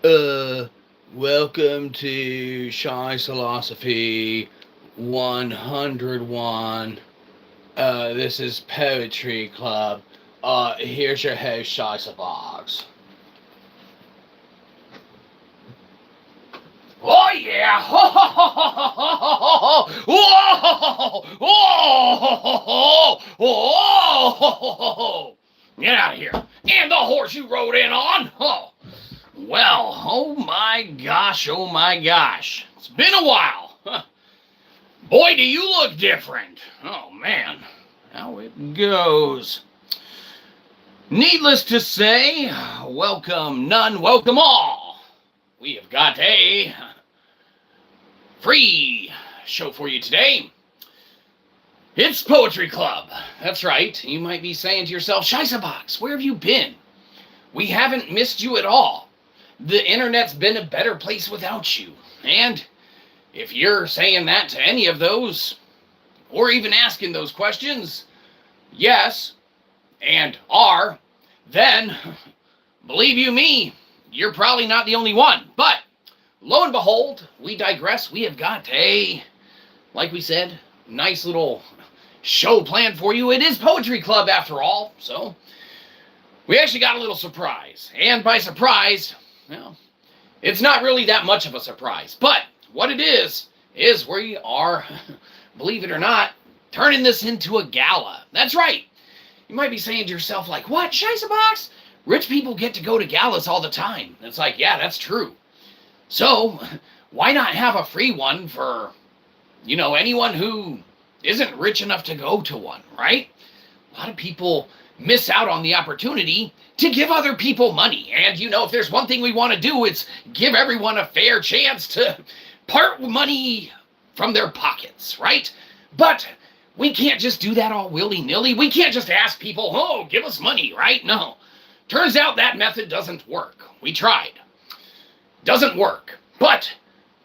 Uh, Welcome to Shyzalosophy 101. This is Poetry Club. Here's your host, Shyzabox. Oh yeah! Ho ho ho ho ho ho ho ho! Get out of here! And the horse you rode in on? Oh. Well, oh my gosh, it's been a while. Huh. Boy, do you look different. Oh man, how it goes. Needless to say, welcome none, welcome all. We have got a free show for you today. It's Poetry Club. That's right. You might be saying to yourself, Shyzabox, where have you been? We haven't missed you at all. The internet's been a better place without you. And if you're saying that to any of those, or even asking those questions, yes, and are, then, believe you me, you're probably not the only one. But, lo and behold, we digress. We have got a, like we said, nice little show planned for you. It is Poetry Club after all, so we actually got a little surprise. And by surprise, well, it's not really that much of a surprise. But what it is we are, believe it or not, turning this into a gala. That's right. You might be saying to yourself, like, what, Shyzabox? Rich people get to go to galas all the time. It's like, yeah, that's true. So, why not have a free one for, anyone who isn't rich enough to go to one, right? A lot of people miss out on the opportunity to give other people money. And, if there's one thing we want to do, it's give everyone a fair chance to part money from their pockets, right? But we can't just do that all willy-nilly. We can't just ask people, oh, give us money, right? No. Turns out that method doesn't work. We tried. Doesn't work. But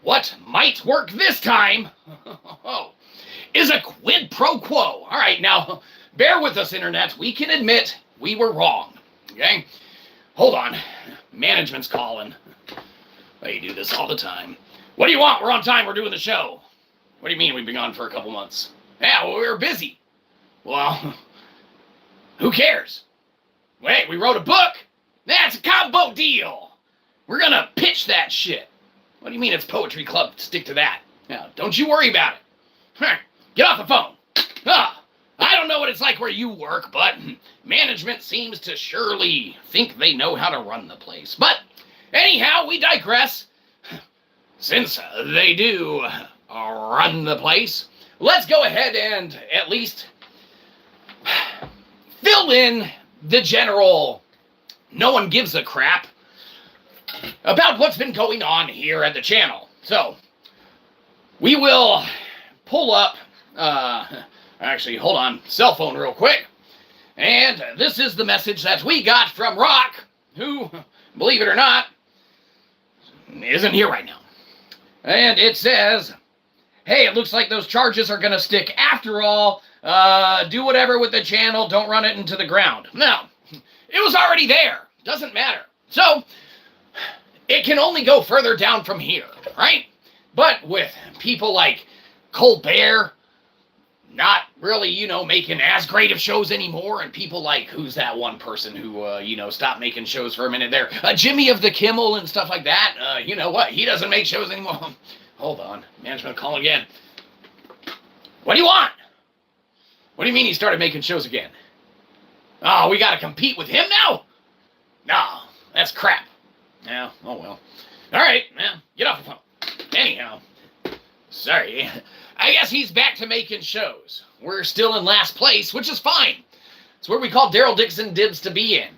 what might work this time is a quid pro quo. All right, now, bear with us, Internet. We can admit we were wrong. Okay? Hold on. Management's calling. They do this all the time. What do you want? We're on time. We're doing the show. What do you mean we've been gone for a couple months? Yeah, well, we were busy. Well, who cares? Wait, we wrote a book? That's a combo deal. We're going to pitch that shit. What do you mean it's Poetry Club? Stick to that. Now, don't you worry about it. Get off the phone. I don't know what it's like where you work, but management seems to surely think they know how to run the place. But anyhow, we digress. Since they do run the place, let's go ahead and at least fill in the general no one gives a crap about what's been going on here at the channel. So, we will pull up, actually, hold on, cell phone real quick. And this is the message that we got from Rock, who, believe it or not, isn't here right now. And it says, hey, it looks like those charges are going to stick after all. Do whatever with the channel. Don't run it into the ground. No, it was already there. Doesn't matter. So, it can only go further down from here, right? But with people like Colbert not really, making as great of shows anymore, and people like, who's that one person who, stopped making shows for a minute there? Jimmy of the Kimmel and stuff like that. You know what? He doesn't make shows anymore. Hold on. Management calling again. What do you want? What do you mean he started making shows again? Oh, we got to compete with him now? No, that's crap. Yeah, oh well. All right, man, get off the phone. Anyhow, sorry. I guess he's back to making shows. We're still in last place, which is fine. It's where we call Daryl Dixon dibs to be in.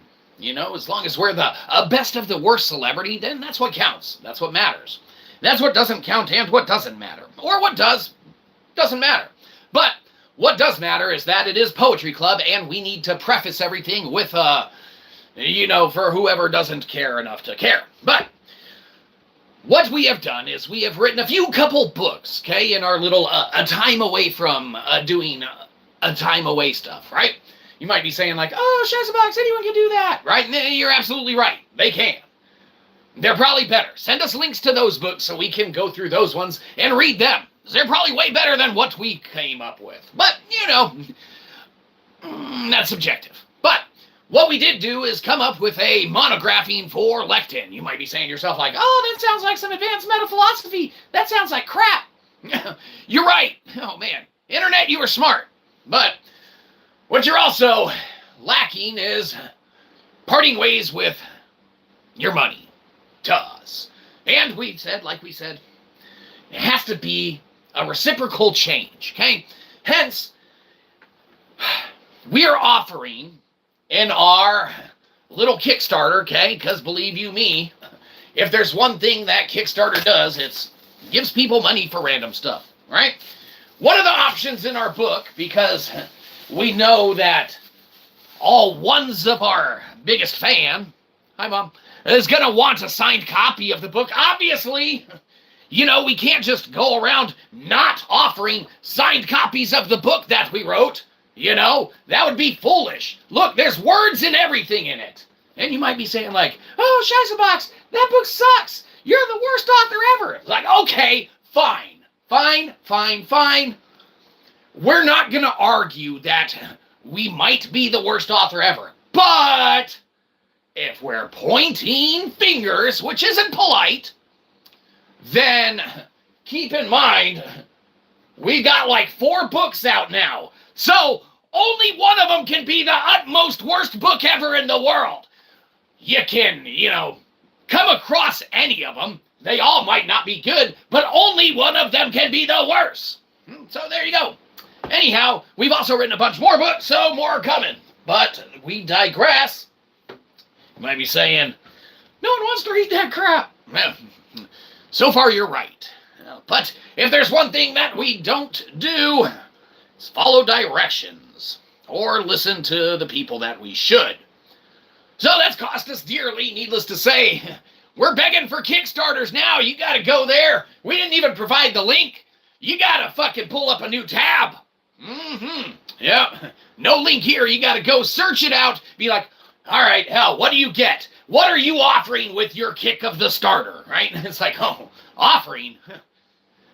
As long as we're the best of the worst celebrity, then that's what counts. That's what matters. That's what doesn't count and what doesn't matter. Or what doesn't matter. But what does matter is that it is Poetry Club, and we need to preface everything with, for whoever doesn't care enough to care. But what we have done is we have written a couple books, okay, in our little a time away from doing a time away stuff, right? You might be saying like, oh, Shyzabox, anyone can do that, right? And you're absolutely right. They can. They're probably better. Send us links to those books so we can go through those ones and read them. They're probably way better than what we came up with. But, that's subjective. But what we did do is come up with a monographing for lectin. You might be saying to yourself like, oh, that sounds like some advanced meta-philosophy. That sounds like crap. You're right. Oh, man. Internet, you were smart. But what you're also lacking is parting ways with your money to us. And we said, like we said, it has to be a reciprocal change, okay? Hence, we are offering in our little Kickstarter, okay? Because believe you me, if there's one thing that Kickstarter does, it gives people money for random stuff, right? One of the options in our book, because we know that all ones of our biggest fan, hi Mom, is going to want a signed copy of the book. Obviously, we can't just go around not offering signed copies of the book that we wrote. That would be foolish. Look, there's words and everything in it. And you might be saying like, oh, Shyzabox, that book sucks. You're the worst author ever. It's like, okay, fine. We're not going to argue that we might be the worst author ever. But if we're pointing fingers, which isn't polite, then keep in mind, we got like 4 books out now. So only one of them can be the utmost worst book ever in the world. You can, come across any of them. They all might not be good, but only one of them can be the worst. So there you go. Anyhow, we've also written a bunch more books, so more are coming. But we digress. You might be saying, no one wants to read that crap. Well, so far you're right. But if there's one thing that we don't do, it's follow directions or listen to the people that we should. So that's cost us dearly, needless to say. We're begging for Kickstarters now. You gotta go there. We didn't even provide the link. You gotta fucking pull up a new tab. Yep. No link here. You gotta go search it out. Be like, all right, hell, what do you get? What are you offering with your kick of the starter, right? It's like, oh, offering?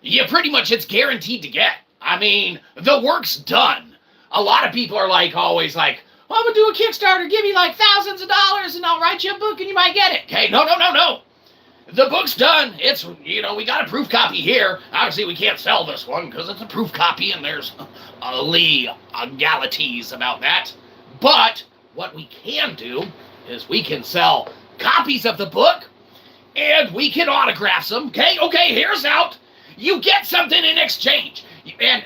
Yeah, pretty much it's guaranteed to get. I mean, the work's done. A lot of people are like, always like, well, I'm gonna do a Kickstarter, give me like thousands of dollars and I'll write you a book and you might get it. Okay, no. The book's done. It's, we got a proof copy here. Obviously, we can't sell this one because it's a proof copy and there's legalities about that. But what we can do is we can sell copies of the book and we can autograph them. Okay, here's out. You get something in exchange. And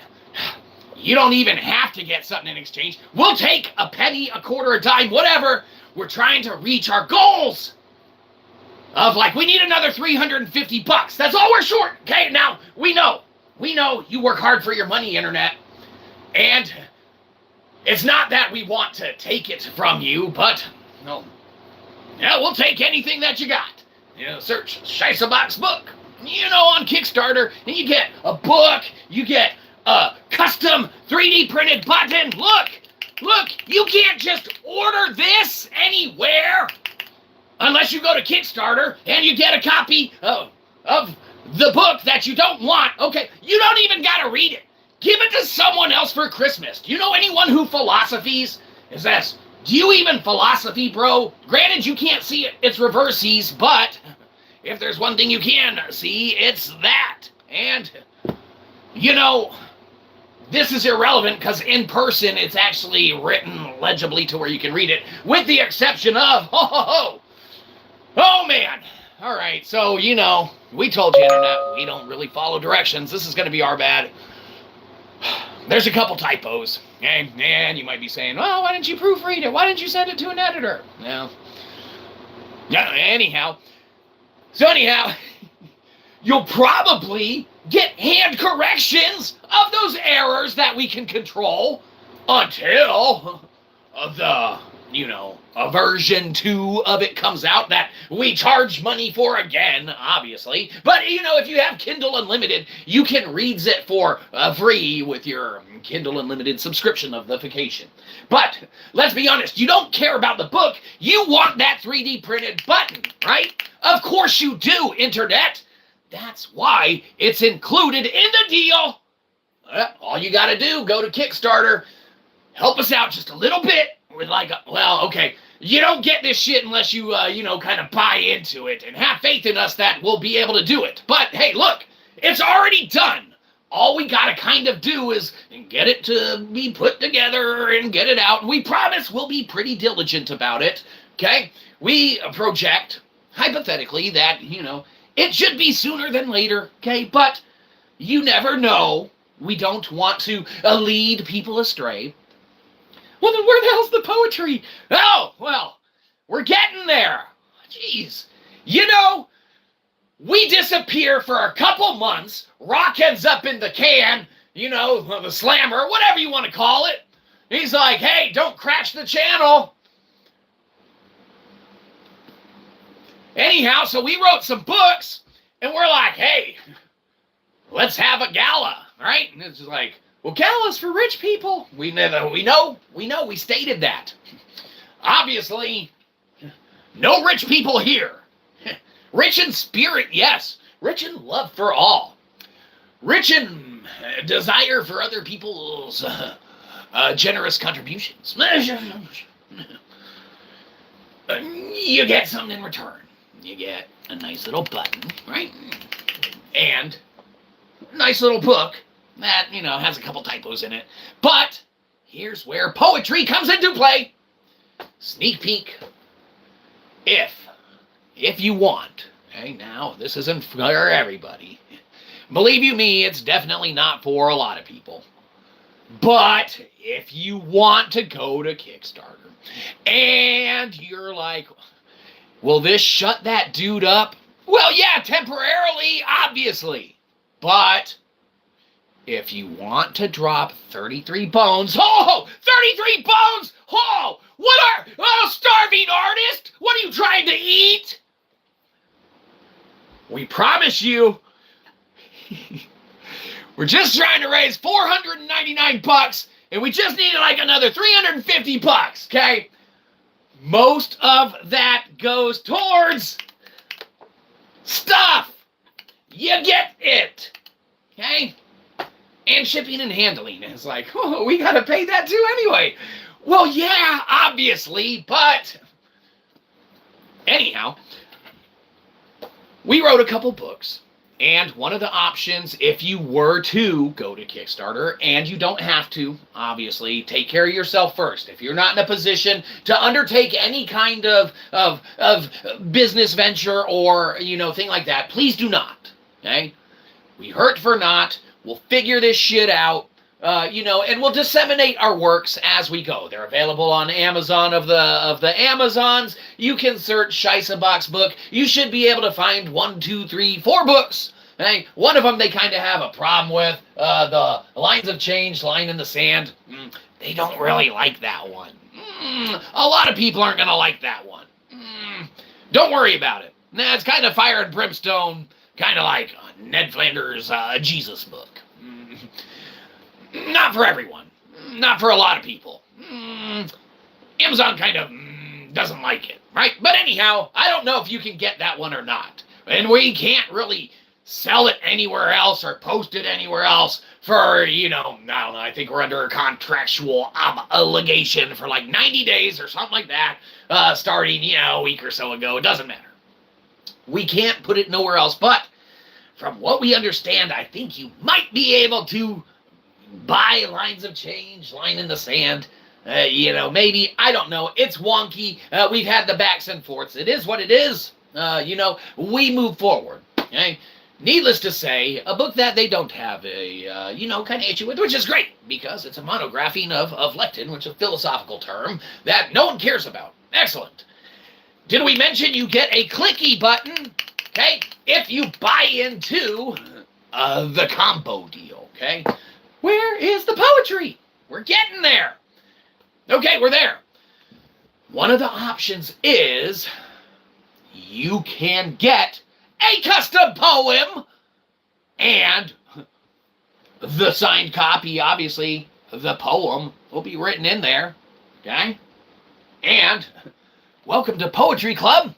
you don't even have to get something in exchange. We'll take a penny, a quarter, a dime, whatever. We're trying to reach our goals of like, we need another $350. That's all we're short. Okay, now we know you work hard for your money, internet. And it's not that we want to take it from you, but we'll take anything that you got. Search Shyzabox book, on Kickstarter, and you get a book, you get a custom 3D printed button. Look, you can't just order this anywhere unless you go to Kickstarter and you get a copy of the book that you don't want. Okay, you don't even gotta read it. Give it to someone else for Christmas. Do you know anyone who philosophies? Is this, do you even philosophy, bro? Granted, you can't see it, it's reverses, but if there's one thing you can see, it's that. And, this is irrelevant because in person it's actually written legibly to where you can read it, with the exception of, oh man. All right, so, we told you, internet, we don't really follow directions. This is going to be our bad. There's a couple typos, and you might be saying, well, why didn't you proofread it? Why didn't you send it to an editor? Yeah, anyhow, you'll probably get hand corrections of those errors that we can control until the a version 2 of it comes out that we charge money for again, obviously. But, if you have Kindle Unlimited, you can read it for free with your Kindle Unlimited subscription notification. But, let's be honest, you don't care about the book. You want that 3D printed button, right? Of course you do, Internet. That's why it's included in the deal. All you got to do, go to Kickstarter, help us out just a little bit. With you don't get this shit unless you, kind of buy into it and have faith in us that we'll be able to do it. But, hey, look, it's already done. All we got to kind of do is get it to be put together and get it out. And we promise we'll be pretty diligent about it, okay? We project, hypothetically, that, it should be sooner than later, okay? But you never know. We don't want to lead people astray. Well, then where the hell's the poetry? Oh, well, we're getting there. Jeez. We disappear for a couple months. Rock ends up in the can, the slammer, whatever you want to call it. He's like, hey, don't crash the channel. Anyhow, so we wrote some books, and we're like, hey, let's have a gala, right? And it's just like, well, galas for rich people. We know, we stated that. Obviously, no rich people here. Rich in spirit, yes. Rich in love for all. Rich in desire for other people's generous contributions. You get something in return. You get a nice little button, right? And a nice little book that, has a couple typos in it. But here's where poetry comes into play. Sneak peek. If you want. Okay, now, this isn't for everybody. Believe you me, it's definitely not for a lot of people. But if you want to go to Kickstarter and you're like, will this shut that dude up? Well, yeah, temporarily, obviously. But if you want to drop 33 bones, 33 bones! Starving artist? What are you trying to eat? We promise you, we're just trying to raise $499, and we just need another $350, okay? Most of that goes towards stuff. You get it, okay? And shipping and handling. It's like, we gotta pay that too anyway. Well, yeah, obviously, but anyhow, we wrote a couple books, and one of the options, if you were to go to Kickstarter, and you don't have to, obviously, take care of yourself first. If you're not in a position to undertake any kind of business venture or, thing like that, please do not, okay? We hurt for not. We'll figure this shit out, and we'll disseminate our works as we go. They're available on Amazon of the Amazons. You can search Shyzabox book. You should be able to find 1, 2, 3, 4 books. Okay? One of them they kind of have a problem with. The Lines of Change, Line in the Sand. They don't really like that one. A lot of people aren't going to like that one. Don't worry about it. It's kind of fire and brimstone, kind of like Ned Flanders' Jesus book. Not for everyone. Not for a lot of people. Amazon kind of doesn't like it, right? But anyhow, I don't know if you can get that one or not. And we can't really sell it anywhere else or post it anywhere else for, I don't know, I think we're under a contractual obligation for 90 days or something like that, starting, a week or so ago. It doesn't matter. We can't put it nowhere else, but from what we understand, I think you might be able to buy Lines of Change, Line in the Sand, maybe, I don't know. It's wonky. We've had the backs and forths. It is what it is. We move forward, okay? Needless to say, a book that they don't have a, kind of issue with, which is great, because it's a monographing of lectin, which is a philosophical term that no one cares about. Excellent. Did we mention you get a clicky button, okay, if you buy into the combo deal, okay? Where is the poetry? We're getting there. Okay, we're there. One of the options is you can get a custom poem and the signed copy. Obviously, the poem will be written in there, okay? And welcome to Poetry Club.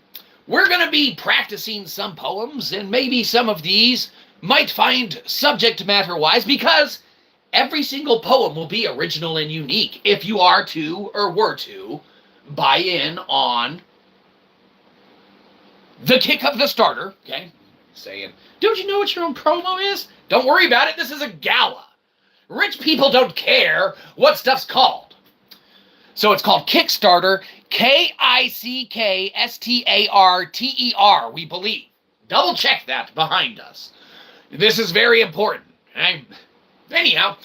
We're going to be practicing some poems, and maybe some of these might find subject matter-wise, because every single poem will be original and unique if you are to, or were to, buy in on the kick of the starter, okay? Saying, don't you know what your own promo is? Don't worry about it. This is a gala. Rich people don't care what stuff's called. So it's called Kickstarter, Kickstarter, we believe. Double check that behind us. This is very important. Okay? Anyhow,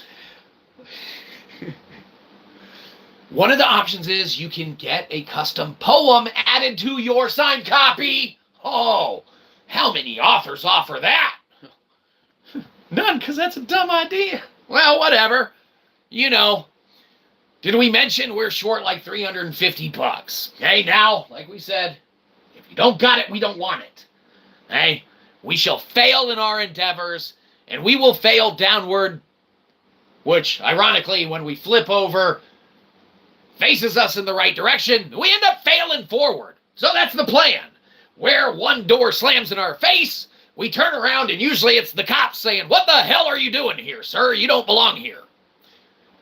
one of the options is you can get a custom poem added to your signed copy. Oh, how many authors offer that? None, because that's a dumb idea. Well, whatever. You know, did we mention we're short like $350? Okay, now, like we said, if you don't got it, we don't want it. Okay? We shall fail in our endeavors, and we will fail downward, which, ironically, when we flip over, faces us in the right direction, we end up failing forward. So that's the plan. Where one door slams in our face, we turn around, and usually it's the cops saying, what the hell are you doing here, sir? You don't belong here.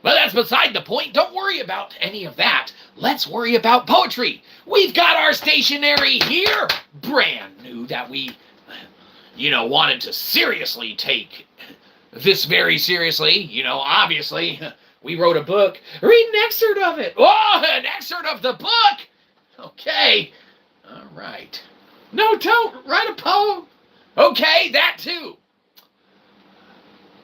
But that's beside the point. Don't worry about any of that. Let's worry about poetry. We've got our stationery here, brand new, that we, wanted to seriously take this very seriously. Obviously, we wrote a book. Read an excerpt of it. Oh, an excerpt of the book. Okay. All right. No, don't. Write a poem. Okay, that too.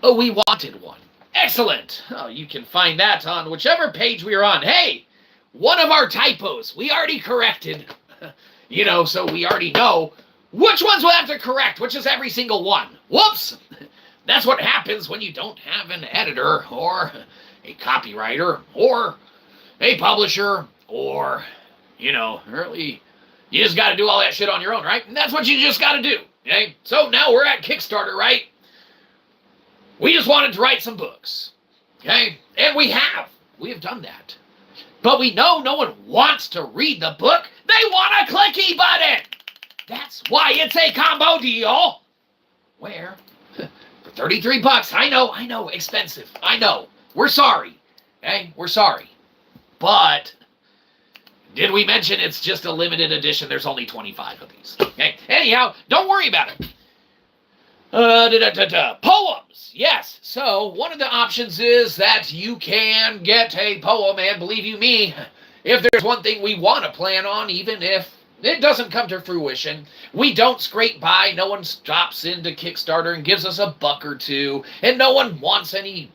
Oh, we wanted one. Excellent. Oh, you can find that on whichever page we are on. Hey, one of our typos, we already corrected. So we already know which ones we'll have to correct, which is every single one. Whoops. That's what happens when you don't have an editor or a copywriter or a publisher or, really, you just got to do all that shit on your own, right? And that's what you just got to do, okay? So now we're at Kickstarter, right? We just wanted to write some books, okay? And we have. We have done that. But we know no one wants to read the book. They want a clicky button. That's why it's a combo deal. Where? For $33. I know, expensive. I know. We're sorry, okay? We're sorry. But did we mention it's just a limited edition? There's only 25 of these, okay? Anyhow, don't worry about it. Poems, yes. So one of the options is that you can get a poem, and believe you me, if there's one thing we want to plan on, even if it doesn't come to fruition, we don't scrape by, no one stops into Kickstarter and gives us $1 or $2, and no one wants any,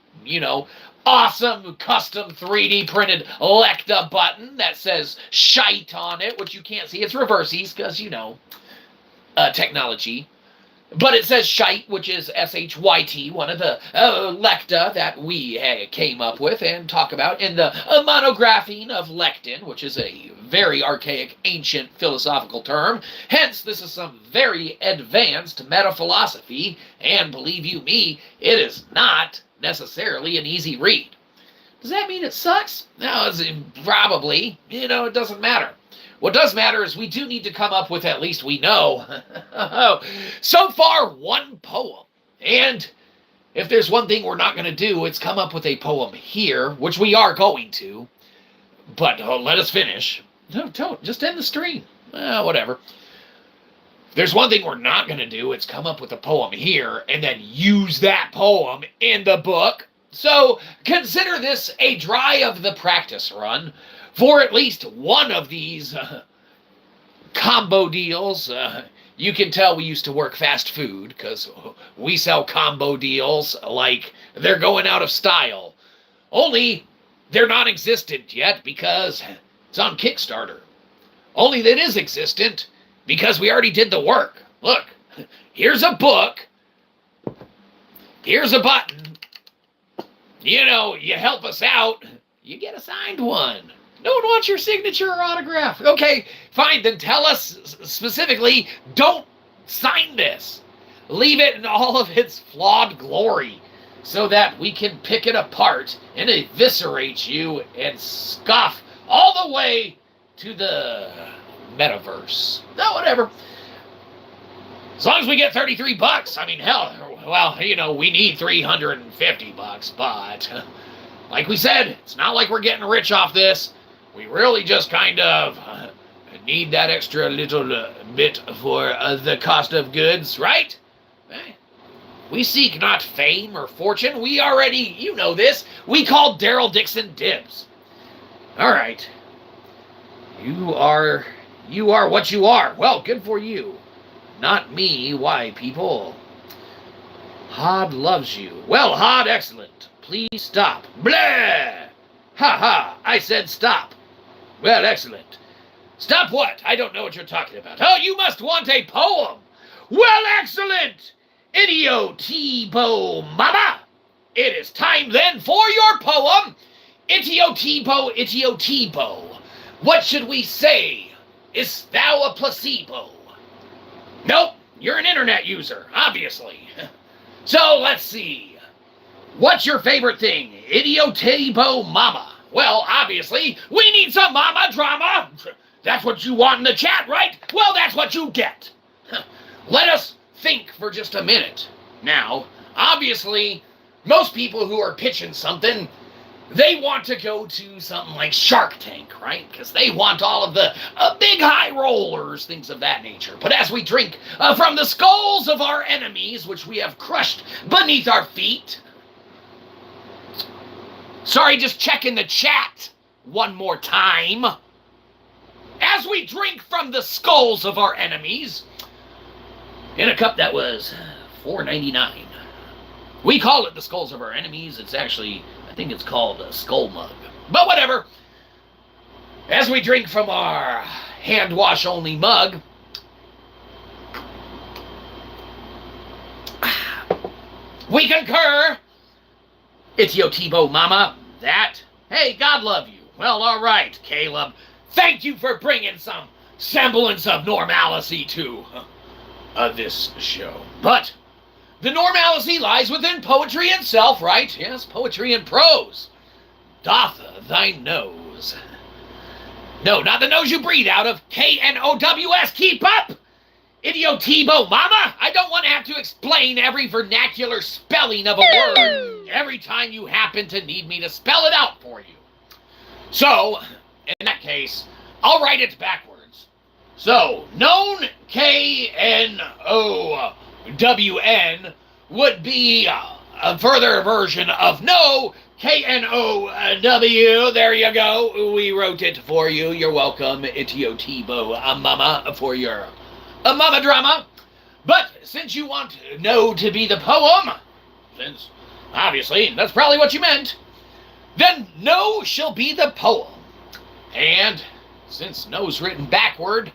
awesome custom 3D printed Lecta button that says shite on it, which you can't see. It's reverses because, technology. But it says shite, which is SHYT, one of the lecta that we came up with and talk about in the monographing of lectin, which is a very archaic, ancient philosophical term. Hence, this is some very advanced meta-philosophy, and believe you me, it is not necessarily an easy read. Does that mean it sucks? No, it's probably. It doesn't matter. What does matter is we do need to come up with, at least we know, so far, one poem. And if there's one thing we're not going to do, it's come up with a poem here, which we are going to. But let us finish. No, don't. Just end the stream. Whatever. If there's one thing we're not going to do, it's come up with a poem here and then use that poem in the book. So consider this a dry of the practice run for at least one of these combo deals. You can tell we used to work fast food because we sell combo deals like they're going out of style. Only they're non-existent yet because it's on Kickstarter. Only that is existent because we already did the work. Look, here's a book. Here's a button. You help us out, you get a signed one. No one wants your signature or autograph. Okay, fine, then tell us specifically, don't sign this. Leave it in all of its flawed glory so that we can pick it apart and eviscerate you and scoff all the way to the metaverse. No, whatever. As long as we get $33, I mean, hell, well, you know, we need $350, but like we said, it's not like we're getting rich off this. We really just kind of need that extra little bit for the cost of goods, right? We seek not fame or fortune. We already, you know this, we called Daryl Dixon dibs. All right. You are what you are. Well, good for you. Not me. Why, people? Hod loves you. Well, Hod, excellent. Please stop. Blah! Ha ha, I said stop. Well, excellent. Stop what? I don't know what you're talking about. Oh, you must want a poem. Well, excellent. Idiot-bo mama. It is time then for your poem. Idiot-bo, idiot-bo. What should we say? Is thou a placebo? Nope, you're an internet user, obviously. So, let's see. What's your favorite thing? Idiot-bo mama. Well, obviously, we need some mama drama. That's what you want in the chat, right? Well, that's what you get. Let us think for just a minute. Now, obviously, most people who are pitching something, they want to go to something like Shark Tank, right? Because they want all of the big high rollers, things of that nature. But as we drink from the skulls of our enemies, which we have crushed beneath our feet. Sorry, just checking the chat one more time. As we drink from the skulls of our enemies, in a cup that was $4.99. We call it the skulls of our enemies. It's actually, I think it's called a skull mug. But whatever. As we drink from our hand wash only mug, we concur. Idiot-bo mama. That. Hey, God love you. Well, all right, Caleb. Thank you for bringing some semblance of normalcy to this show. But the normalcy lies within poetry itself, right? Yes, poetry and prose. Doth thy nose. No, not the nose you breathe out of. K-N-O-W-S. Keep up! Idiot-bo mama. I don't want to have to explain every vernacular spelling of a word every time you happen to need me to spell it out for you. So, in that case, I'll write it backwards. So, known K-N-O-W-N would be a further version of no K-N-O-W. There you go. We wrote it for you. You're welcome, Idiot-bo mama, for your mama drama. But since you want no to be the poem, since obviously that's probably what you meant, then no shall be the poem. And since no's written backward,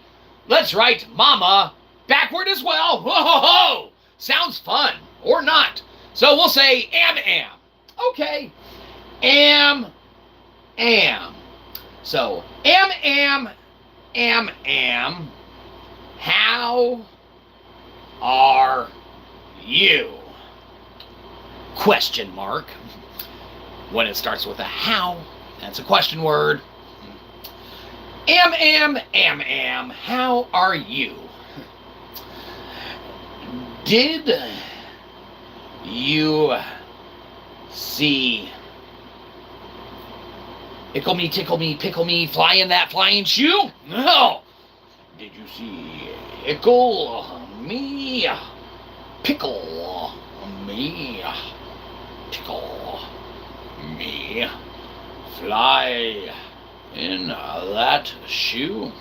let's write mama backward as well. Whoa! Sounds fun. Or not. So we'll say am. Okay. Am. So, am. How are you? Question mark. When it starts with a how, that's a question word. Am. How are you? Did you see ickle me, tickle me, pickle me, fly in that flying shoe? No. Did you see ickle me, pickle me, tickle me, fly in that shoe?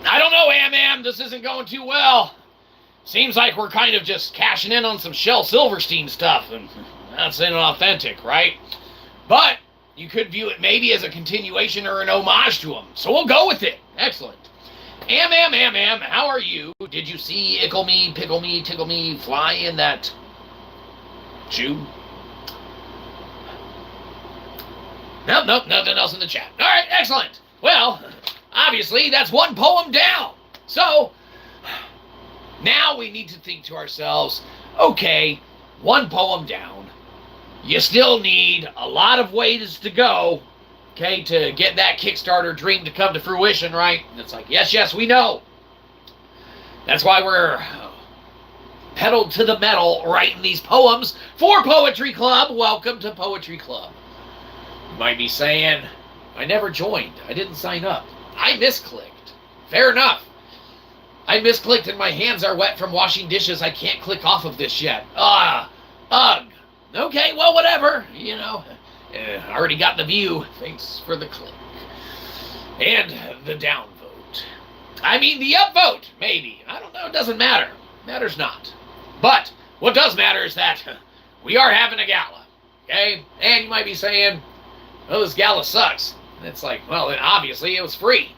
I don't know, Am. This isn't going too well. Seems like we're kind of just cashing in on some Shel Silverstein stuff, and that's inauthentic, right? But you could view it maybe as a continuation or an homage to him, so we'll go with it. Excellent. Am. How are you? Did you see ickle me, pickle me, tickle me, fly in that shoe? Nope, nothing else in the chat. All right, excellent. Well, obviously, that's one poem down. So, now we need to think to ourselves, okay, one poem down. You still need a lot of ways to go, okay, to get that Kickstarter dream to come to fruition, right? And it's like, yes, we know. That's why we're pedal to the metal writing these poems for Poetry Club. Welcome to Poetry Club. You might be saying, I never joined. I didn't sign up. I misclicked. Fair enough. I misclicked and my hands are wet from washing dishes. I can't click off of this yet. Ugh. Okay, well, whatever. You know, I already got the view. Thanks for the click. And the downvote. I mean, the upvote, maybe. I don't know. It doesn't matter. Matters not. But what does matter is that we are having a gala. Okay? And you might be saying, oh, this gala sucks. And it's like, well, obviously it was free.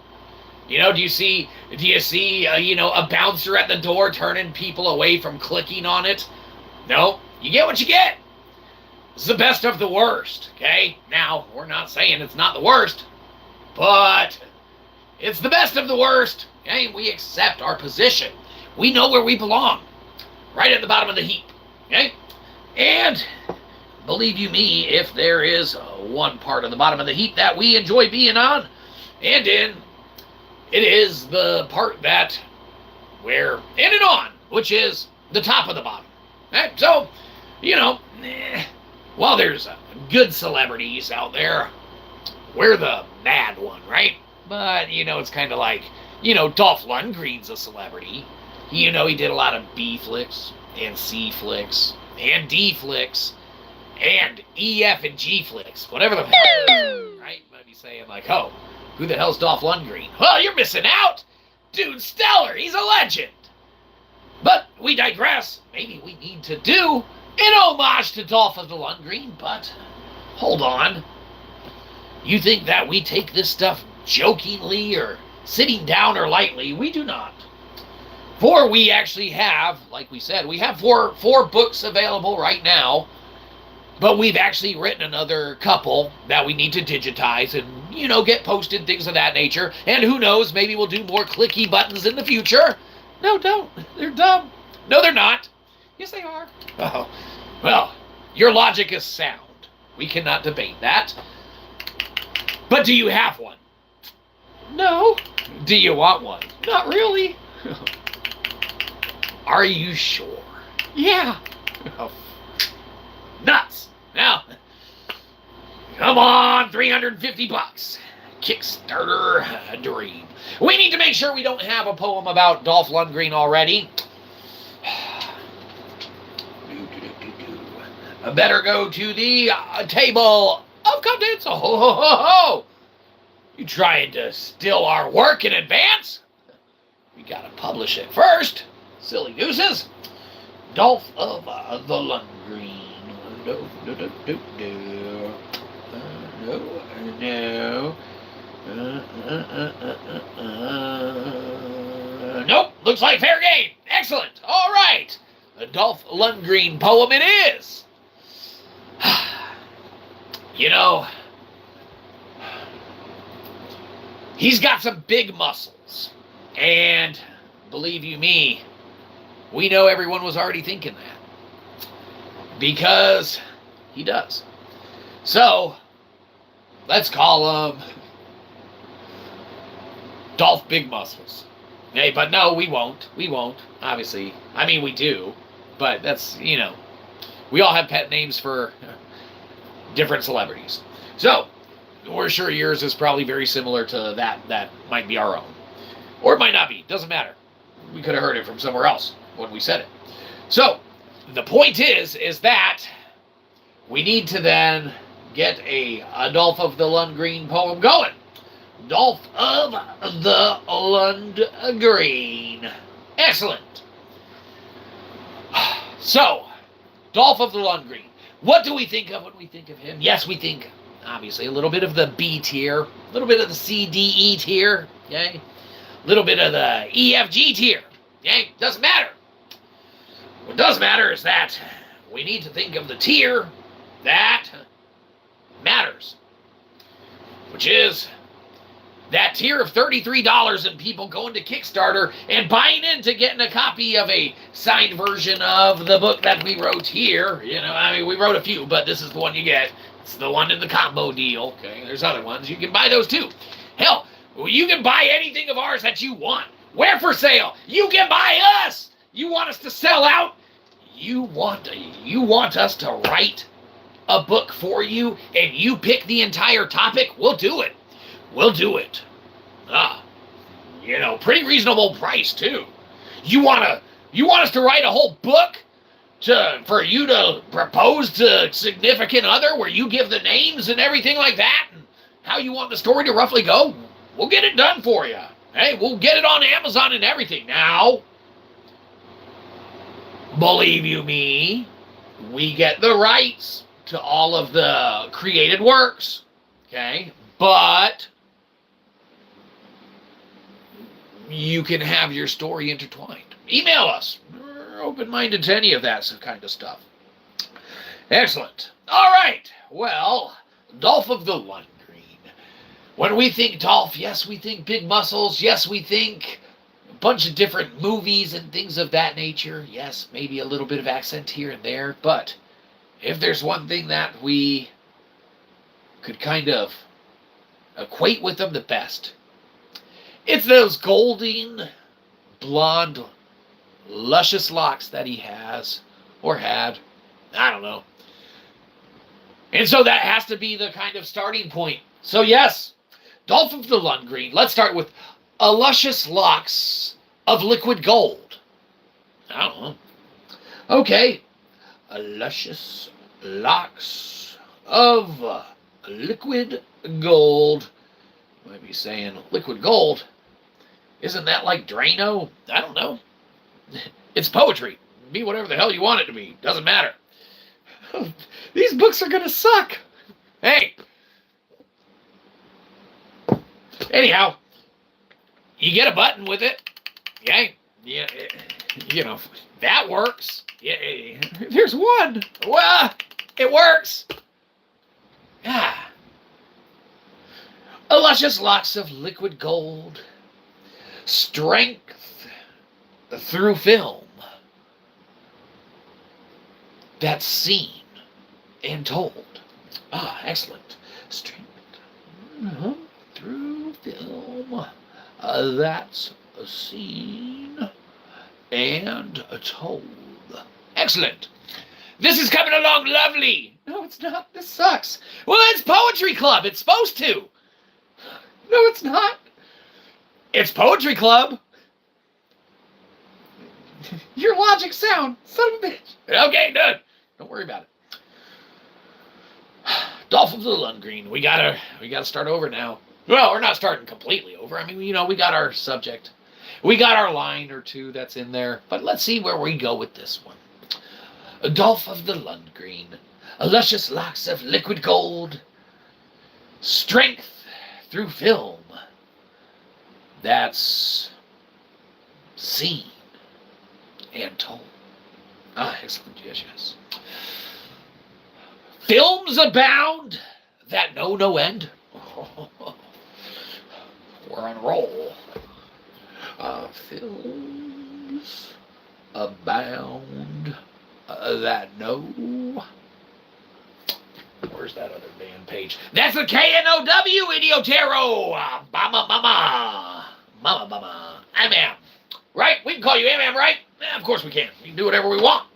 You know, do you see, a bouncer at the door turning people away from clicking on it? No, you get what you get. It's the best of the worst, okay? Now, we're not saying it's not the worst, but it's the best of the worst, okay? We accept our position. We know where we belong, right at the bottom of the heap, okay? And believe you me, if there is one part of the bottom of the heap that we enjoy being on and in, it is the part that we're in and on, which is the top of the bottom. Right? So, while there's good celebrities out there, we're the bad one, right? But, it's kind of like, Dolph Lundgren's a celebrity. He did a lot of B flicks and C flicks and D flicks and E, F, and G flicks. Whatever the hell, right? You might be saying like, oh, who the hell's Dolph Lundgren? Well, you're missing out. Dude's stellar. He's a legend. But we digress. Maybe we need to do an homage to Dolph of the Lundgren, but hold on. You think that we take this stuff jokingly or sitting down or lightly? We do not. For we actually have, like we said, we have four books available right now, but we've actually written another couple that we need to digitize and, get posted, things of that nature. And who knows, maybe we'll do more clicky buttons in the future. No, don't. They're dumb. No, they're not. Yes, they are. Oh, well, your logic is sound. We cannot debate that. But do you have one? No. Do you want one? Not really. Are you sure? Yeah. Oh, nuts. Now, come on, $350. Kickstarter dream. We need to make sure we don't have a poem about Dolph Lundgren already. I better go to the table of contents. Oh, ho, ho, ho, ho. You trying to steal our work in advance? We gotta publish it first. Silly gooses. Dolph of the Lundgren. Nope, looks like fair game. Excellent. All right. The Dolph Lundgren poem it is. He's got some big muscles. And believe you me, we know everyone was already thinking that. Because he does. So, let's call him Dolph Big Muscles. Hey, but no, we won't. We won't, obviously. I mean, we do. But that's, we all have pet names for different celebrities. So, we're sure yours is probably very similar to that might be our own. Or it might not be. Doesn't matter. We could have heard it from somewhere else when we said it. So, the point is that we need to then get a Dolph of the Lundgren poem going. Dolph of the Lundgren. Excellent. So, Dolph of the Lundgren. What do we think of when we think of him? Yes, we think, obviously, a little bit of the B tier, a little bit of the C, D, E tier, okay? A little bit of the E, F, G tier, okay? Doesn't matter. What does matter is that we need to think of the tier that matters. which is that tier of $33 and people going to Kickstarter and buying into getting a copy of a signed version of the book that we wrote here. You know, I mean, we wrote a few, but this is the one you get. It's the one in the combo deal. Okay, there's other ones. You can buy those too. Hell, you can buy anything of ours that you want. We're for sale. You can buy us. You want us to sell out? You want us to write a book for you and you pick the entire topic? We'll do it. We'll do it. You know, pretty reasonable price too. You want us to write a whole book for you to propose to significant other, where you give the names and everything like that, and how you want the story to roughly go? We'll get it done for you. Hey, we'll get it on Amazon and everything. Now, believe you me, we get the rights to all of the created works. Okay, but you can have your story intertwined. Email us. We're open-minded to any of that kind of stuff. Excellent. All right. Well, Dolph of the Lundgreen. When we think Dolph, yes, we think big muscles. Yes, we think a bunch of different movies and things of that nature. Yes, maybe a little bit of accent here and there. But if there's one thing that we could kind of equate with them the best, it's those golden, blonde, luscious locks that he has, or had. I don't know. And so that has to be the kind of starting point. So yes, Dolph of the Lundgreen. Let's start with a luscious locks of liquid gold. I don't know. Okay. A luscious locks of liquid gold. You might be saying, liquid gold? Isn't that like Drano? I don't know. It's poetry. Be whatever the hell you want it to be. Doesn't matter. These books are going to suck. Hey. Anyhow, you get a button with it. Okay? Yeah, you know, that works. Yeah, there's one. Well, it works. Ah. A luscious locks of liquid gold. Strength through film. That's seen and told. Ah, excellent. Strength through film. That's seen and told. Excellent. This is coming along lovely. No, it's not. This sucks. Well, it's Poetry Club. It's supposed to. No, it's not. It's Poetry Club. Your logic sound, son of a bitch. Okay, good. Don't worry about it. Dolph of the Lundgreen. We gotta start over now. Well, we're not starting completely over. I mean, you know, we got our subject. We got our line or two that's in there. But let's see where we go with this one. Dolph of the Lundgreen. A luscious locks of liquid gold. Strength through film. That's seen and told. Ah, excellent. Yes, yes. Films abound that know no end. We're on a roll. Films abound that know. Where's that other damn page? That's the KNOW Idiotero. Mama, mama. Mama, mama. MM. Right? We can call you MM, right? Yeah, of course we can. We can do whatever we want.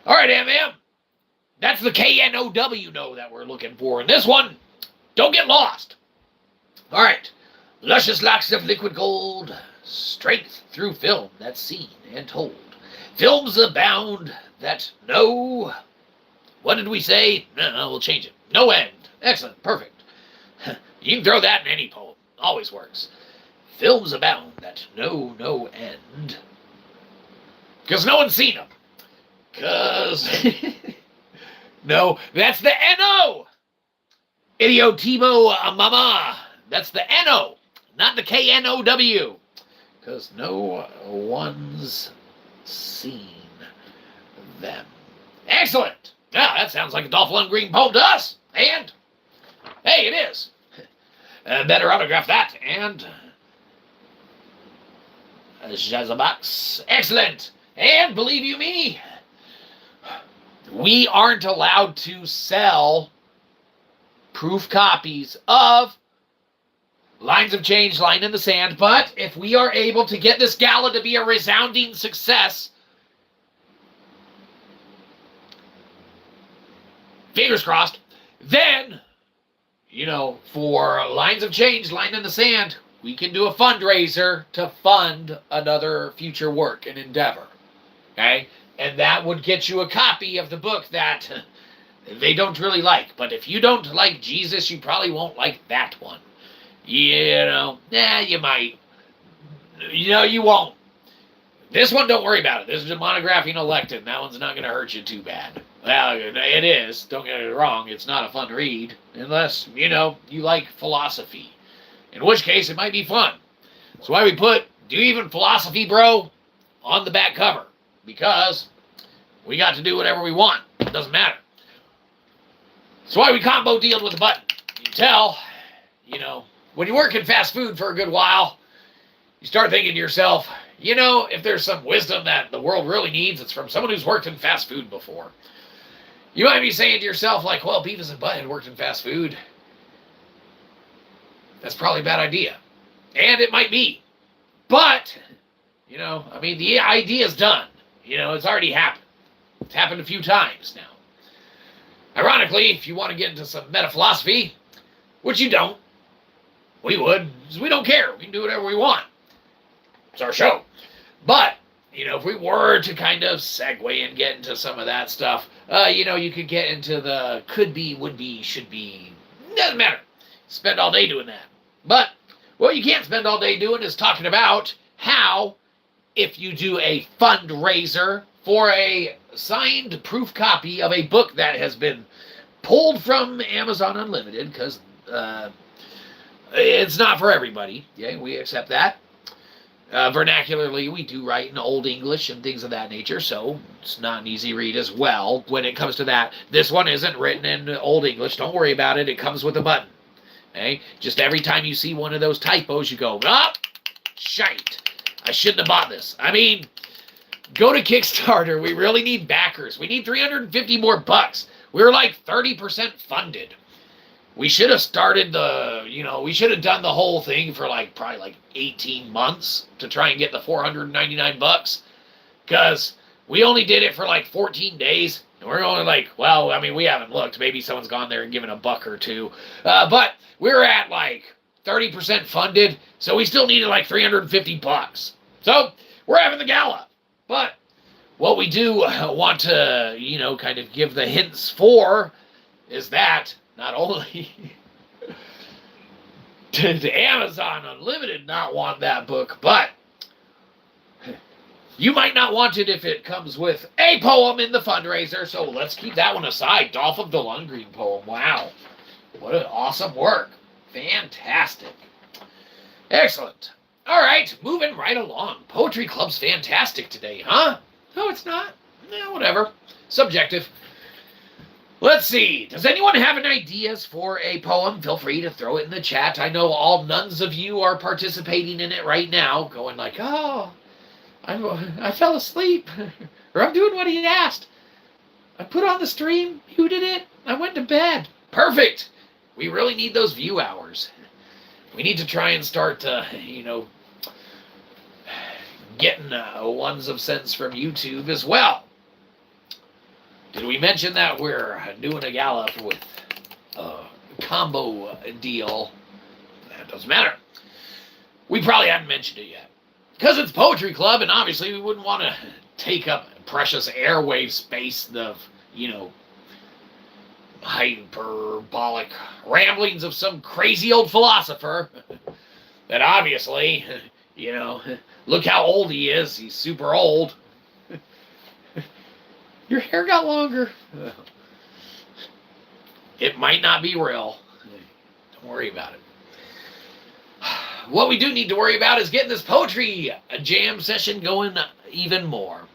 All right, MM. That's the KNOW that we're looking for. And this one, don't get lost. All right. Luscious locks of liquid gold. Strength through film that's seen and told. Films abound that know. What did we say? No, we'll change it. No end. Excellent. Perfect. You can throw that in any poem. Always works. Films abound that know no end. Because no one's seen them. Because... no, that's the N-O. Idiotimo mama. That's the N-O, not the K-N-O-W. Because no one's seen them. Excellent. Now, that sounds like a Dolph Lundgreen poem to us. And, hey, it is. Better autograph that. And Shyzabox. Excellent. And believe you me, we aren't allowed to sell proof copies of Lines of Change, Line in the Sand, but if we are able to get this gala to be a resounding success, fingers crossed, then, for Lines of Change, Line in the Sand, we can do a fundraiser to fund another future work and endeavor, okay? And that would get you a copy of the book that they don't really like. But if you don't like Jesus, you probably won't like that one. You might. You won't. This one, don't worry about it. This is a monographing elected. That one's not going to hurt you too bad. Well, it is. Don't get it wrong. It's not a fun read. Unless, you like philosophy. In which case, it might be fun. That's why we put, Do You Even Philosophy, Bro? On the back cover. Because we got to do whatever we want. It doesn't matter. That's why we combo dealed with the button. You can tell, when you work in fast food for a good while, you start thinking to yourself, if there's some wisdom that the world really needs, it's from someone who's worked in fast food before. You might be saying to yourself, like, well, Beavis and Butthead worked in fast food. That's probably a bad idea. And it might be. But, the idea's done. It's already happened. It's happened a few times now. Ironically, if you want to get into some meta-philosophy, which you don't, we would, because we don't care. We can do whatever we want. It's our show. But, if we were to kind of segue and get into some of that stuff, you could get into the could be, would be, should be. Doesn't matter. Spend all day doing that. But what you can't spend all day doing is talking about how, if you do a fundraiser for a signed proof copy of a book that has been pulled from Amazon Unlimited, because it's not for everybody. Yeah, we accept that. Vernacularly, we do write in Old English and things of that nature, so it's not an easy read as well when it comes to that. This one isn't written in Old English. Don't worry about it. It comes with a button. Okay? Just every time you see one of those typos, you go, shite. I shouldn't have bought this. Go to Kickstarter. We really need backers. We need 350 more bucks. We're like 30% funded. We should have started we should have done the whole thing for probably 18 months to try and get the 499 bucks. Because we only did it for 14 days. And we're only we haven't looked. Maybe someone's gone there and given a buck or two. But we're at 30% funded. So we still needed 350 bucks. So we're having the gala. But what we do want to, kind of give the hints for is that not only did Amazon Unlimited not want that book, but you might not want it if it comes with a poem in the fundraiser, so let's keep that one aside. Dolph of the Lundgren poem. Wow. What an awesome work. Fantastic. Excellent. All right, moving right along. Poetry Club's fantastic today, huh? No, it's not. Whatever. Subjective. Let's see. Does anyone have any ideas for a poem? Feel free to throw it in the chat. I know all nuns of you are participating in it right now, going I fell asleep. Or I'm doing what he asked. I put on the stream. You did it. I went to bed. Perfect. We really need those view hours. We need to try and start, getting ones of sense from YouTube as well. Did we mention that we're doing a gala with a combo deal? That doesn't matter. We probably haven't mentioned it yet. Because it's Poetry Club, and obviously we wouldn't want to take up precious airwave space of, hyperbolic ramblings of some crazy old philosopher that obviously, look how old he is. He's super old. Your hair got longer. It might not be real. Don't worry about it. What we do need to worry about is getting this poetry jam session going even more.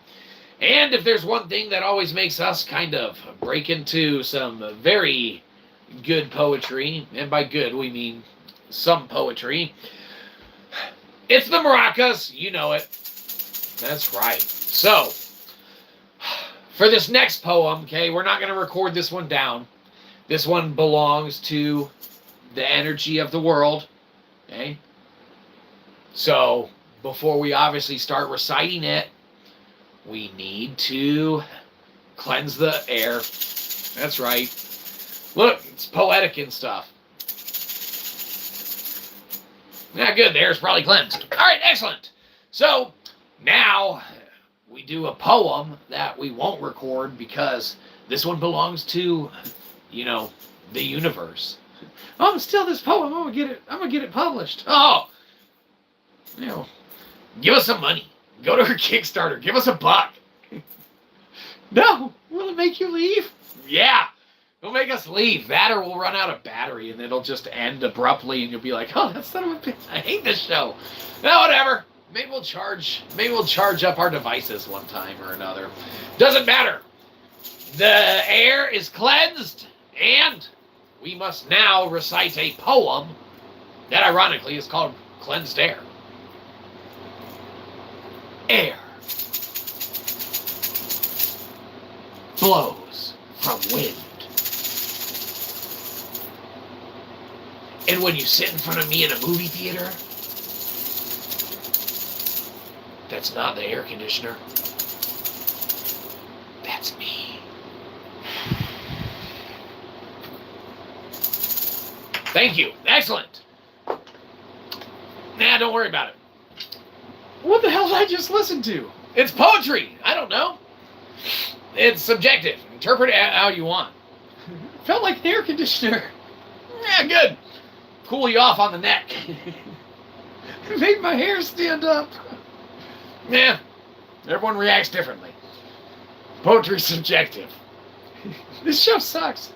And if there's one thing that always makes us kind of break into some very good poetry, and by good we mean some poetry. It's the maracas. You know it. That's right. So, for this next poem, okay, we're not going to record this one down. This one belongs to the energy of the world, okay? So, before we obviously start reciting it, we need to cleanse the air. That's right. Look, it's poetic and stuff. Yeah, good. The air's probably cleansed. All right, excellent. So, now we do a poem that we won't record because this one belongs to, you know, the universe. Oh, still this poem. I'm gonna get it published. Oh, you know, give us some money. Go to our Kickstarter. Give us $1. No, will it make you leave? Yeah, it'll make us leave. That or we'll run out of battery and it'll just end abruptly, and you'll be like, "Oh, that son of a bitch! I hate this show." No, whatever. Maybe we'll charge up our devices one time or another. Doesn't matter. The air is cleansed, and we must now recite a poem that ironically is called Cleansed Air. Air blows from wind. And when you sit in front of me in a movie theater, that's not the air conditioner. That's me. Thank you. Excellent. Nah, don't worry about it. What the hell did I just listen to? It's poetry. I don't know. It's subjective. Interpret it how you want. Felt like an air conditioner. Yeah, good. Cool you off on the neck. It made my hair stand up. Yeah, everyone reacts differently. Poetry's subjective. This show sucks.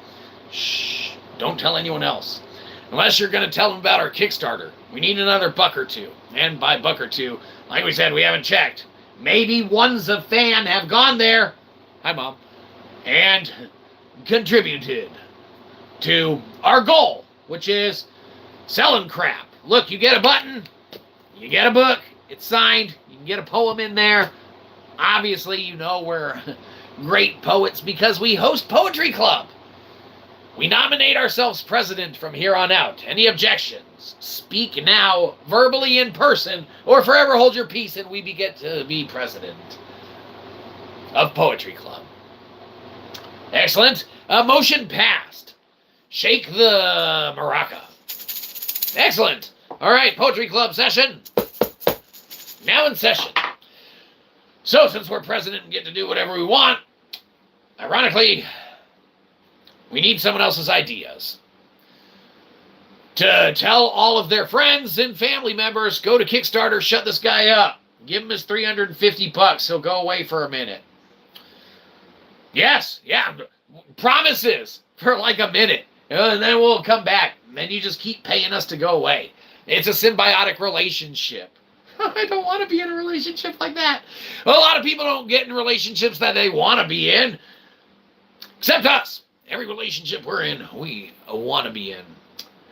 Shh, don't tell anyone else. Unless you're going to tell them about our Kickstarter. We need another $1 or $2. And by $1 or $2, like we said, we haven't checked. Maybe one's a fan have gone there. Hi, Mom. And contributed to our goal, which is selling crap. Look, you get a button, you get a book, it's signed, you can get a poem in there. Obviously, you know we're great poets because we host Poetry Club. We nominate ourselves president from here on out. Any objections? Speak now, verbally in person, or forever hold your peace and we get to be president of Poetry Club. Excellent. Motion passed. Shake the maraca. Excellent. All right, Poetry Club session. Now in session. So, since we're president and get to do whatever we want, ironically, we need someone else's ideas. To tell all of their friends and family members, go to Kickstarter, shut this guy up. Give him his $350. He'll go away for a minute. Yes, yeah, promises for like a minute. And then we'll come back. And then you just keep paying us to go away. It's a symbiotic relationship. I don't want to be in a relationship like that. Well, a lot of people don't get in relationships that they want to be in. Except us. Every relationship we're in, we want to be in.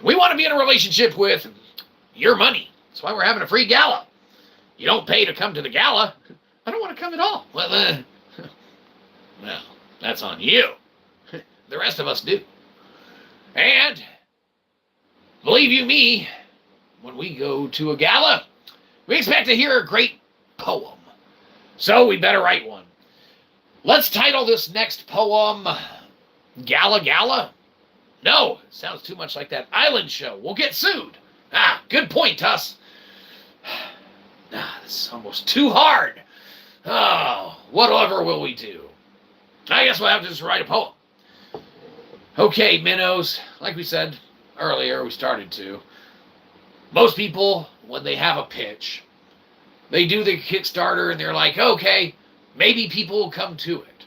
We want to be in a relationship with your money. That's why we're having a free gala. You don't pay to come to the gala. I don't want to come at all. Well, that's on you. The rest of us do. And, believe you me, when we go to a gala, we expect to hear a great poem. So we better write one. Let's title this next poem Gala Gala? No, it sounds too much like that island show. We'll get sued. Ah, good point, Tuss. This is almost too hard. Oh, whatever will we do? I guess we'll have to just write a poem. Okay, minnows, like we said earlier, we started to. Most people, when they have a pitch, they do the Kickstarter and they're like, okay, maybe people will come to it.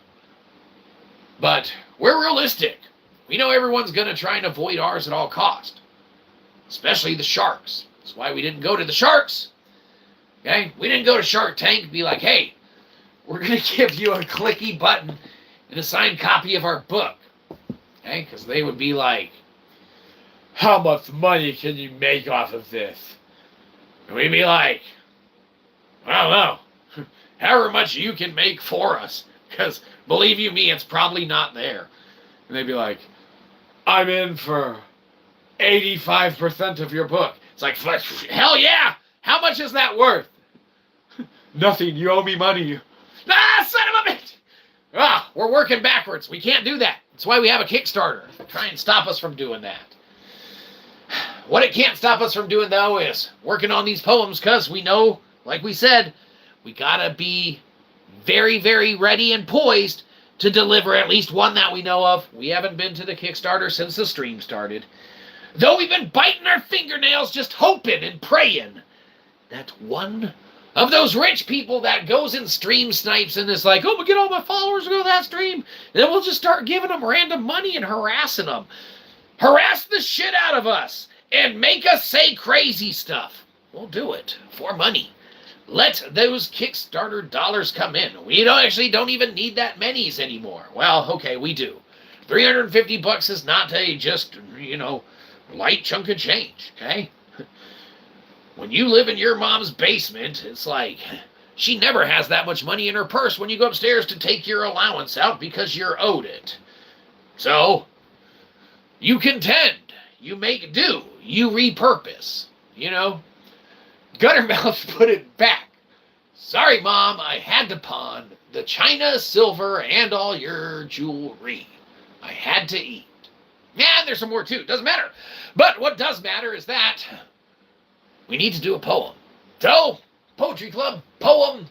But we're realistic. We know everyone's going to try and avoid ours at all cost. Especially the sharks. That's why we didn't go to the sharks. Okay? We didn't go to Shark Tank and be like, hey, we're going to give you a clicky button and a signed copy of our book. Okay? Because they would be like, how much money can you make off of this? And we'd be like, I don't know. However much you can make for us. Because believe you me, it's probably not there. And they'd be like, I'm in for 85% of your book. It's like, hell yeah! How much is that worth? Nothing, you owe me money. Ah, son of a bitch! Ah, we're working backwards. We can't do that. That's why we have a Kickstarter. Try and stop us from doing that. What it can't stop us from doing, though, is working on these poems, because we know, like we said, we gotta be very, very ready and poised to deliver at least one that we know of. We haven't been to the Kickstarter since the stream started. Though we've been biting our fingernails just hoping and praying that one of those rich people that goes and stream snipes and is like, oh, we'll get all my followers to go to that stream. And then we'll just start giving them random money and harassing them. Harass the shit out of us and make us say crazy stuff. We'll do it for money. Let those Kickstarter dollars come in. We don't even need that many's anymore. Well, okay, we do. $350 is not a just, light chunk of change, okay? When you live in your mom's basement, it's like she never has that much money in her purse when you go upstairs to take your allowance out because you're owed it. So, you contend, you make do, you repurpose, Guttermouth put it back. Sorry, Mom, I had to pawn the china, silver, and all your jewelry. I had to eat. Yeah, there's some more too. Doesn't matter. But what does matter is that we need to do a poem. So, Poetry Club, poem.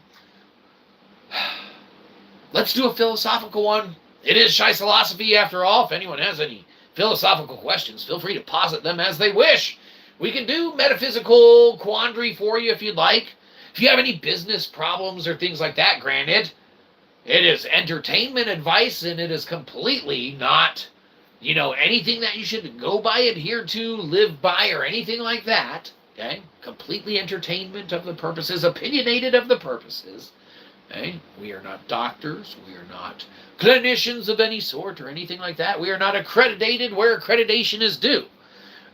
Let's do a philosophical one. It is Shyzalosophy after all. If anyone has any philosophical questions, feel free to posit them as they wish. We can do metaphysical quandary for you if you'd like. If you have any business problems or things like that, granted, it is entertainment advice and it is completely not, anything that you should go by, adhere to, live by, or anything like that. Okay? Completely entertainment of the purposes, opinionated of the purposes. Okay? We are not doctors. We are not clinicians of any sort or anything like that. We are not accredited where accreditation is due.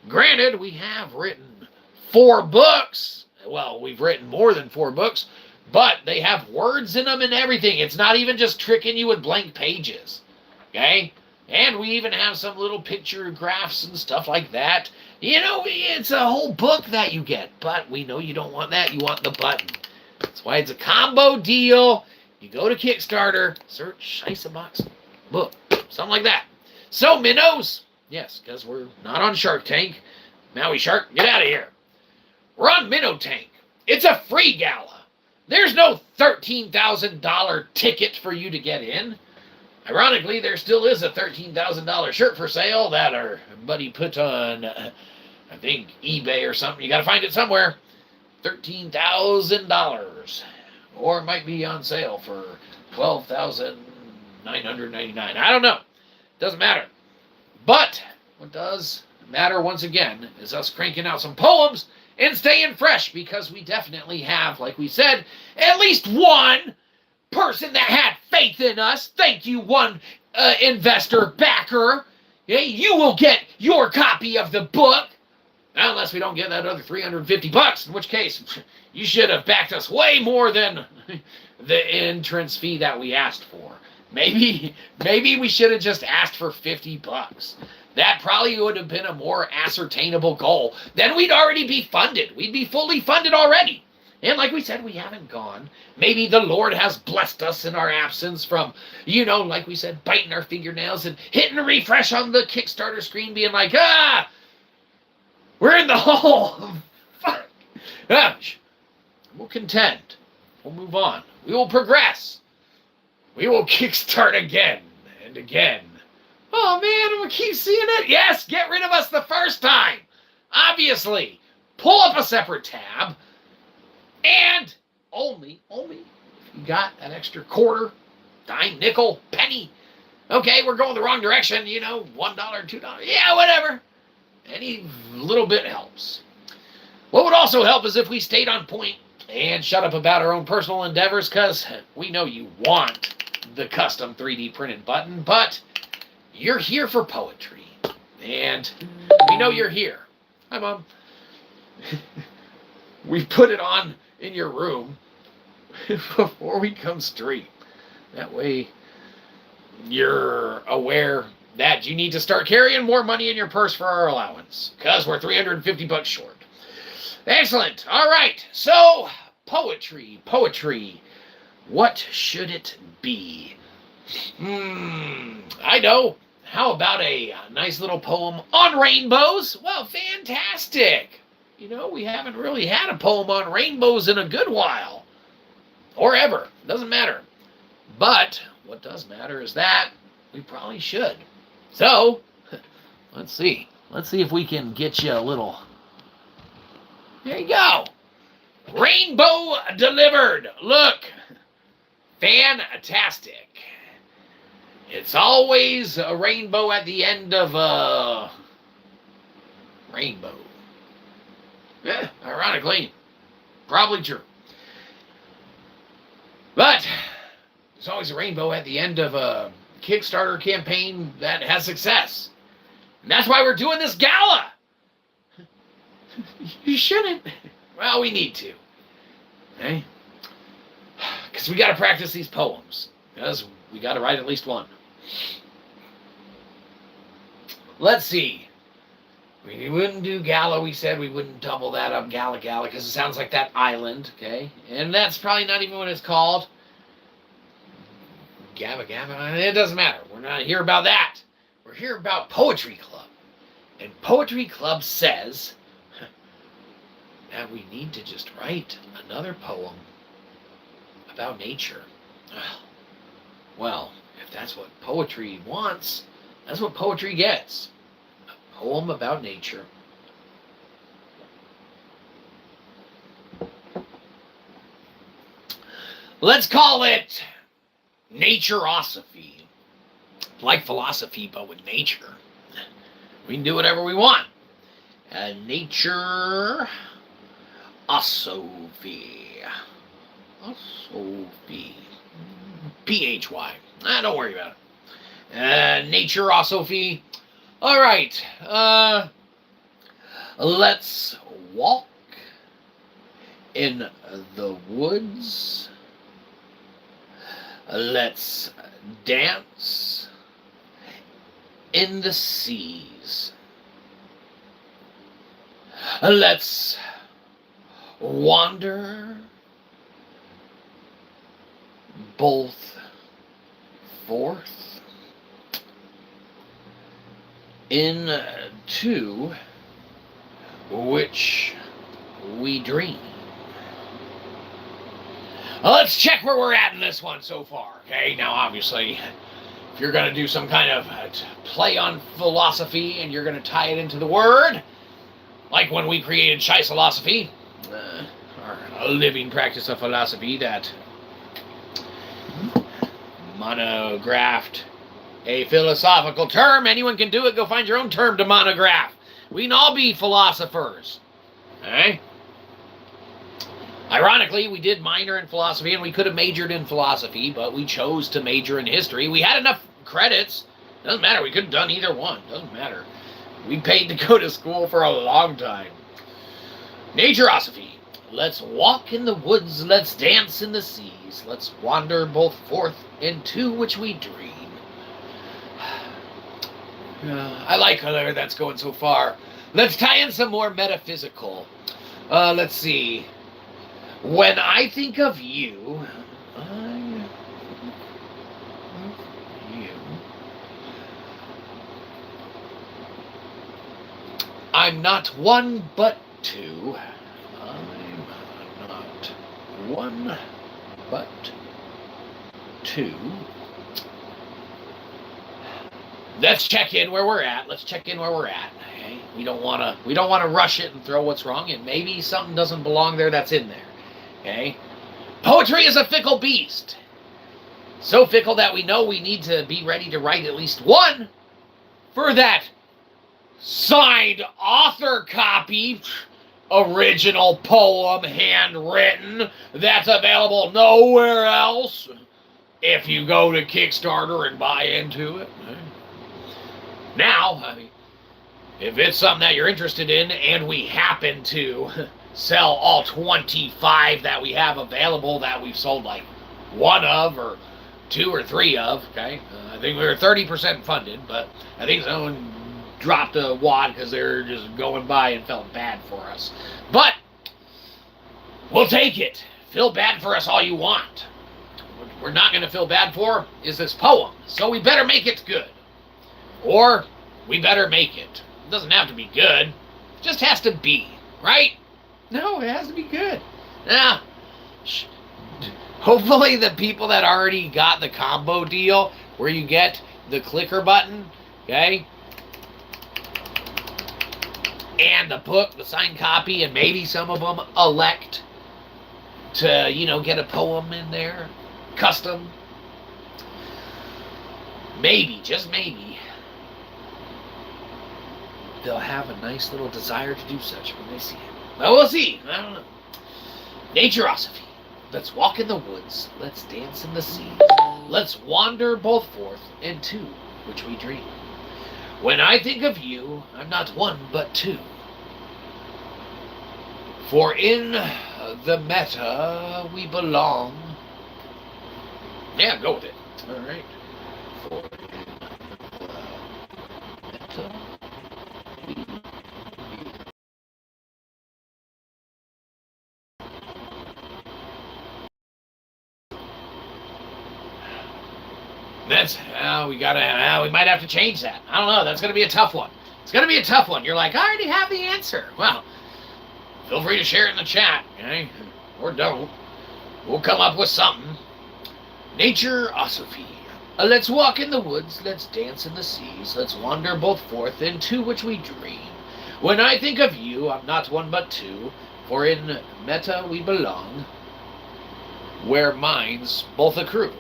Granted, we have written 4 books. Well, we've written more than 4 books, but they have words in them and everything. It's not even just tricking you with blank pages. Okay? And we even have some little picture graphs and stuff like that. It's a whole book that you get, but we know you don't want that. You want the button. That's why it's a combo deal. You go to Kickstarter, search Shyzabox book, something like that. So, minnows, yes, because we're not on Shark Tank. Maui Shark, get out of here. We're on Minnow Tank. It's a free gala. There's no $13,000 ticket for you to get in. Ironically, there still is a $13,000 shirt for sale that our buddy put on, I think, eBay or something. You got to find it somewhere. $13,000. Or it might be on sale for $12,999. I don't know. Doesn't matter. But what does matter, once again, is us cranking out some poems and staying fresh, because we definitely have, like we said, at least one person that had faith in us. Thank you, one investor backer. Yeah, you will get your copy of the book, unless we don't get that other $350, in which case you should have backed us way more than the entrance fee that we asked for. Maybe we should have just asked for $50. That probably would have been a more ascertainable goal. Then we'd already be funded. We'd be fully funded already. And like we said, we haven't gone. Maybe the Lord has blessed us in our absence from, like we said, biting our fingernails and hitting refresh on the Kickstarter screen, being like, we're in the hole. Fuck. We'll contend. We'll move on. We will progress. We will kickstart again and again. Oh man, I'm going to keep seeing it. Yes, get rid of us the first time. Obviously. Pull up a separate tab. And only if you got that extra quarter, dime, nickel, penny. Okay, we're going the wrong direction, $1, $2. Yeah, whatever. Any little bit helps. What would also help is if we stayed on point and shut up about our own personal endeavors, because we know you want the custom 3D printed button, but you're here for poetry. And we know you're here. Hi, Mom. We put it on in your room before we come stream. That way you're aware that you need to start carrying more money in your purse for our allowance, because we're $350 short. Excellent. All right. So, poetry. What should it be? I know. How about a nice little poem on rainbows? Well, fantastic. You know, we haven't really had a poem on rainbows in a good while. Or ever. Doesn't matter. But what does matter is that we probably should. So, let's see. Let's see if we can get you a little... There you go. Rainbow delivered. Look. Fantastic. It's always a rainbow at the end of a rainbow. Yeah, ironically, probably true. But there's always a rainbow at the end of a Kickstarter campaign that has success. And that's why we're doing this gala. You shouldn't. Well, we need to. Okay? Because we got to practice these poems. Because we got to write at least one. Let's see. We wouldn't do gala. We said we wouldn't double that up, gala, because it sounds like that island, okay? And that's probably not even what it's called. Gabba. It doesn't matter. We're not here about that. We're here about Poetry Club. And Poetry Club says that we need to just write another poem about nature. Well, if that's what poetry wants, that's what poetry gets. A poem about nature. Let's call it Natureosophy. Like philosophy, but with nature. We can do whatever we want. Natureosophy. P-H-Y. Don't worry about it. Natureosophy. All right. Let's walk in the woods. Let's dance in the seas. Let's wander both forth into which we dream. Let's check where we're at in this one so far, okay? Now, obviously, if you're going to do some kind of play on philosophy and you're going to tie it into the word, like when we created Shyzalosophy, our living practice of philosophy that monographed a philosophical term. Anyone can do it. Go find your own term to monograph. We can all be philosophers. Okay? Ironically, we did minor in philosophy, and we could have majored in philosophy, but we chose to major in history. We had enough credits. Doesn't matter. We could have done either one. Doesn't matter. We paid to go to school for a long time. Natureosophy. Let's walk in the woods. Let's dance in the seas. Let's wander both forth into which we dream. I like where that's going so far. Let's tie in some more metaphysical. Let's see. When I think of you, I'm not one but two. I'm not one but two. Let's check in where we're at. Okay? We don't want to rush it and throw what's wrong, and maybe something doesn't belong there that's in there. Okay? Poetry is a fickle beast. So fickle that we know we need to be ready to write at least one for that signed author copy, original poem, handwritten, that's available nowhere else if you go to Kickstarter and buy into it. Now, If it's something that you're interested in and we happen to sell all 25 that we have available that we've sold like one of or two or three of, okay? I think we were 30% funded, but I think someone dropped a wad because they're just going by and felt bad for us. But we'll take it. Feel bad for us all you want. What we're not going to feel bad for is this poem, so we better make it good. Or we better make it. It doesn't have to be good. It just has to be, right? No, it has to be good. Now, hopefully the people that already got the combo deal where you get the clicker button, okay, and the book, the signed copy, and maybe some of them elect to, get a poem in there, custom. Maybe, just maybe, they'll have a nice little desire to do such when they see it. But we'll see. I don't know. Naturosophy. Let's walk in the woods. Let's dance in the sea. Let's wander both forth and two, which we dream. When I think of you, I'm not one but two. For in the meta we belong. Yeah, go with it. All right. For in the meta we That's, we might have to change that. I don't know. That's going to be a tough one. It's going to be a tough one. You're like, I already have the answer. Well, feel free to share it in the chat, okay? Or don't. We'll come up with something. Naturosophy. Let's walk in the woods. Let's dance in the seas. Let's wander both forth into which we dream. When I think of you, I'm not one but two. For in meta we belong. Where minds both accrue.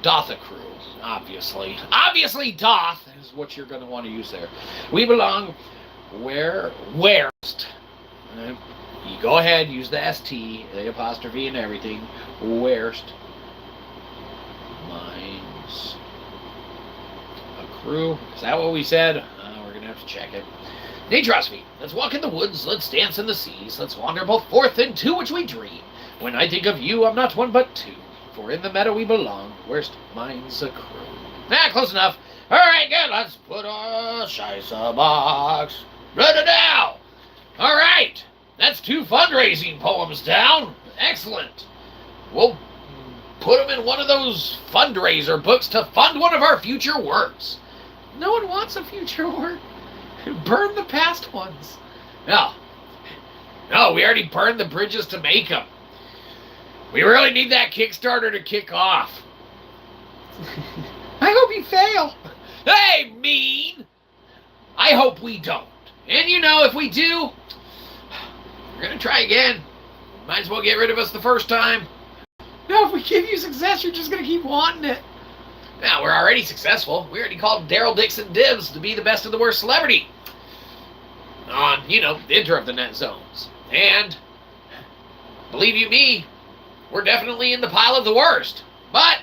Doth accrue. Obviously doth is what you're going to want to use there. We belong where'st. You go ahead, use the ST, the apostrophe and everything. Where'st minds accrue. Is that what we said? We're going to have to check it. Naturosophy. Let's walk in the woods. Let's dance in the seas. Let's wander both forth into which we dream. When I think of you, I'm not one but two. For in the meadow we belong, where'st minds accrue. Close enough. All right, good. Let's put a Shyzabox. Ready now. All right. That's 2 fundraising poems down. Excellent. We'll put them in one of those fundraiser books to fund one of our future works. No one wants a future work. Burn the past ones. No, we already burned the bridges to make them. We really need that Kickstarter to kick off. I hope you fail. Hey, mean. I hope we don't. And if we do, we're going to try again. Might as well get rid of us the first time. No, if we give you success, you're just going to keep wanting it. Now, we're already successful. We already called Daryl Dixon Dibs to be the best of the worst celebrity on, the intro of the Net Zones. And, believe you me, we're definitely in the pile of the worst. But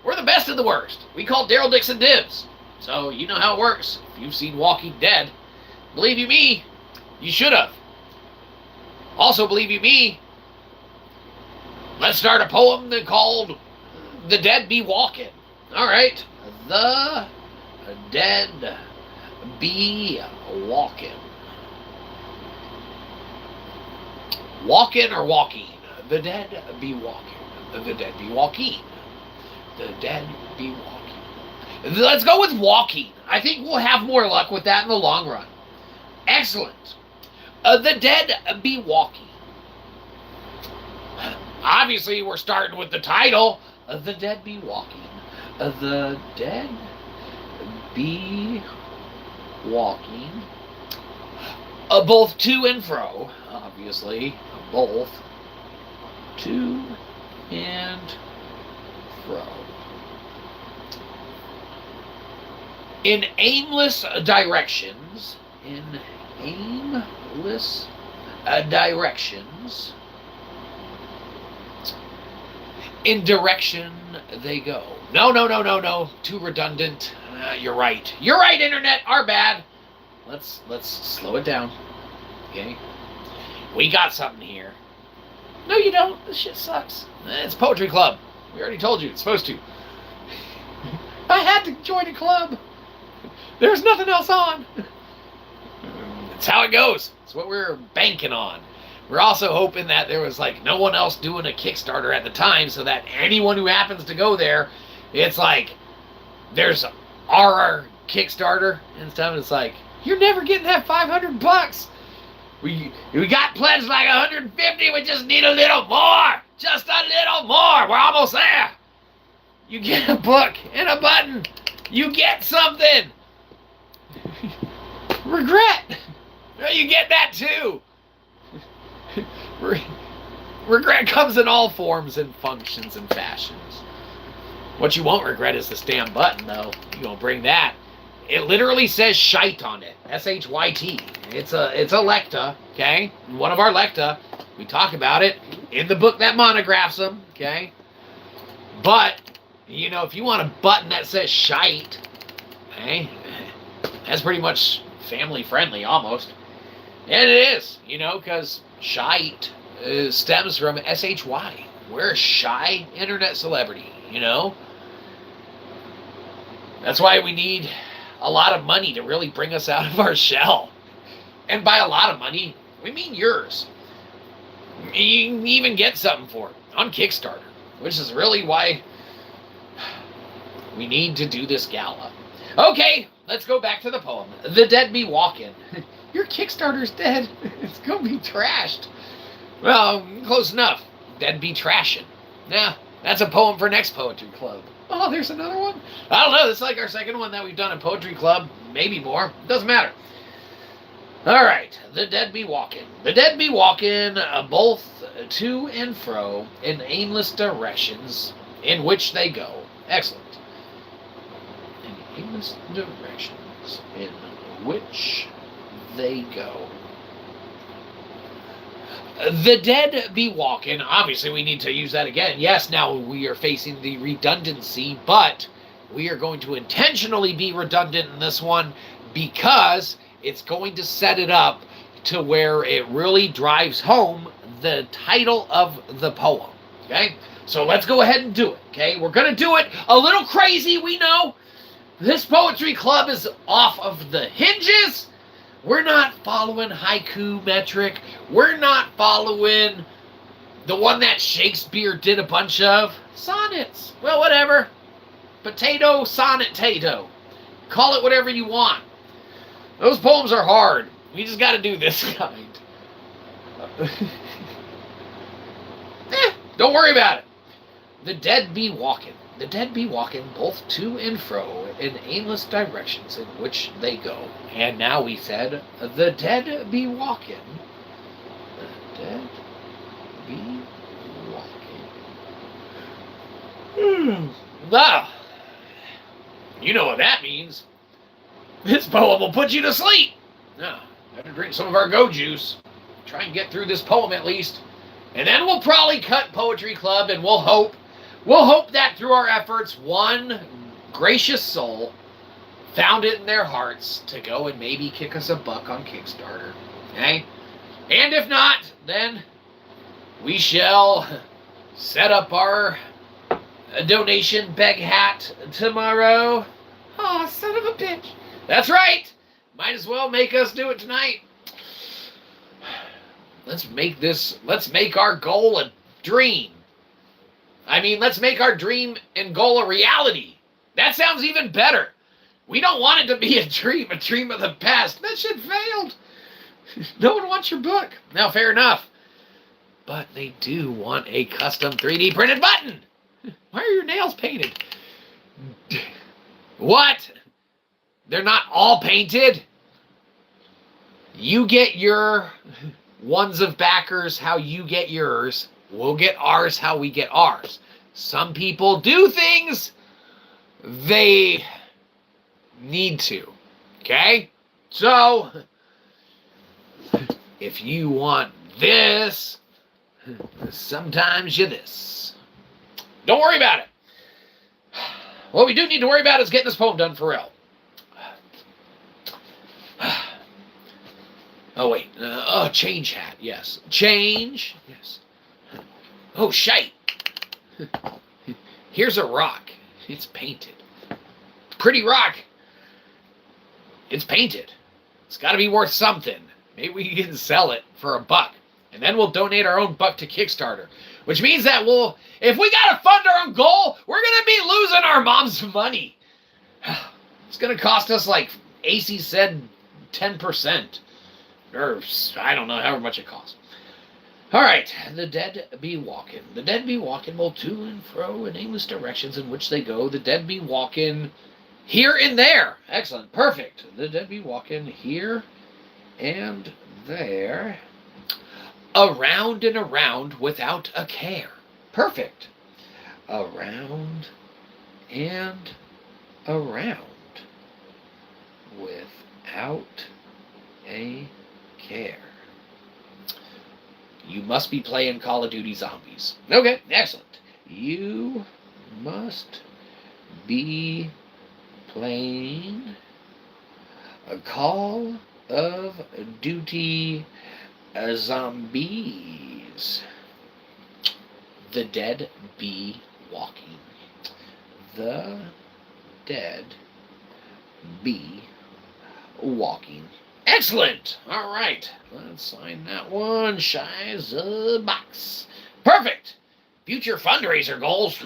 we're the best of the worst. We called Daryl Dixon Dibs. So you know how it works. If you've seen Walking Dead, believe you me, you should have. Also, believe you me, let's start a poem called The Dead Be Walking. All right. The Dead Be Walking. Walking or walking? The dead be walking. The dead be walking. The dead be walking. Let's go with walking. I think we'll have more luck with that in the long run. Excellent. The dead be walking. Obviously, we're starting with the title. The dead be walking. The dead be walking. Both to and fro. Obviously, both. To and fro. In aimless directions. In aimless directions. In direction they go. No. Too redundant. You're right. You're right, Internet. Our bad. let's slow it down. Okay? We got something here. No, you don't. This shit sucks. It's Poetry Club. We already told you it's supposed to. I had to join a club. There's nothing else on. That's how it goes. It's what we're banking on. We're also hoping that there was like no one else doing a Kickstarter at the time, so that anyone who happens to go there, it's like there's our Kickstarter and stuff. It's like, you're never getting that $500. We got pledged like 150. We just need a little more. Just a little more. We're almost there. You get a book and a button. You get something. Regret. You get that too. Regret comes in all forms and functions and fashions. What you won't regret is the stamp button, though. You won't bring that. It literally says shite on it. S-H-Y-T. It's a lecta, okay? One of our lecta. We talk about it in the book that monographs them, okay? But, you know, if you want a button that says shite, okay, that's pretty much family friendly almost. And it is, you know, because shite stems from S-H-Y. We're a shy internet celebrity, you know? That's why we need a lot of money to really bring us out of our shell. And by a lot of money, we mean yours. You can even get something for it on Kickstarter, which is really why we need to do this gala. Okay, let's go back to the poem. The Dead Be Walkin'. Your Kickstarter's dead. It's gonna be trashed. Well, close enough. Dead Be Trashin'. Yeah, that's a poem for next Poetry Club. Oh, there's another one? I don't know. This is like our second one that we've done in Poetry Club. Maybe more. Doesn't matter. All right. The Dead Be Walkin'. The dead be walking both to and fro in aimless directions in which they go. Excellent. In aimless directions in which they go. The dead be walking. Obviously, we need to use that again. Yes, now we are facing the redundancy, but we are going to intentionally be redundant in this one because it's going to set it up to where it really drives home the title of the poem. Okay? So let's go ahead and do it. Okay? We're going to do it a little crazy, we know. This Poetry Club is off of the hinges. We're not following haiku metric. We're not following the one that Shakespeare did a bunch of. Sonnets. Well, whatever. Potato, sonnet, tato. Call it whatever you want. Those poems are hard. We just got to do this kind. Don't worry about it. The dead be walking. The dead be walking both to and fro in aimless directions in which they go. And now we said, the dead be walking. The dead be walking. Now, you know what that means. This poem will put you to sleep. Now, I have to drink some of our go juice. Try and get through this poem at least. And then we'll probably cut Poetry Club, and we'll hope that through our efforts, one gracious soul found it in their hearts to go and maybe kick us a buck on Kickstarter. Okay? And if not, then we shall set up our donation beg hat tomorrow. Aw, son of a bitch. That's right. Might as well make us do it tonight. Let's make our goal a dream. I mean, let's make our dream and goal a reality. That sounds even better. We don't want it to be a dream of the past. That shit failed. No one wants your book. Now, fair enough. But they do want a custom 3D printed button. Why are your nails painted? What? They're not all painted? You get your ones of backers how you get yours. We'll get ours how we get ours. Some people do things they need to. Okay? So, if you want this, sometimes you this. Don't worry about it. What we do need to worry about is getting this poem done for real. Oh, wait. Change hat. Yes. Change. Yes. Oh, shite. Here's a rock. It's painted. Pretty rock. It's painted. It's got to be worth something. Maybe we can sell it for $1. And then we'll donate our own $1 to Kickstarter. Which means that if we got to fund our own goal, we're going to be losing our mom's money. It's going to cost us, like AC said, 10%. Or, I don't know, however much it costs. All right, the dead be walking. The dead be walking, both to and fro in aimless directions in which they go. The dead be walking here and there. Excellent, perfect. The dead be walking here and there. Around and around without a care. Perfect. Around and around without a care. You must be playing Call of Duty Zombies. Okay, excellent. You must be playing a Call of Duty Zombies. The dead be walking. The dead be walking. Excellent. All right. Let's sign that one. Shyzabox. Perfect. Future fundraiser goals.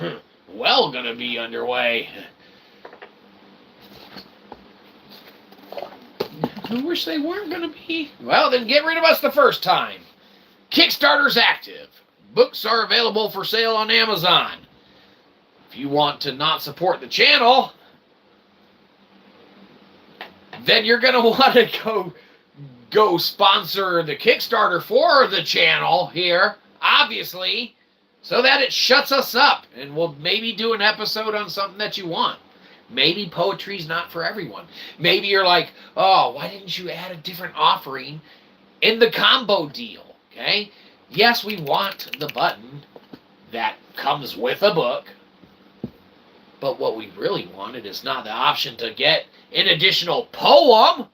Well, gonna be underway. I wish they weren't gonna be. Well, then get rid of us the first time. Kickstarter's active. Books are available for sale on Amazon. If you want to not support the channel, then you're going to want to go sponsor the Kickstarter for the channel here, obviously, so that it shuts us up, and we'll maybe do an episode on something that you want. Maybe poetry's not for everyone. Maybe you're like, oh, why didn't you add a different offering in the combo deal, okay? Yes, we want the button that comes with a book, but what we really wanted is not the option to get an additional poem.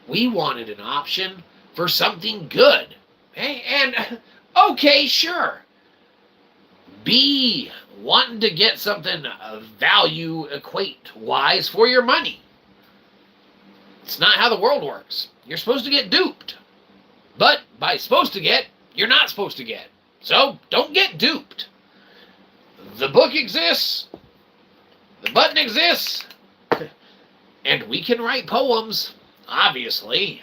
We wanted an option for something good. Okay? And, okay, sure. Be wanting to get something value equate-wise for your money. It's not how the world works. You're supposed to get duped. But by supposed to get, you're not supposed to get. So don't get duped. The book exists. The button exists. And we can write poems, obviously.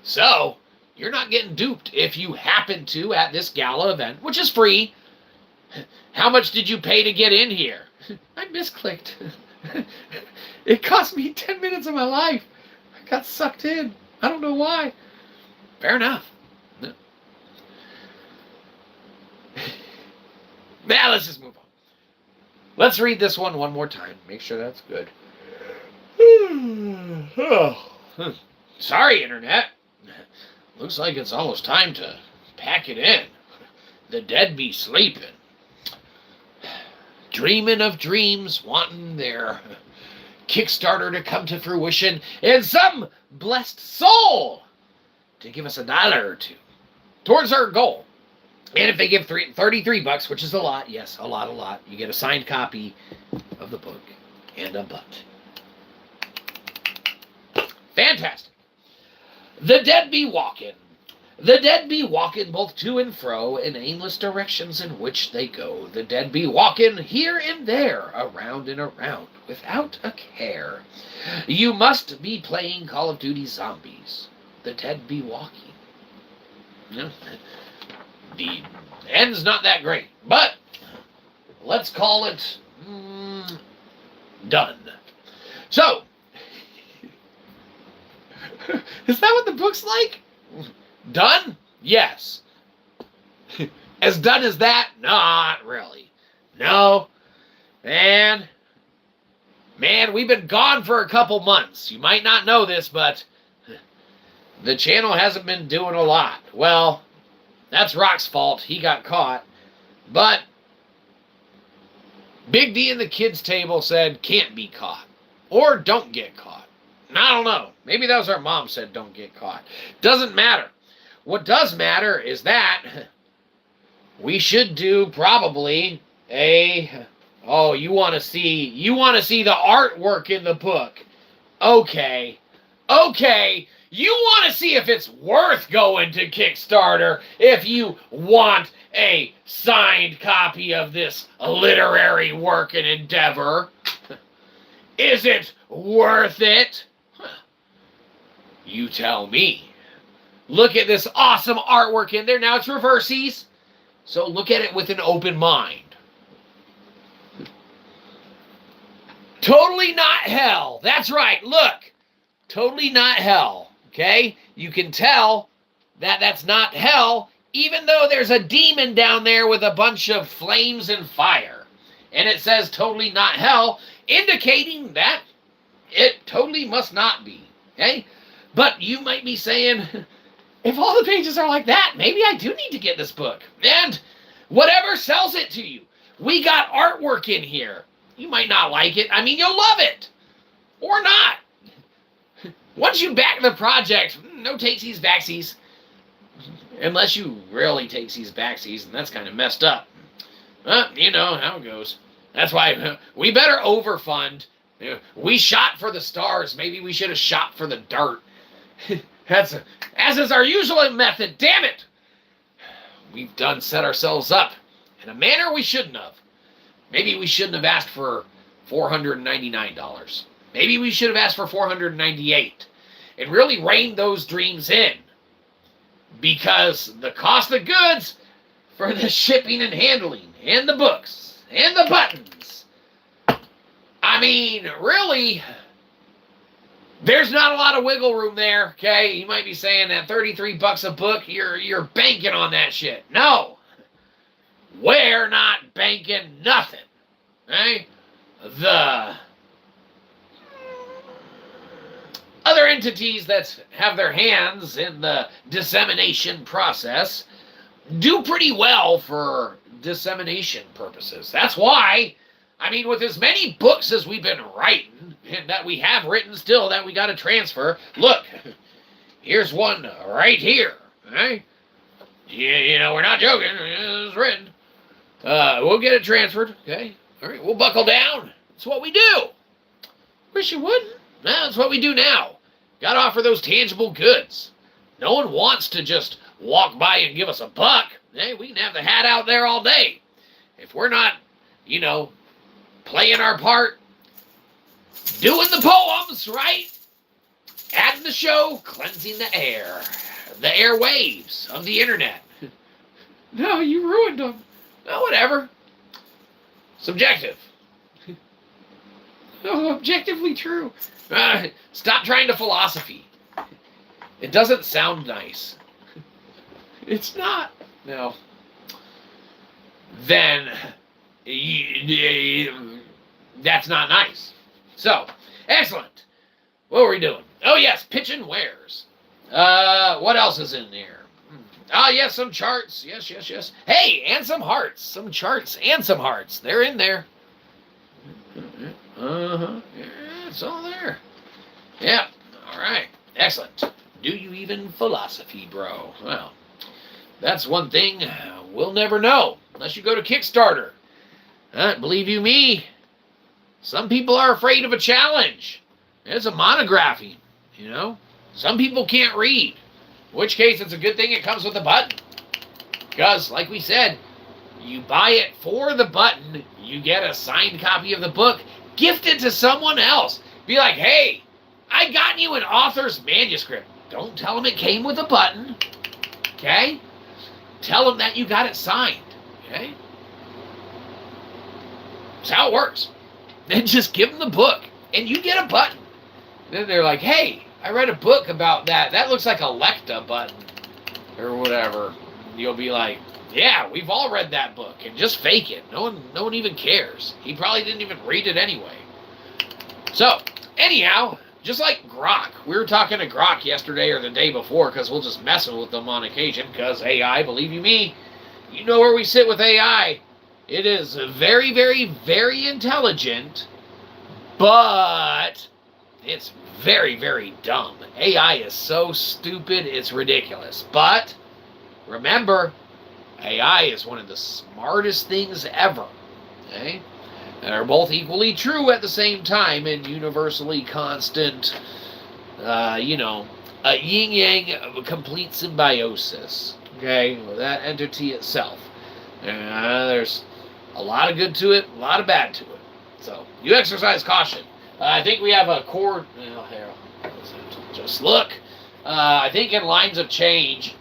So you're not getting duped if you happen to at this gala event, which is free. How much did you pay to get in here? I misclicked. It cost me 10 minutes of my life. I got sucked in. I don't know why. Fair enough. Now let's just move on. Let's read this one more time. Make sure that's good. Sorry, Internet. Looks like it's almost time to pack it in. The dead be sleeping. Dreaming of dreams, wanting their Kickstarter to come to fruition, and some blessed soul to give us $1 or $2 towards our goal. And if they give $33, which is a lot, yes, a lot, you get a signed copy of the book and a butt. Fantastic. The dead be walking. The dead be walking both to and fro in aimless directions in which they go. The dead be walking here and there, around and around, without a care. You must be playing Call of Duty Zombies. The dead be walking. Yeah. The end's not that great, but let's call it done. So, is that what the book's like? Done? Yes. As done as that? Not really. No. Man, we've been gone for a couple months. You might not know this, but the channel hasn't been doing a lot. Well, that's Rock's fault. He got caught. But Big D and the kids' table said can't be caught. Or don't get caught. I don't know. Maybe that was our mom said don't get caught. Doesn't matter. What does matter is that we should do probably oh, you want to see the artwork in the book. Okay. You want to see if it's worth going to Kickstarter if you want a signed copy of this literary work and endeavor. Is it worth it? You tell me. Look at this awesome artwork in there. Now it's reverses, so look at it with an open mind. Totally not hell. That's right. Look. Totally not hell. Okay? You can tell that that's not hell, even though there's a demon down there with a bunch of flames and fire. And it says totally not hell, indicating that it totally must not be. Okay? But you might be saying, if all the pages are like that, maybe I do need to get this book. And whatever sells it to you. We got artwork in here. You might not like it. I mean, you'll love it. Or not. Once you back the project, no takesies, backsies. Unless you really takesies, backsies, and that's kind of messed up. You know how it goes. That's why we better overfund. We shot for the stars. Maybe we should have shot for the dirt. As is our usual method. Damn it! We've set ourselves up in a manner we shouldn't have. Maybe we shouldn't have asked for $499. Maybe we should have asked for $498 and really reined those dreams in, because the cost of goods for the shipping and handling and the books and the buttons, I mean, really, there's not a lot of wiggle room there, okay? You might be saying that $33 a book, you're banking on that shit. No, we're not banking nothing, right? The other entities that have their hands in the dissemination process do pretty well for dissemination purposes. That's why, I mean, with as many books as we've been writing, and that we have written still that we got to transfer, look, here's one right here, right? You know, we're not joking, it's written. We'll get it transferred, okay? All right, we'll buckle down. That's what we do. Wish you wouldn't. No, that's what we do now. Got to offer those tangible goods. No one wants to just walk by and give us a buck. Hey, we can have the hat out there all day. If we're not, you know, playing our part, doing the poems, right? Adding the show, cleansing the air. The airwaves of the internet. No, you ruined them. No, whatever. Subjective. No, objectively true. Stop trying to philosophy. It doesn't sound nice. It's not. No. Then, that's not nice. So, excellent. What were we doing? Oh, yes, pitching wares. What else is in there? Oh, yes, some charts. Yes. Hey, and some hearts. Some charts and some hearts. They're in there. Yeah, it's all there. Yeah, all right. Excellent. Do you even philosophy, bro? Well, that's one thing we'll never know unless you go to Kickstarter. Believe you me, some people are afraid of a challenge. It's a monographing, you know. Some people can't read, in which case it's a good thing it comes with a button. Because, like we said, you buy it for the button, you get a signed copy of the book, gift it to someone else. Be like, hey, I got you an author's manuscript. Don't tell them it came with a button, okay? Tell them that you got it signed, okay? That's how it works. Then just give them the book, and you get a button. Then they're like, hey, I read a book about that. That looks like a Lecta button, or whatever. You'll be like, yeah, we've all read that book, and just fake it. No one even cares. He probably didn't even read it anyway. So, anyhow, just like Grok. We were talking to Grok yesterday or the day before, because we'll just mess with them on occasion, because AI, believe you me, you know where we sit with AI. It is very, very, very intelligent, but It's very, very dumb. AI is so stupid, it's ridiculous. But remember, AI is one of the smartest things ever. Okay? And are both equally true at the same time and universally constant, yin-yang complete symbiosis. Okay? With that entity itself. There's a lot of good to it, a lot of bad to it. So, you exercise caution. I think we have a core... here, just look. I think in Lines of Change,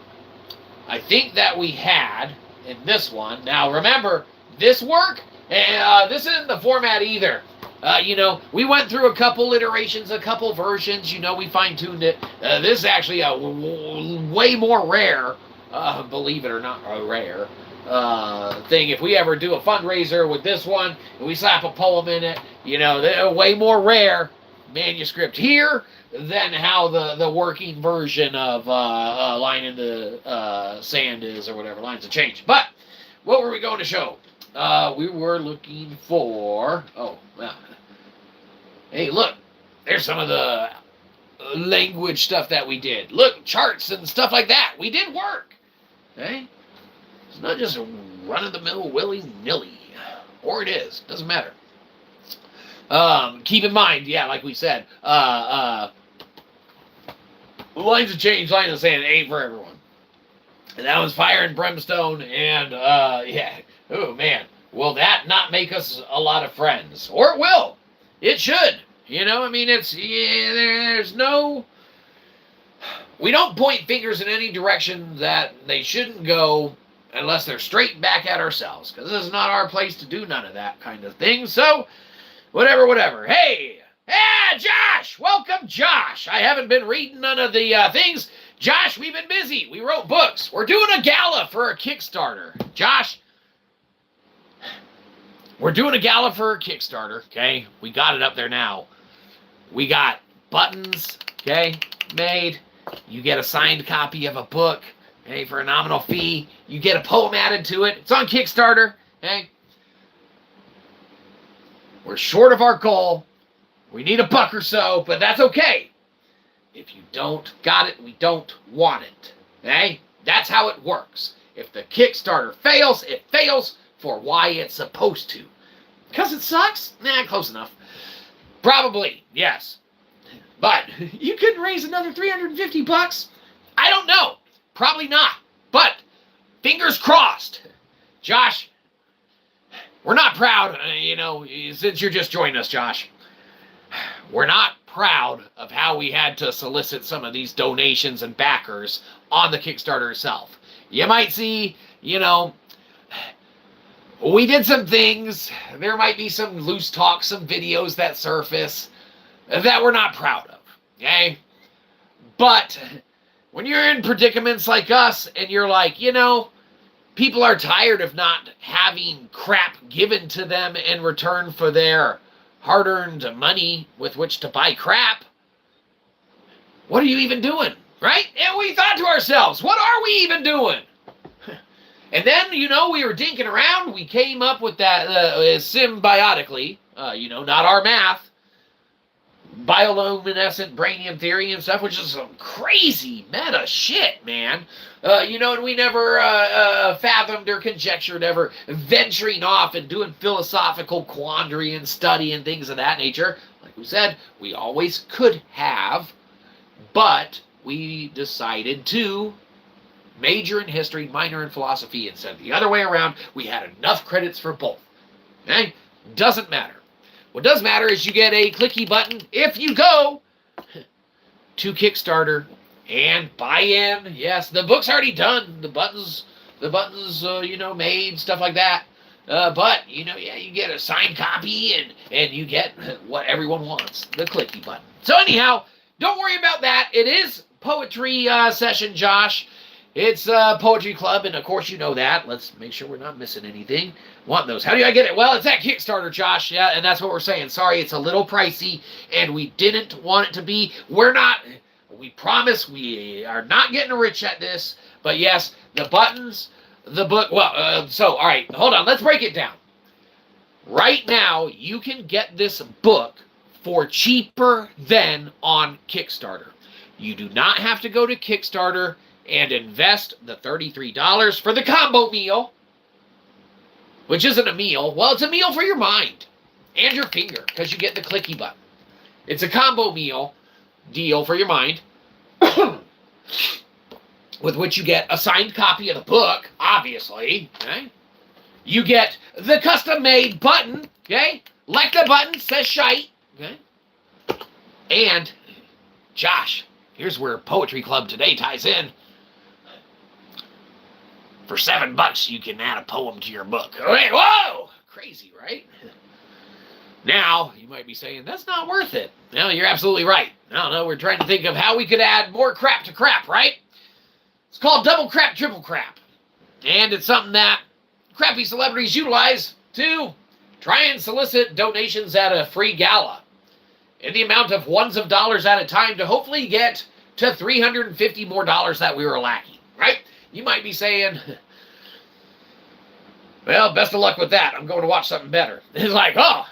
I think that we had, in this one... Now, remember, this work, this isn't the format either. We went through a couple iterations, a couple versions. We fine-tuned it. This is actually a way more rare, believe it or not, rare thing. If we ever do a fundraiser with this one, and we slap a poem in it, they're way more rare manuscript here than how the working version of Line in the Sand is, or whatever, Lines of Change. But, what were we going to show? We were looking for... Oh, well. Hey, look. There's some of the language stuff that we did. Look, charts and stuff like that. We did work. Okay? It's not just run-of-the-mill willy-nilly. Or it is. Doesn't matter. Keep in mind, yeah, like we said, Lines of Change, Line of Sand ain't for everyone. And that was Fire and Brimstone, and, yeah. Oh, man. Will that not make us a lot of friends? Or it will. It should. There's no... We don't point fingers in any direction that they shouldn't go unless they're straight back at ourselves. Because this is not our place to do none of that kind of thing. So, whatever. Hey! Yeah, Josh! Welcome, Josh! I haven't been reading none of the things. Josh, we've been busy. We wrote books. We're doing a gala for a Kickstarter. Josh... We're doing a gala for a Kickstarter, okay? We got it up there now. We got buttons, okay, made. You get a signed copy of a book, okay, for a nominal fee. You get a poem added to it. It's on Kickstarter, okay? We're short of our goal. We need $1 or so, but that's okay. If you don't got it, we don't want it, okay? That's how it works. If the Kickstarter fails, it fails for why it's supposed to. Because it sucks? Nah, close enough. Probably, yes. But you couldn't raise another $350? I don't know. Probably not. But fingers crossed. Josh, we're not proud, since you're just joining us, Josh. We're not proud of how we had to solicit some of these donations and backers on the Kickstarter itself. You might see, we did some things. There might be some loose talk, some videos that surface that we're not proud of, okay? But when you're in predicaments like us and you're like, people are tired of not having crap given to them in return for their hard-earned money with which to buy crap, what are you even doing, right? And we thought to ourselves, what are we even doing? And then, we were dinking around. We came up with that symbiotically, not our math, bioluminescent brainium theory and stuff, which is some crazy meta shit, man. And we never fathomed or conjectured ever venturing off and doing philosophical quandary and study and things of that nature. Like we said, we always could have, but we decided to major in history, minor in philosophy, instead of the other way around. We had enough credits for both. Okay? Doesn't matter. What does matter is you get a clicky button if you go to Kickstarter and buy in. Yes, the book's already done. The buttons, made, stuff like that. But, you get a signed copy and you get what everyone wants, the clicky button. So anyhow, don't worry about that. It is poetry session, Josh. It's a poetry club, and of course you know that. Let's make sure we're not missing anything. Want those. How do I get it? Well, it's at Kickstarter, Josh. Yeah, and that's what we're saying. Sorry, it's a little pricey, and we didn't want it to be. We promise we are not getting rich at this. But yes, the buttons, the book. Well, all right, hold on. Let's break it down. Right now, you can get this book for cheaper than on Kickstarter. You do not have to go to Kickstarter and invest the $33 for the combo meal, which isn't a meal. Well, it's a meal for your mind and your finger because you get the clicky button. It's a combo meal deal for your mind with which you get a signed copy of the book, obviously. Okay? You get the custom-made button, okay? Like the button says shite, okay? And, Josh, here's where Poetry Club Today ties in. For $7, you can add a poem to your book. Wait, whoa! Crazy, right? Now, you might be saying, that's not worth it. No, you're absolutely right. No, we're trying to think of how we could add more crap to crap, right? It's called double crap, triple crap. And it's something that crappy celebrities utilize to try and solicit donations at a free gala in the amount of ones of dollars at a time to hopefully get to $350 more that we were lacking, right? You might be saying, well, best of luck with that. I'm going to watch something better. It's like, oh,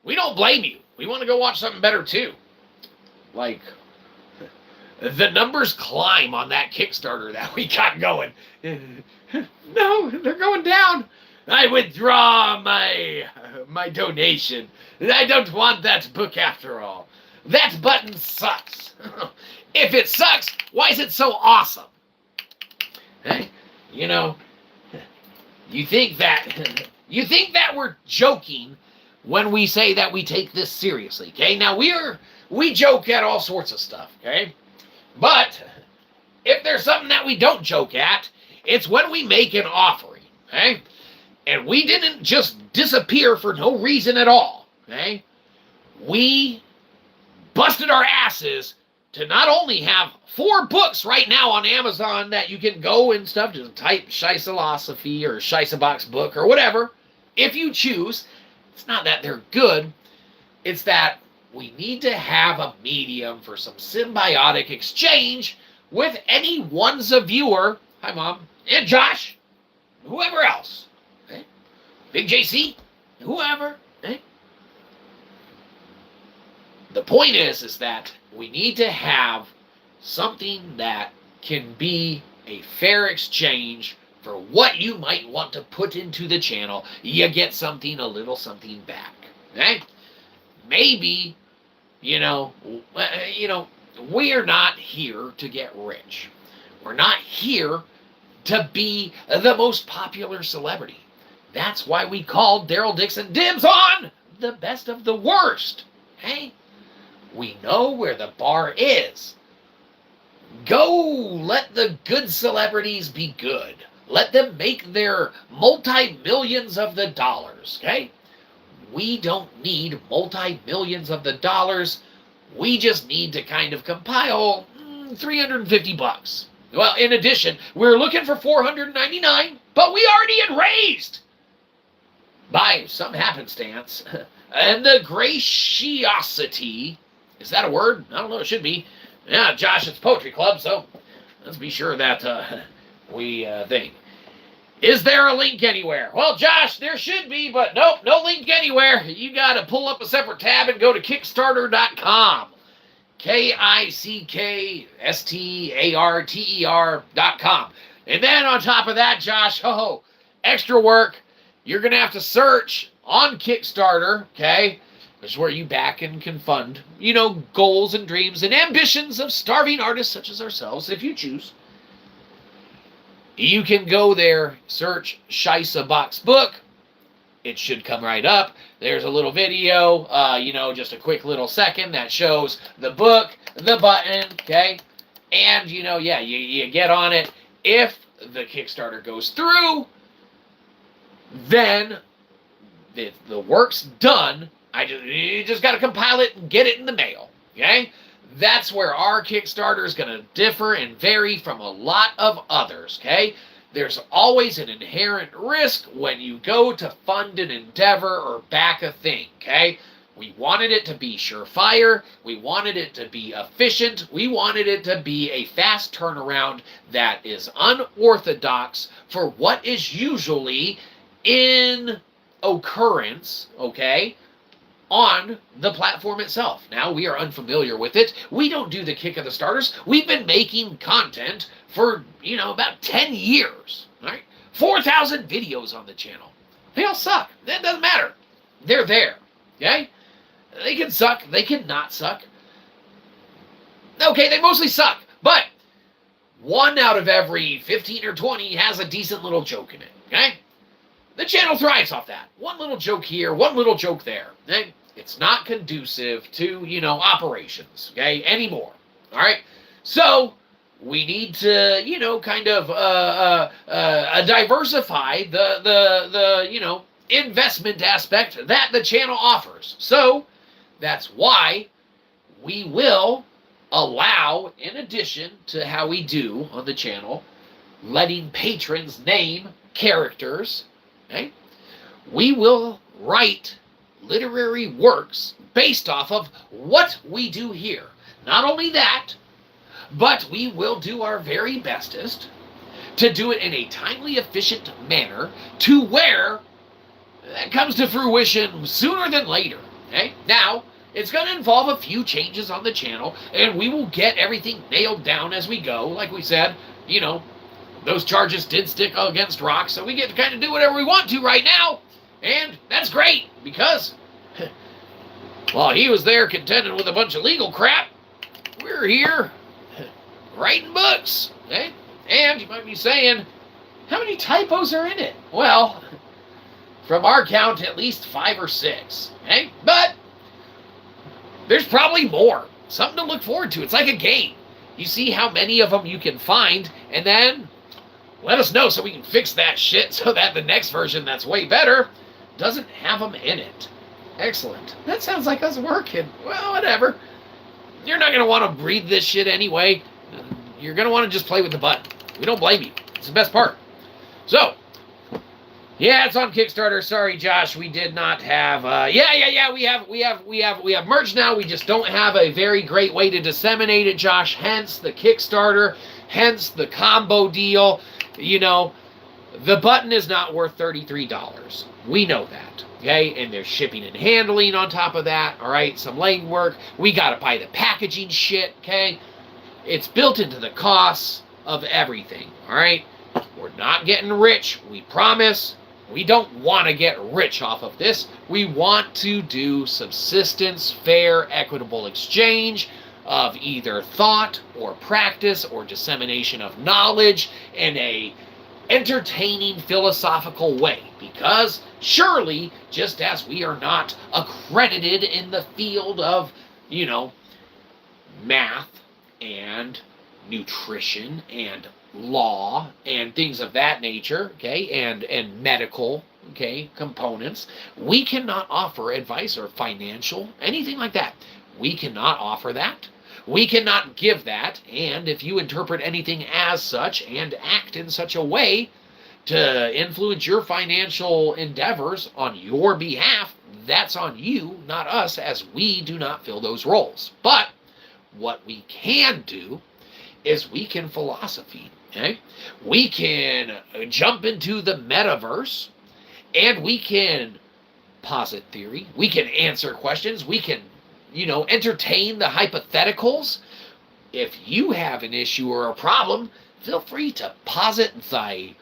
we don't blame you. We want to go watch something better too. Like, the numbers climb on that Kickstarter that we got going. No, they're going down. I withdraw my donation. I don't want that book after all. That button sucks. If it sucks, why is it so awesome? Hey, you think that we're joking when we say that we take this seriously, okay? Now, we joke at all sorts of stuff, okay? But if there's something that we don't joke at, it's when we make an offering, okay? And we didn't just disappear for no reason at all, okay? We busted our asses to not only have 4 books right now on Amazon that you can go and stuff, just type Shyzalosophy or Shyzabox book or whatever, if you choose. It's not that they're good, it's that we need to have a medium for some symbiotic exchange with any one's a viewer, hi Mom, and Josh, whoever else, okay? Big JC, whoever, okay? The point is that we need to have something that can be a fair exchange for what you might want to put into the channel. You get something, a little something back, okay? Maybe, we're not here to get rich. We're not here to be the most popular celebrity. That's why we called Daryl Dixon dibs on the best of the worst, okay? We know where the bar is. Go let the good celebrities be good. Let them make their multi-millions of the dollars, okay? We don't need multi-millions of the dollars. We just need to kind of compile $350. Well, in addition, we're looking for $499, but we already had raised, by some happenstance, and the gratiosity, is that a word? I don't know, it should be. Yeah, Josh, it's Poetry Club, so let's be sure that we think. Is there a link anywhere? Well, Josh, there should be, but nope, no link anywhere. You got to pull up a separate tab and go to Kickstarter.com. Kickstarter.com. And then on top of that, Josh, extra work. You're going to have to search on Kickstarter, okay? Which is where you back and can fund, goals and dreams and ambitions of starving artists such as ourselves, if you choose. You can go there, search Shyzabox book. It should come right up. There's a little video, just a quick little second that shows the book, the button, okay? And, you get on it. If the Kickstarter goes through, then the work's done. You just got to compile it and get it in the mail, okay? That's where our Kickstarter is going to differ and vary from a lot of others, okay? There's always an inherent risk when you go to fund an endeavor or back a thing, okay? We wanted it to be surefire. We wanted it to be efficient. We wanted it to be a fast turnaround that is unorthodox for what is usually in occurrence, okay? on the platform itself. Now, we are unfamiliar with it. We don't do the kick of the starters. We've been making content for, about 10 years, all right? 4,000 videos on the channel. They all suck. That doesn't matter. They're there, okay? They can suck. They can not suck. Okay, they mostly suck, but 1 out of every 15 or 20 has a decent little joke in it, okay? The channel thrives off that. One little joke here, one little joke there. Okay? It's not conducive to, operations, okay, anymore. All right? So, we need to, diversify the investment aspect that the channel offers. So, that's why we will allow, in addition to how we do on the channel, letting patrons name characters, okay, we will write literary works based off of what we do here. Not only that, but we will do our very bestest to do it in a timely, efficient manner to where that comes to fruition sooner than later. Okay? Now, it's going to involve a few changes on the channel, and we will get everything nailed down as we go. Like we said, those charges did stick against rocks, so we get to kind of do whatever we want to right now. And that's great, because while he was there contending with a bunch of legal crap, we're here writing books. Okay? And you might be saying, how many typos are in it? Well, from our count, at least 5 or 6. Okay? But there's probably more. Something to look forward to. It's like a game. You see how many of them you can find, and then let us know so we can fix that shit so that the next version that's way better doesn't have them in it. Excellent. That sounds like us working. Well, whatever. You're not going to want to read this shit anyway. You're going to want to just play with the button. We don't blame you. It's the best part. So, yeah, it's on Kickstarter. Sorry, Josh, we did not have. We have merch now. We just don't have a very great way to disseminate it, Josh. Hence the Kickstarter. Hence the combo deal. The button is not worth $33. We know that. Okay, and there's shipping and handling on top of that. All right, some legwork. We gotta buy the packaging shit. Okay, it's built into the costs of everything. All right, we're not getting rich. We promise. We don't want to get rich off of this. We want to do subsistence, fair, equitable exchange of either thought or practice or dissemination of knowledge in a entertaining philosophical way. Because surely, just as we are not accredited in the field of, math and nutrition and law and things of that nature, okay, and medical, okay, components, we cannot offer advice or financial, anything like that. We cannot offer that. We cannot give that, and if you interpret anything as such and act in such a way to influence your financial endeavors on your behalf, that's on you, not us, as we do not fill those roles. But what we can do is we can philosophy, okay? We can jump into the metaverse, and we can posit theory. We can answer questions. We can, entertain the hypotheticals. If you have an issue or a problem, feel free to posit thy,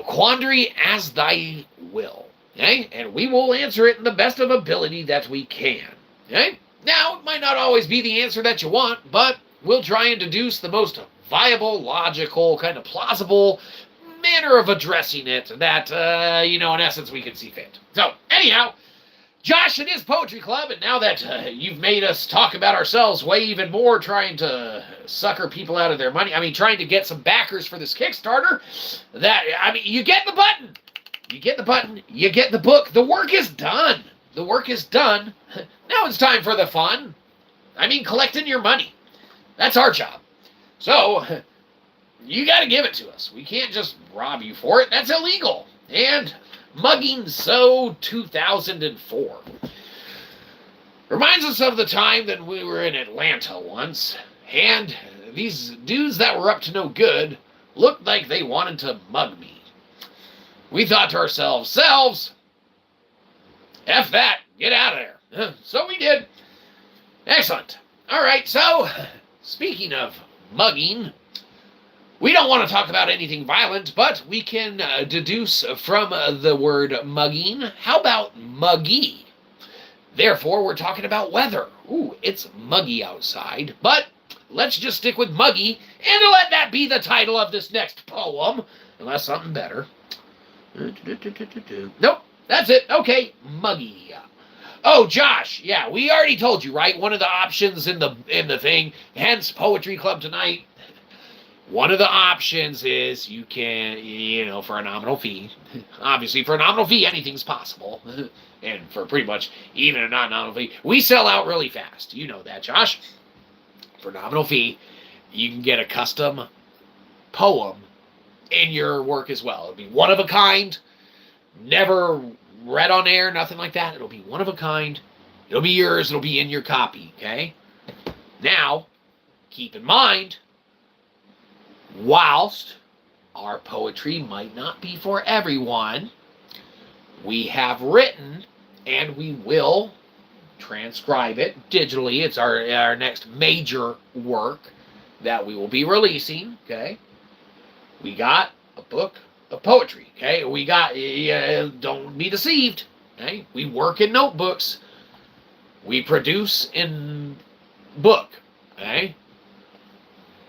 quandary as thy will, okay? And we will answer it in the best of ability that we can, okay? Now, it might not always be the answer that you want, but we'll try and deduce the most viable, logical, kind of plausible manner of addressing it that, in essence, we can see fit. So, anyhow, Josh and his Poetry Club, and now that you've made us talk about ourselves way even more, trying to sucker people out of their money, trying to get some backers for this Kickstarter, you get the button. You get the button. You get the book. The work is done. The work is done. Now it's time for the fun. Collecting your money. That's our job. So, you got to give it to us. We can't just rob you for it. That's illegal. And mugging so 2004. Reminds us of the time that we were in Atlanta once, and these dudes that were up to no good looked like they wanted to mug me. We thought to ourselves, F that, Get out of there. So we did. Excellent. All right, so speaking of mugging, we don't want to talk about anything violent, but we can deduce from the word mugging. How about muggy? Therefore, we're talking about weather. Ooh, it's muggy outside, but let's just stick with muggy and let that be the title of this next poem, unless something better. Nope, that's it. Okay, muggy. Oh, Josh, yeah, we already told you, right? One of the options in the thing, hence Poetry Club tonight. One of the options is you can, for a nominal fee. Obviously, for a nominal fee, anything's possible. And for pretty much even a non-nominal fee, we sell out really fast. You know that, Josh. For nominal fee, you can get a custom poem in your work as well. It'll be one of a kind, never read on air, nothing like that. It'll be one of a kind. It'll be yours. It'll be in your copy, okay? Now, keep in mind, whilst our poetry might not be for everyone, we have written and we will transcribe it digitally. It's our next major work that we will be releasing, okay? We got a book of poetry, okay? We got, don't be deceived, okay? We work in notebooks. We produce in book, okay?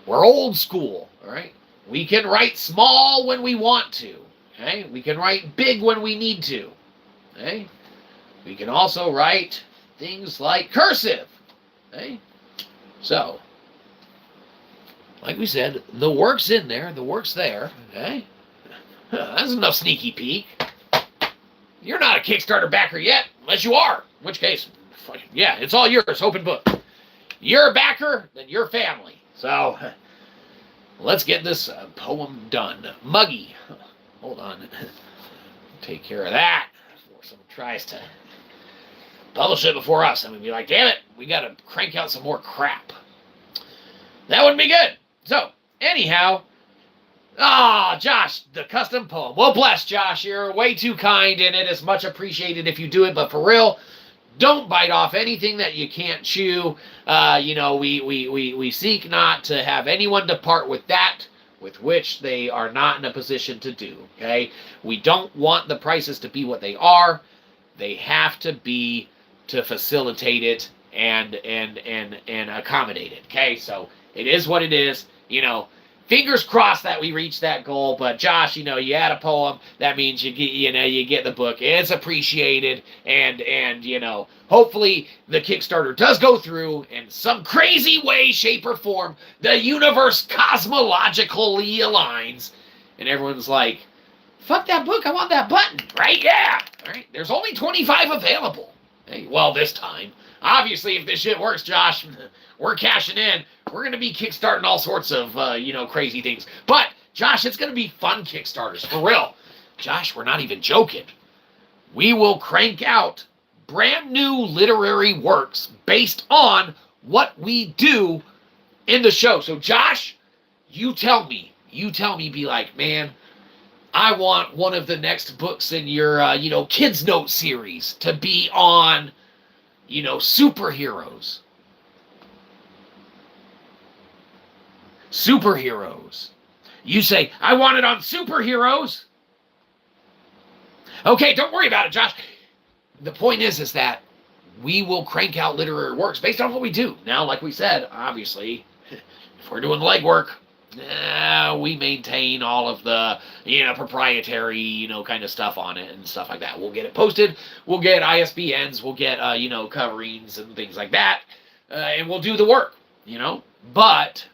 We're old school, all right? We can write small when we want to, okay? We can write big when we need to, okay? We can also write things like cursive, okay? So, like we said, the work's in there, the work's there, okay? That's enough sneaky peek. You're not a Kickstarter backer yet, unless you are, in which case, yeah, it's all yours, open book. You're a backer, then you're family. So, let's get this poem done. Muggy. Hold on. Take care of that before someone tries to publish it before us. And we'd be like, damn it, we got to crank out some more crap. That wouldn't be good. So, anyhow, Josh, the custom poem. Well, bless, Josh. You're way too kind, and it is much appreciated if you do it. But for real, don't bite off anything that you can't chew. We seek not to have anyone depart with that with which they are not in a position to do, okay? We don't want the prices to be what they are. They have to be to facilitate it and accommodate it, okay? So it is what it is, Fingers crossed that we reach that goal, but Josh, you had a poem. That means you get the book. It's appreciated, and hopefully the Kickstarter does go through in some crazy way, shape, or form. The universe cosmologically aligns, and everyone's like, "Fuck that book! I want that button!" Right? Yeah. All right. There's only 25 available. Hey, well, this time. Obviously, if this shit works, Josh, we're cashing in. We're going to be kickstarting all sorts of, crazy things. But, Josh, it's going to be fun Kickstarters, for real. Josh, we're not even joking. We will crank out brand new literary works based on what we do in the show. So, Josh, you tell me, be like, man, I want one of the next books in your, Kids Note series to be on, superheroes. Superheroes. You say, I want it on superheroes. Okay, don't worry about it, Josh. The point is that we will crank out literary works based on what we do. Now, like we said, obviously, if we're doing legwork, we maintain all of the, proprietary, kind of stuff on it and stuff like that. We'll get it posted. We'll get ISBNs. We'll get, coverings and things like that. And we'll do the work, But,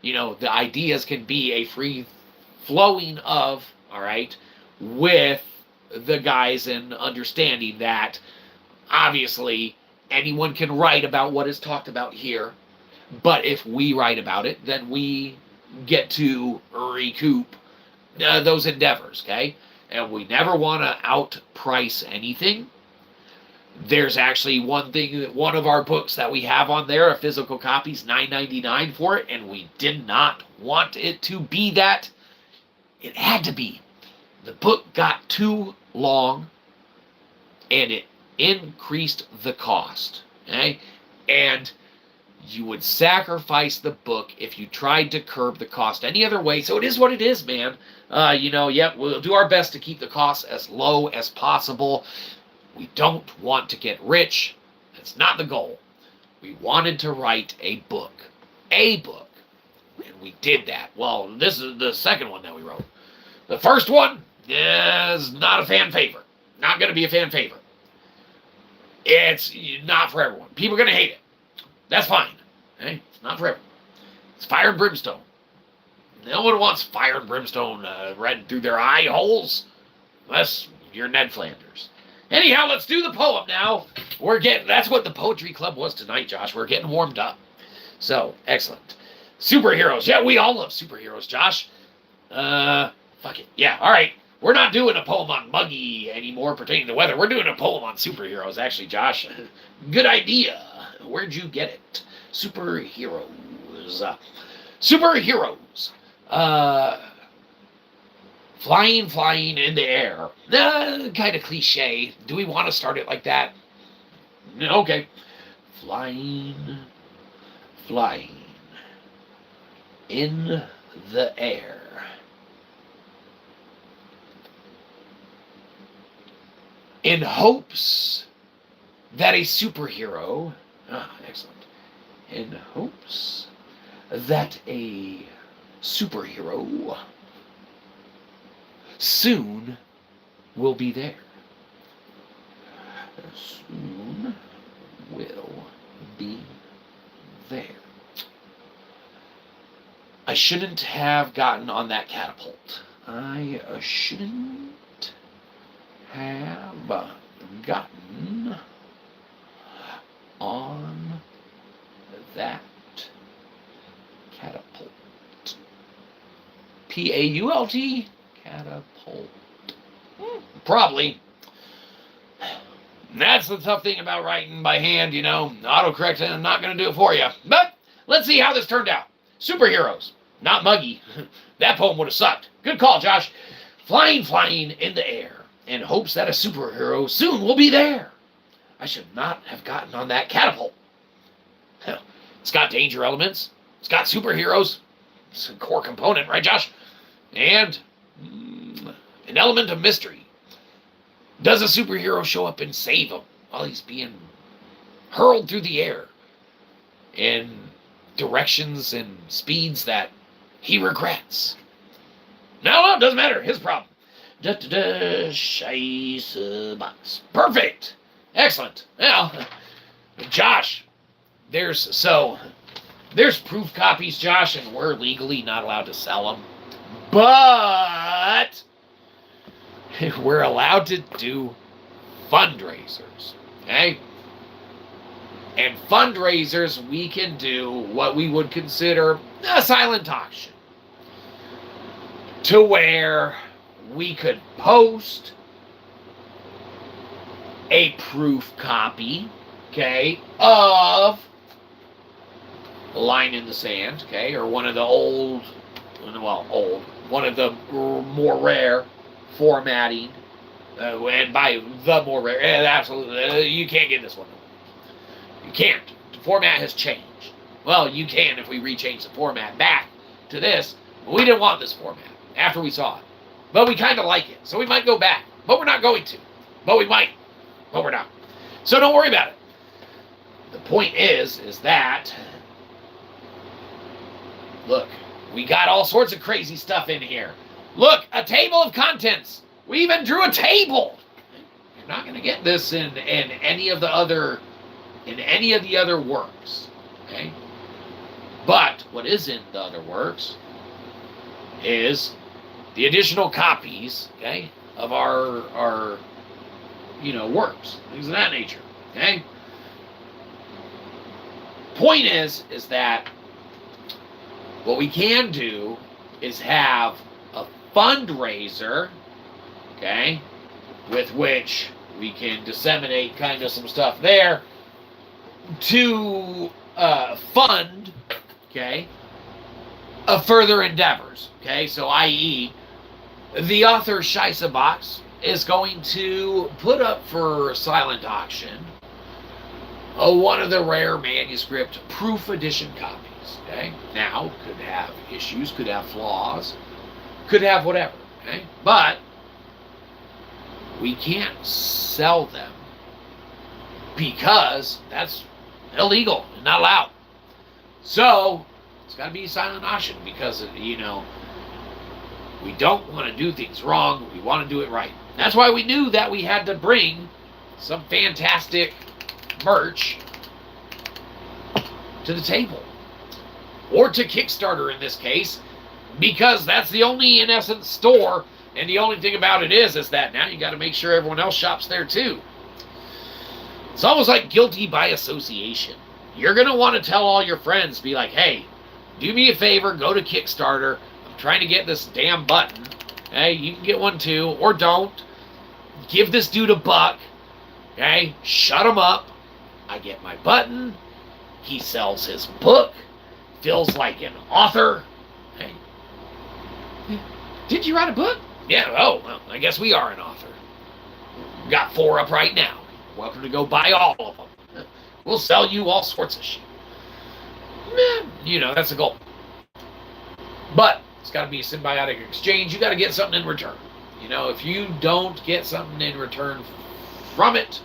the ideas can be a free flowing of, all right, with the guys and understanding that, obviously, anyone can write about what is talked about here. But if we write about it, then we get to recoup those endeavors, okay? And we never want to outprice anything. There's actually one of our books that we have on there, a physical copy, is $9.99 for it, and we did not want it to be that. It had to be. The book got too long, and it increased the cost. Okay? And you would sacrifice the book if you tried to curb the cost any other way. So it is what it is, man. We'll do our best to keep the costs as low as possible. We don't want to get rich. That's not the goal. We wanted to write a book. A book. And we did that. Well, this is the second one that we wrote. The first one is not a fan favorite. Not going to be a fan favorite. It's not for everyone. People are going to hate it. That's fine. Okay? It's not for everyone. It's fire and brimstone. No one wants fire and brimstone read through their eye holes. Unless you're Ned Flanders. Anyhow, let's do the poem now. That's what the poetry club was tonight, Josh. We're getting warmed up. So, excellent. Superheroes. Yeah, we all love superheroes, Josh. Fuck it. Yeah, all right. We're not doing a poem on Muggy anymore pertaining to weather. We're doing a poem on superheroes, actually, Josh. Good idea. Where'd you get it? Superheroes. Superheroes. Flying in the air. Kind of cliche. Do we want to start it like that? Okay. Flying in the air. In hopes that a superhero, excellent, in hopes that a superhero soon will be there. Soon will be there. I shouldn't have gotten on that catapult. I shouldn't have gotten on that catapult. P-A-U-L-T? Catapult. Probably. That's the tough thing about writing by hand, Autocorrect is not going to do it for you. But let's see how this turned out. Superheroes. Not Muggy. That poem would have sucked. Good call, Josh. Flying in the air in hopes that a superhero soon will be there. I should not have gotten on that catapult. It's got danger elements. It's got superheroes. It's a core component, right, Josh? And an element of mystery. Does a superhero show up and save him while he's being hurled through the air in directions and speeds that he regrets? No, it doesn't matter. His problem. Shyzabox. Perfect. Excellent. Well, Josh, there's proof copies, Josh, and we're legally not allowed to sell them. But we're allowed to do fundraisers, okay? And fundraisers, we can do what we would consider a silent auction, to where we could post a proof copy, okay, of Line in the Sand, okay, or one of the one of the more rare formatting, and by the more rare, absolutely, you can't get this one. You can't. The format has changed. Well, you can if we rechange the format back to this. But we didn't want this format after we saw it. But we kind of like it. So we might go back. But we're not going to. But we might. But we're not. So don't worry about it. The point is that, look, we got all sorts of crazy stuff in here. Look, a table of contents. We even drew a table. You're not going to get this in any of the other works, okay? But what is in the other works is the additional copies, okay, of our works, things of that nature, okay? Point is that what we can do is have a fundraiser, okay, with which we can disseminate kind of some stuff there to fund, okay, further endeavors, okay? So, i.e., the author Shyzabox is going to put up for silent auction one of the rare manuscript proof edition copies. Okay, now could have issues, could have flaws, could have whatever. Okay, but we can't sell them because that's illegal and not allowed. So it's got to be silent auction because we don't want to do things wrong. We want to do it right. That's why we knew that we had to bring some fantastic merch to the table, or to Kickstarter in this case, because that's the only, in essence, store. And the only thing about it is that now you got to make sure everyone else shops there too. It's almost like guilty by association. You're going to want to tell all your friends, be like, hey, do me a favor, go to Kickstarter. I'm trying to get this damn button. Hey, you can get one too, or don't. Give this dude $1. Okay, shut him up. I get my button. He sells his book. Feels like an author. Hey, Did you write a book? yeah, oh, well, I guess we are an author. Got 4 up right now. Welcome to go buy all of them. We'll sell you all sorts of shit. That's the goal. But it's got to be a symbiotic exchange. You got to get something in return. If you don't get something in return from it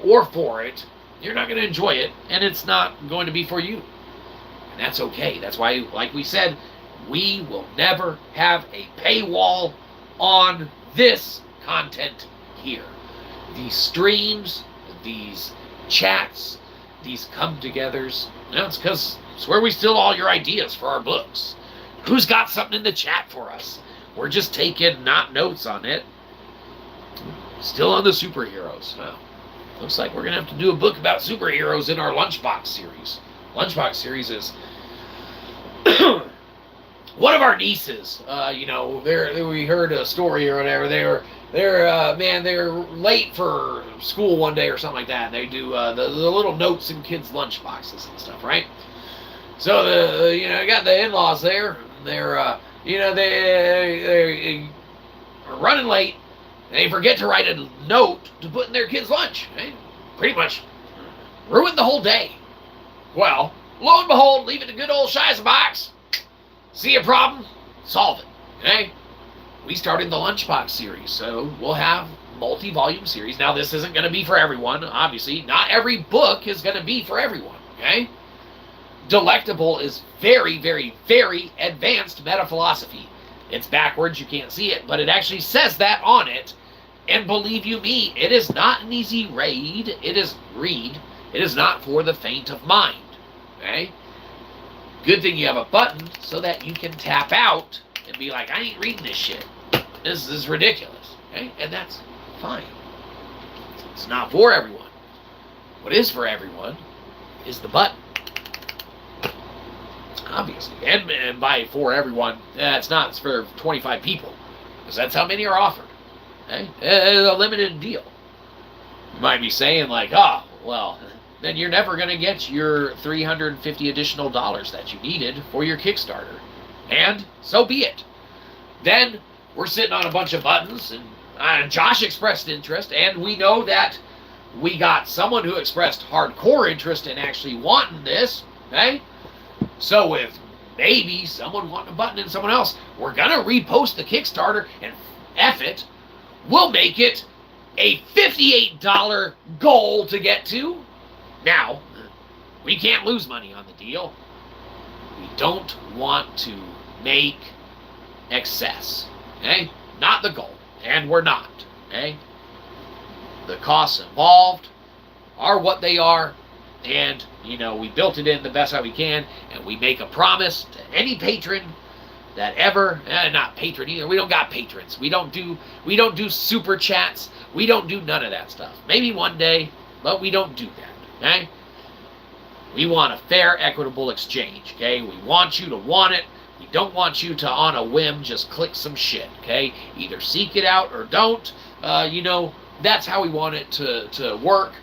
or for it, you're not going to enjoy it, and it's not going to be for you. And that's okay. That's why, like we said, we will never have a paywall on this content here. These streams, these chats, these come-togethers, it's because it's where we steal all your ideas for our books. Who's got something in the chat for us? We're just taking not notes on it. Still on the superheroes. Well, looks like we're going to have to do a book about superheroes in our Lunchbox series. Lunchbox series is one of our nieces. We heard a story or whatever. They're late for school one day or something like that. And they do the little notes in kids' lunchboxes and stuff, right? So got the in-laws there. They're they are running late. They forget to write a note to put in their kids' lunch. Right? Pretty much ruined the whole day. Well, lo and behold, leave it to good old Shyzabox. See a problem? Solve it. Okay? We started the Lunchbox series, so we'll have multi-volume series. Now, this isn't going to be for everyone, obviously. Not every book is going to be for everyone. Okay? Delectable is very, very, very advanced meta-philosophy. It's backwards, you can't see it, but it actually says that on it. And believe you me, it is not an easy read. It is not for the faint of mind. Okay? Good thing you have a button so that you can tap out and be like, I ain't reading this shit. This is ridiculous. Okay? And that's fine. It's not for everyone. What is for everyone is the button. Obviously. And by for everyone, it's not. It's for 25 people. Because that's how many are offered. Okay? It's a limited deal. You might be saying like, oh, well, then you're never going to get your $350 additional that you needed for your Kickstarter. And so be it. Then we're sitting on a bunch of buttons, and Josh expressed interest, and we know that we got someone who expressed hardcore interest in actually wanting this. Okay? So with maybe someone wanting a button and someone else, we're going to repost the Kickstarter, and F it, we'll make it a $58 goal to get to. Now, we can't lose money on the deal. We don't want to make excess. Okay? Not the goal. And we're not. Okay? The costs involved are what they are. And, we built it in the best way we can. And we make a promise to any patron that ever, not patron either. We don't got patrons. We don't do super chats. We don't do none of that stuff. Maybe one day, but we don't do that. Okay? We want a fair, equitable exchange. Okay? We want you to want it. We don't want you to, on a whim, just click some shit. Okay? Either seek it out or don't. That's how we want it to work.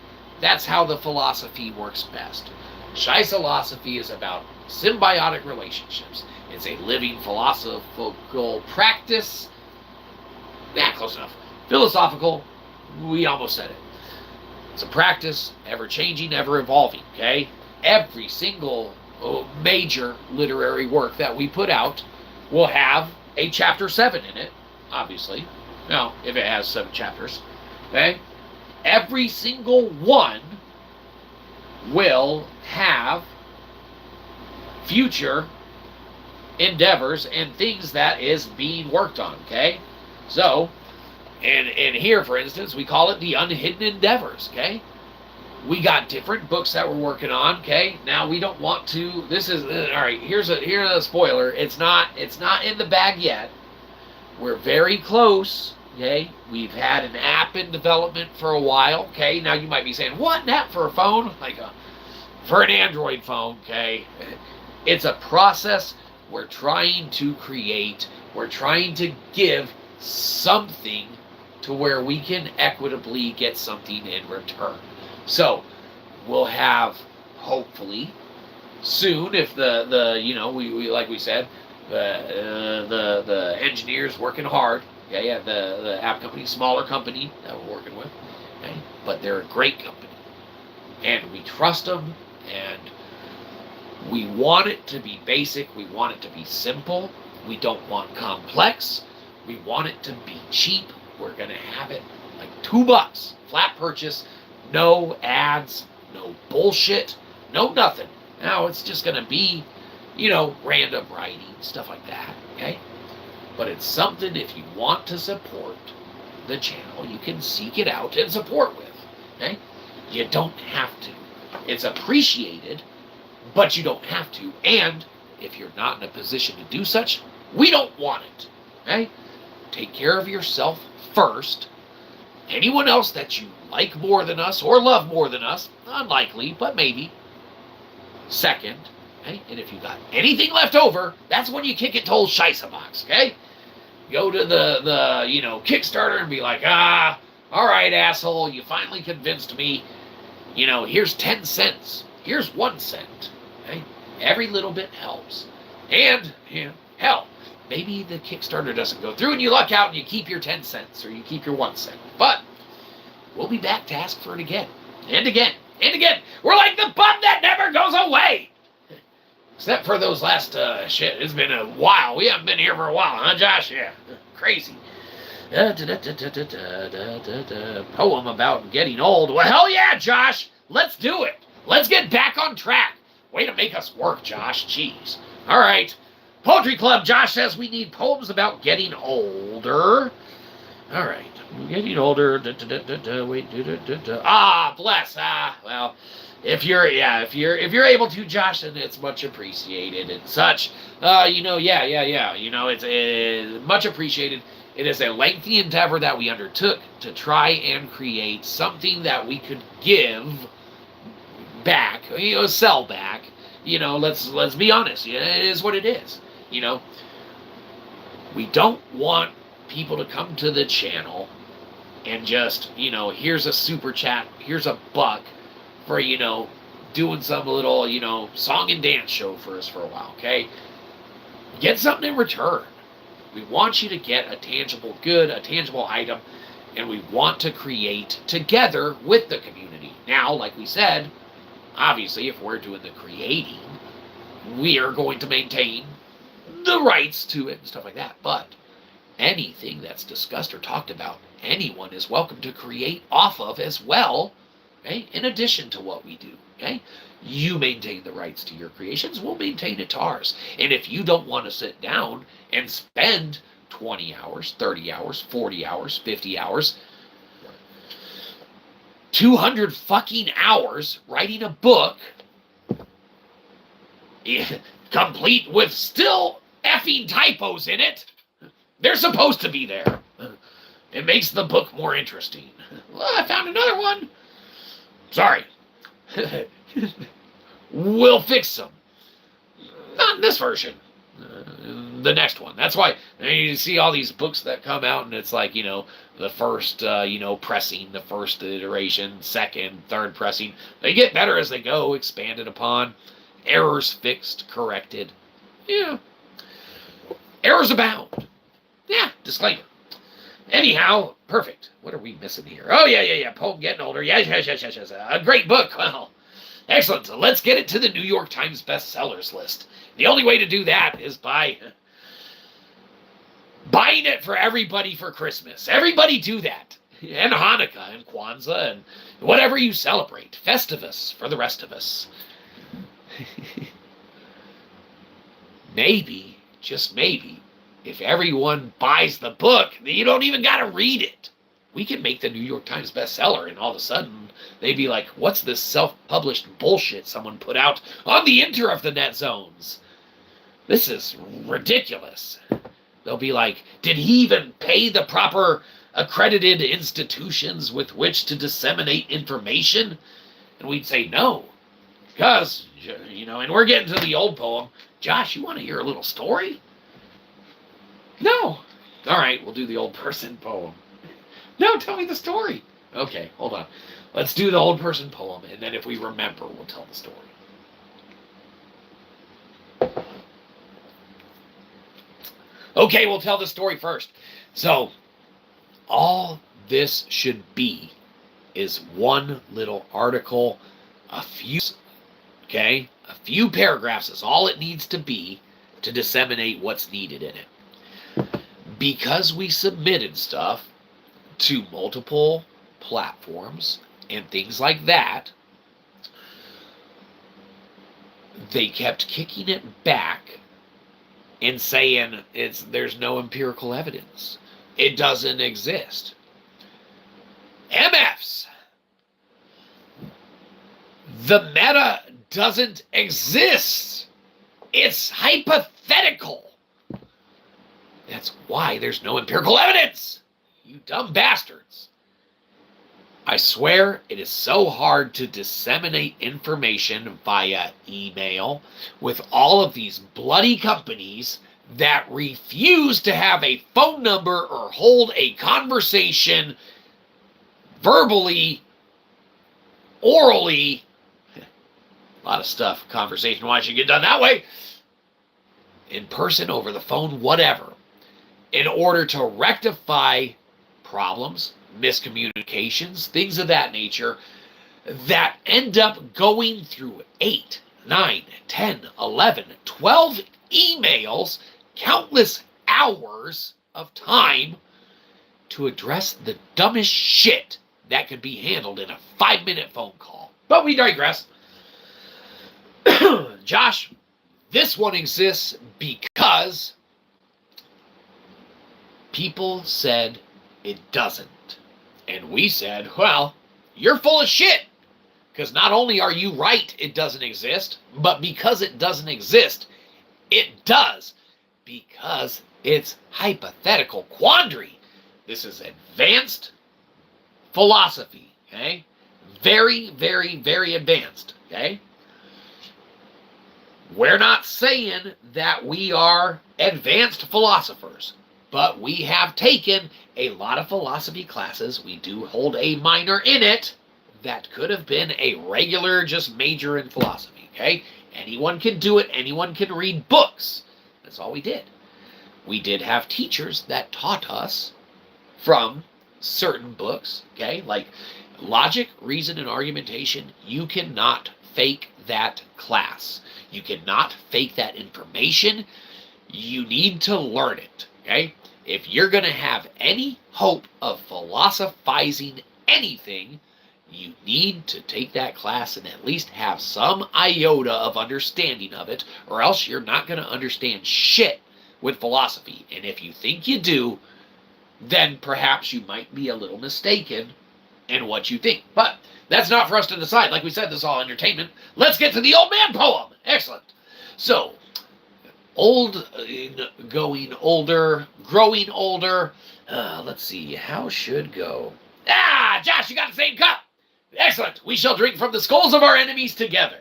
That's how the philosophy works best. Shyzalosophy is about symbiotic relationships. It's a living philosophical practice. Close enough. Philosophical, we almost said it. It's a practice, ever changing, ever evolving, okay? Every single major literary work that we put out will have a chapter 7 in it, obviously. Now, if it has 7 chapters, okay? Every single one will have future endeavors and things that is being worked on, okay? So, and here, for instance, we call it the unhidden endeavors, okay? We got different books that we're working on, okay? Now, we don't want to, this is, all right, here's a spoiler. It's not in the bag yet. We're very close, okay? We've had an app in development for a while, okay? Now, you might be saying, what, an app for a phone? Like, for an Android phone, okay? It's a process we're trying to create. We're trying to give something to where we can equitably get something in return. So, we'll have, hopefully, soon, if the you know, we like we said, the engineers working hard, yeah, the app company, smaller company that we're working with, okay, but they're a great company, and we trust them, and we want it to be basic, we want it to be simple, we don't want complex, we want it to be cheap. We're going to have it like $2, flat purchase, no ads, no bullshit, no nothing. Now it's just going to be, you know, random writing, stuff like that, okay? But it's something, if you want to support the channel, you can seek it out and support with, okay? You don't have to. It's appreciated, but you don't have to. And if you're not in a position to do such, we don't want it, okay? Take care of yourself first. Anyone else that you like more than us or love more than us, unlikely, but maybe, second, okay? And if you got anything left over, that's when you kick it to old Shyzabox, okay? Go to the you know, Kickstarter and be like, all right, asshole, you finally convinced me. You know, here's 10 cents. Here's 1 cent, okay? Every little bit helps. And, you know, hell, maybe the Kickstarter doesn't go through and you luck out and you keep your 10 cents or you keep your 1 cent. But we'll be back to ask for it again and again and again. We're like the bum that never goes away. Except for those last, shit, it's been a while. We haven't been here for a while, huh, Josh? Yeah, crazy. Poem about getting old. Well, hell yeah, Josh. Let's do it. Let's get back on track. Way to make us work, Josh. Jeez. All right. Poetry Club, Josh says we need poems about getting older. All right. Getting older. Wait. Bless. Well, if you're able to, Josh, then it's much appreciated and such. You know, yeah. You know, it's much appreciated. It is a lengthy endeavor that we undertook to try and create something that we could give back, you know, sell back. You know, let's be honest. Yeah, it is what it is. You know, we don't want people to come to the channel and just, you know, here's a super chat, here's a buck for, you know, doing some little, you know, song and dance show for us for a while, okay? Get something in return. We want you to get a tangible good, a tangible item, and we want to create together with the community. Now, like we said, obviously, if we're doing the creating, we are going to maintain the rights to it and stuff like that. But anything that's discussed or talked about, anyone is welcome to create off of as well, okay? In addition to what we do, okay? You maintain the rights to your creations, we'll maintain it to ours. And if you don't want to sit down and spend 20 hours, 30 hours, 40 hours, 50 hours, 200 fucking hours writing a book, complete with still effing typos in it, they're supposed to be there. It makes the book more interesting. Well, I found another one. Sorry. We'll fix them. Not in this version. The next one. That's why you see all these books that come out and it's like, you know, the first, you know, pressing, the first iteration, second, third pressing. They get better as they go, expanded upon, errors fixed, corrected. Yeah. Errors abound. Yeah, disclaimer. Anyhow, perfect. What are we missing here? Oh, yeah. Poem Getting Older. Yes. A great book. Well, excellent. So let's get it to the New York Times bestsellers list. The only way to do that is by buying it for everybody for Christmas. Everybody do that. And Hanukkah and Kwanzaa and whatever you celebrate. Festivus for the rest of us. Maybe, just maybe, if everyone buys the book, you don't even got to read it. We can make the New York Times bestseller, and all of a sudden, they'd be like, what's this self-published bullshit someone put out on the inter of the net zones? This is ridiculous. They'll be like, did he even pay the proper accredited institutions with which to disseminate information? And we'd say no, because, and we're getting to the old poem. Josh, you want to hear a little story? No. All right, we'll do the old person poem. No, tell me the story. Okay, hold on. Let's do the old person poem, and then if we remember, we'll tell the story. Okay, we'll tell the story first. So, all this should be is one little article, a few paragraphs is all it needs to be to disseminate what's needed in it. Because we submitted stuff to multiple platforms and things like that, they kept kicking it back and saying there's no empirical evidence. It doesn't exist. MFs. The meta doesn't exist. It's hypothetical. That's why there's no empirical evidence. You dumb bastards. I swear it is so hard to disseminate information via email with all of these bloody companies that refuse to have a phone number or hold a conversation verbally, orally. A lot of stuff, conversation-wise, should get done that way. In person, over the phone, whatever. In order to rectify problems, miscommunications, things of that nature, that end up going through 8, 9, 10, 11, 12 emails, countless hours of time to address the dumbest shit that can be handled in a 5-minute phone call. But we digress. Josh, this one exists because people said it doesn't. And we said, well, you're full of shit. Because not only are you right it doesn't exist, but because it doesn't exist, it does. Because it's hypothetical quandary. This is advanced philosophy, okay? Very, very, very advanced, okay? We're not saying that we are advanced philosophers, but we have taken a lot of philosophy classes. We do hold a minor in it that could have been a regular just major in philosophy, okay? Anyone can do it. Anyone can read books. That's all we did. We did have teachers that taught us from certain books, okay? Like logic, reason, and argumentation. You cannot fake that class. You cannot fake that information. You need to learn it, okay? If you're going to have any hope of philosophizing anything, you need to take that class and at least have some iota of understanding of it, or else you're not going to understand shit with philosophy. And if you think you do, then perhaps you might be a little mistaken in what you think. But that's not for us to decide. Like we said, this is all entertainment. Let's get to the old man poem. Excellent. So, old, going older, growing older. Let's see, how should go? Ah, Josh, you got the same cup. Excellent. We shall drink from the skulls of our enemies together.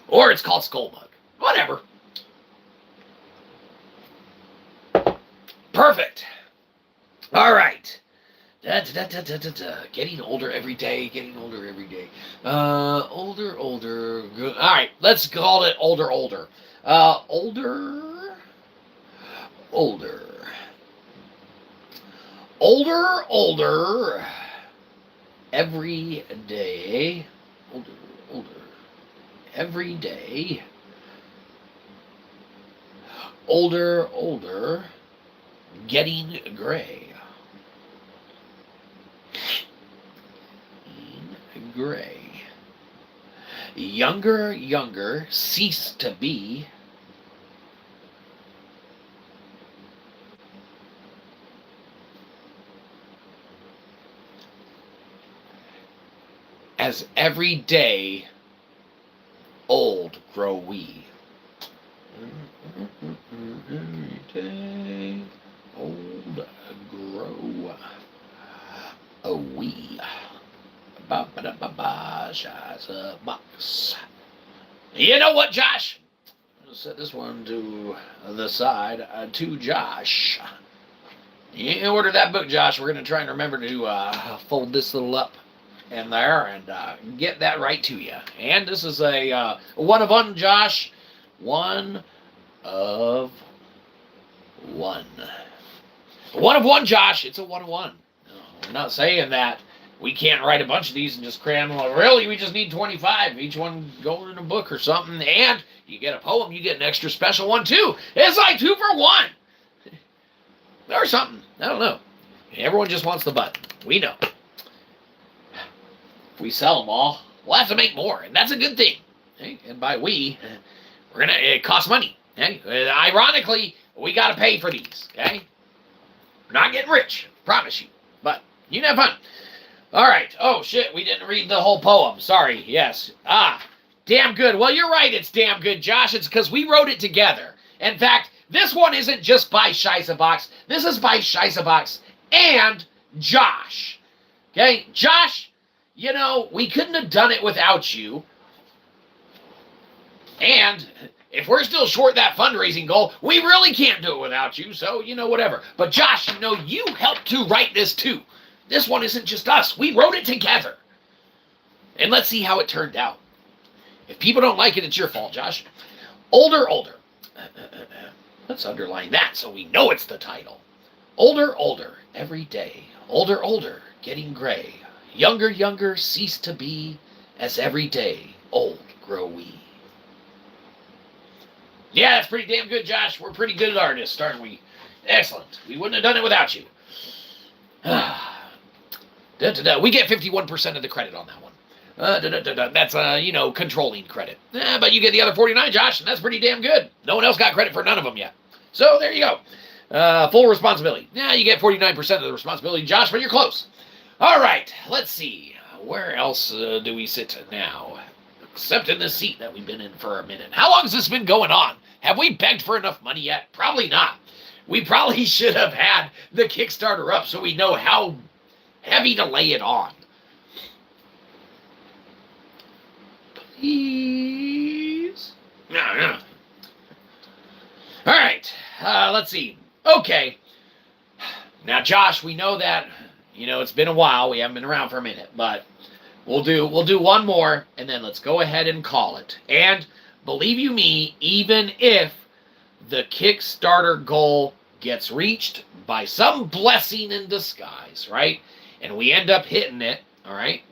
Or it's called Skull Mug. Whatever. Perfect. All right. Getting older every day, getting older every day. Older. All right, let's call it older. older. Older, every day. Older, every day. Older, getting gray. Gray. Younger, cease to be. As every day, old grow we. Every day, old grow a we. Shyzabox. You know what, Josh? I'll set this one to the side to Josh. You order that book, Josh. We're going to try and remember to fold this little up in there and get that right to you. And this is a one of one, Josh. One of one. One of one, Josh. It's a one of one. No, we're not saying that we can't write a bunch of these and just cram them. Really, we just need 25. Each one going in a book or something. And you get a poem, you get an extra special one too. It's like 2 for 1. Or something. I don't know. Everyone just wants the button. We know. If we sell them all, we'll have to make more. And that's a good thing. Okay? And by we, it costs money. Okay? Ironically, we got to pay for these. Okay? We're not getting rich. Promise you. But you can have fun. All right. Oh, shit. We didn't read the whole poem. Sorry. Yes. Damn good. Well, you're right. It's damn good, Josh. It's because we wrote it together. In fact, this one isn't just by Shyzabox. This is by Shyzabox and Josh. Okay? Josh, you know, we couldn't have done it without you. And if we're still short that fundraising goal, we really can't do it without you. So, you know, whatever. But Josh, you know, you helped to write this too. This one isn't just us. We wrote it together. And let's see how it turned out. If people don't like it, it's your fault, Josh. Older. Let's underline that so we know it's the title. Older, every day. Older, getting gray. Younger, cease to be, as every day, old grow we. Yeah, that's pretty damn good, Josh. We're pretty good artists, aren't we? Excellent. We wouldn't have done it without you. We get 51% of the credit on that one. That's, controlling credit. But you get the other 49, Josh, and that's pretty damn good. No one else got credit for none of them yet. So there you go. Full responsibility. Yeah, you get 49% of the responsibility, Josh, but you're close. All right, let's see. Where else do we sit now? Except in the seat that we've been in for a minute. How long has this been going on? Have we begged for enough money yet? Probably not. We probably should have had the Kickstarter up so we know how heavy to lay it on. Please. No. All right. Let's see. Okay. Now, Josh, we know that, it's been a while. We haven't been around for a minute, but we'll do one more, and then let's go ahead and call it. And believe you me, even if the Kickstarter goal gets reached by some blessing in disguise, right? And we end up hitting it, all right?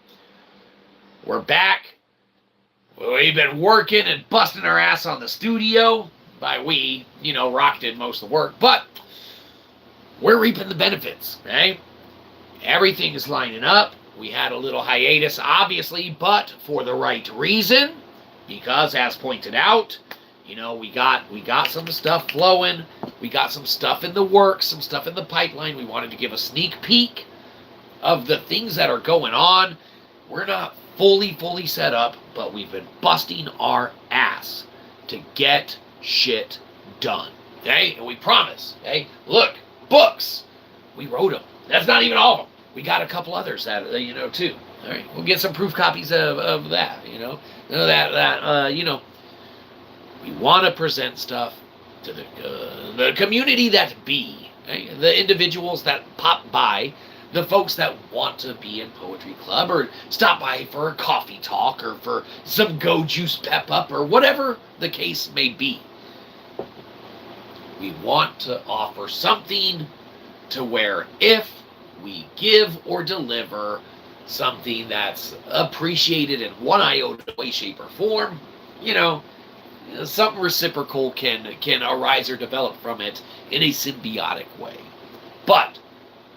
We're back. We've been working and busting our ass on the studio. By we, Rock did most of the work, but we're reaping the benefits, right? Everything is lining up. We had a little hiatus, obviously, but for the right reason, because as pointed out, we got some stuff flowing. We got some stuff in the works, some stuff in the pipeline. We wanted to give a sneak peek of the things that are going on. We're not fully set up, but we've been busting our ass to get shit done. Okay? And we promise. Okay? Look, books. We wrote them. That's not even all of them. We got a couple others that, too. All right? We'll get some proof copies of that, we want to present stuff to the community that be, okay? The individuals that pop by, the folks that want to be in Poetry Club or stop by for a coffee talk or for some Go Juice Pep Up or whatever the case may be. We want to offer something to where if we give or deliver something that's appreciated in one iota way, shape, or form, something reciprocal can arise or develop from it in a symbiotic way. But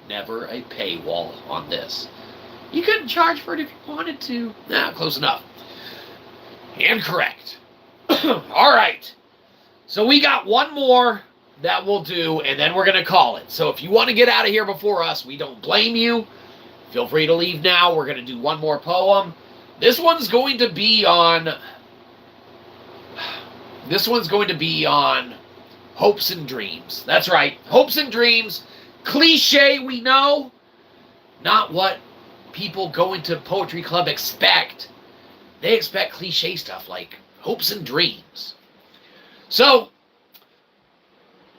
never a paywall on this. You couldn't charge for it if you wanted to. Nah, close enough. Incorrect. All right. So we got one more that we'll do, and then we're going to call it. So if you want to get out of here before us, we don't blame you. Feel free to leave now. We're going to do one more poem. This one's going to be on hopes and dreams. That's right. Hopes and dreams. Cliche, we know. Not what people going to Poetry Club expect. They expect cliche stuff like hopes and dreams. So,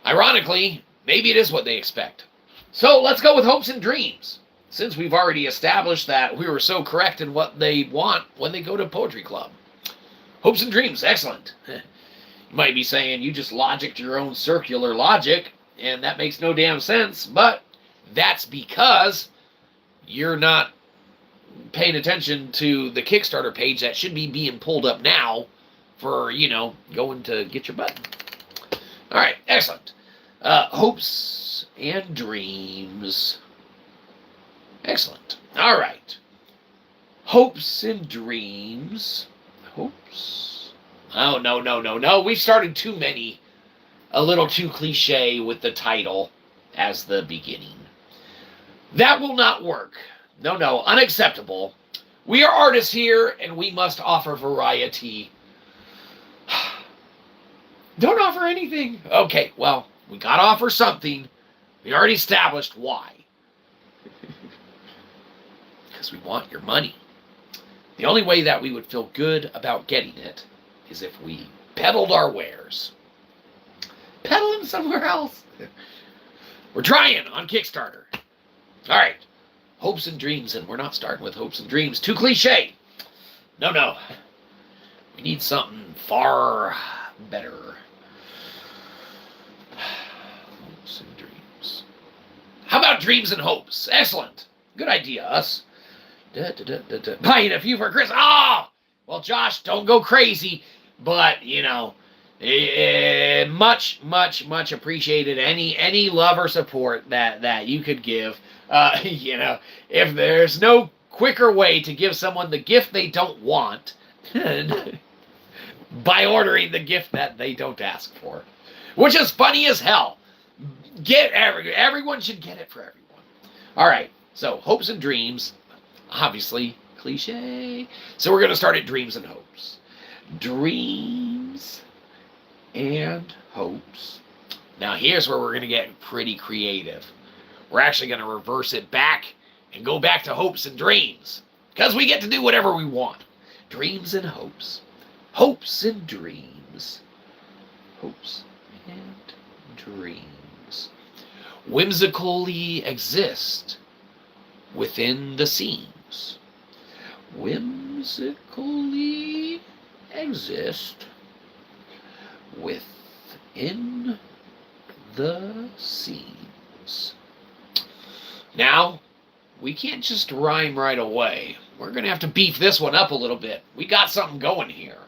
ironically, maybe it is what they expect. So let's go with hopes and dreams, since we've already established that we were so correct in what they want when they go to Poetry Club. Hopes and dreams, excellent. You might be saying you just logicked your own circular logic, and that makes no damn sense, but that's because you're not paying attention to the Kickstarter page that should be being pulled up now for, going to get your button. All right, excellent. Hopes and dreams. Excellent. All right. Hopes and dreams. Hopes. Oh, no. We've started too many. A little too cliche with the title as the beginning. That will not work. No, unacceptable. We are artists here, and we must offer variety. Don't offer anything. Okay, well, we gotta offer something. We already established why. Because we want your money. The only way that we would feel good about getting it is if we peddled our wares. Peddle them somewhere else. We're trying on Kickstarter. All right. Hopes and dreams, and we're not starting with hopes and dreams. Too cliche. No. We need something far better. Hopes and dreams. How about dreams and hopes? Excellent. Good idea, us. Buying a few for Chris. Oh! Well, Josh, don't go crazy, but, much appreciated. Any love or support that you could give. If there's no quicker way to give someone the gift they don't want by ordering the gift that they don't ask for, which is funny as hell. Everyone should get it for everyone. All right, so hopes and dreams, obviously cliche. So we're going to start at dreams and hopes. Dreams and hopes. Now here's where we're going to get pretty creative. We're actually going to reverse it back and go back to hopes and dreams, because we get to do whatever we want. Dreams and hopes. Hopes and dreams. Hopes and dreams. Whimsically exist within the scenes. Whimsically exist within the scenes. Now, we can't just rhyme right away. We're going to have to beef this one up a little bit. We got something going here.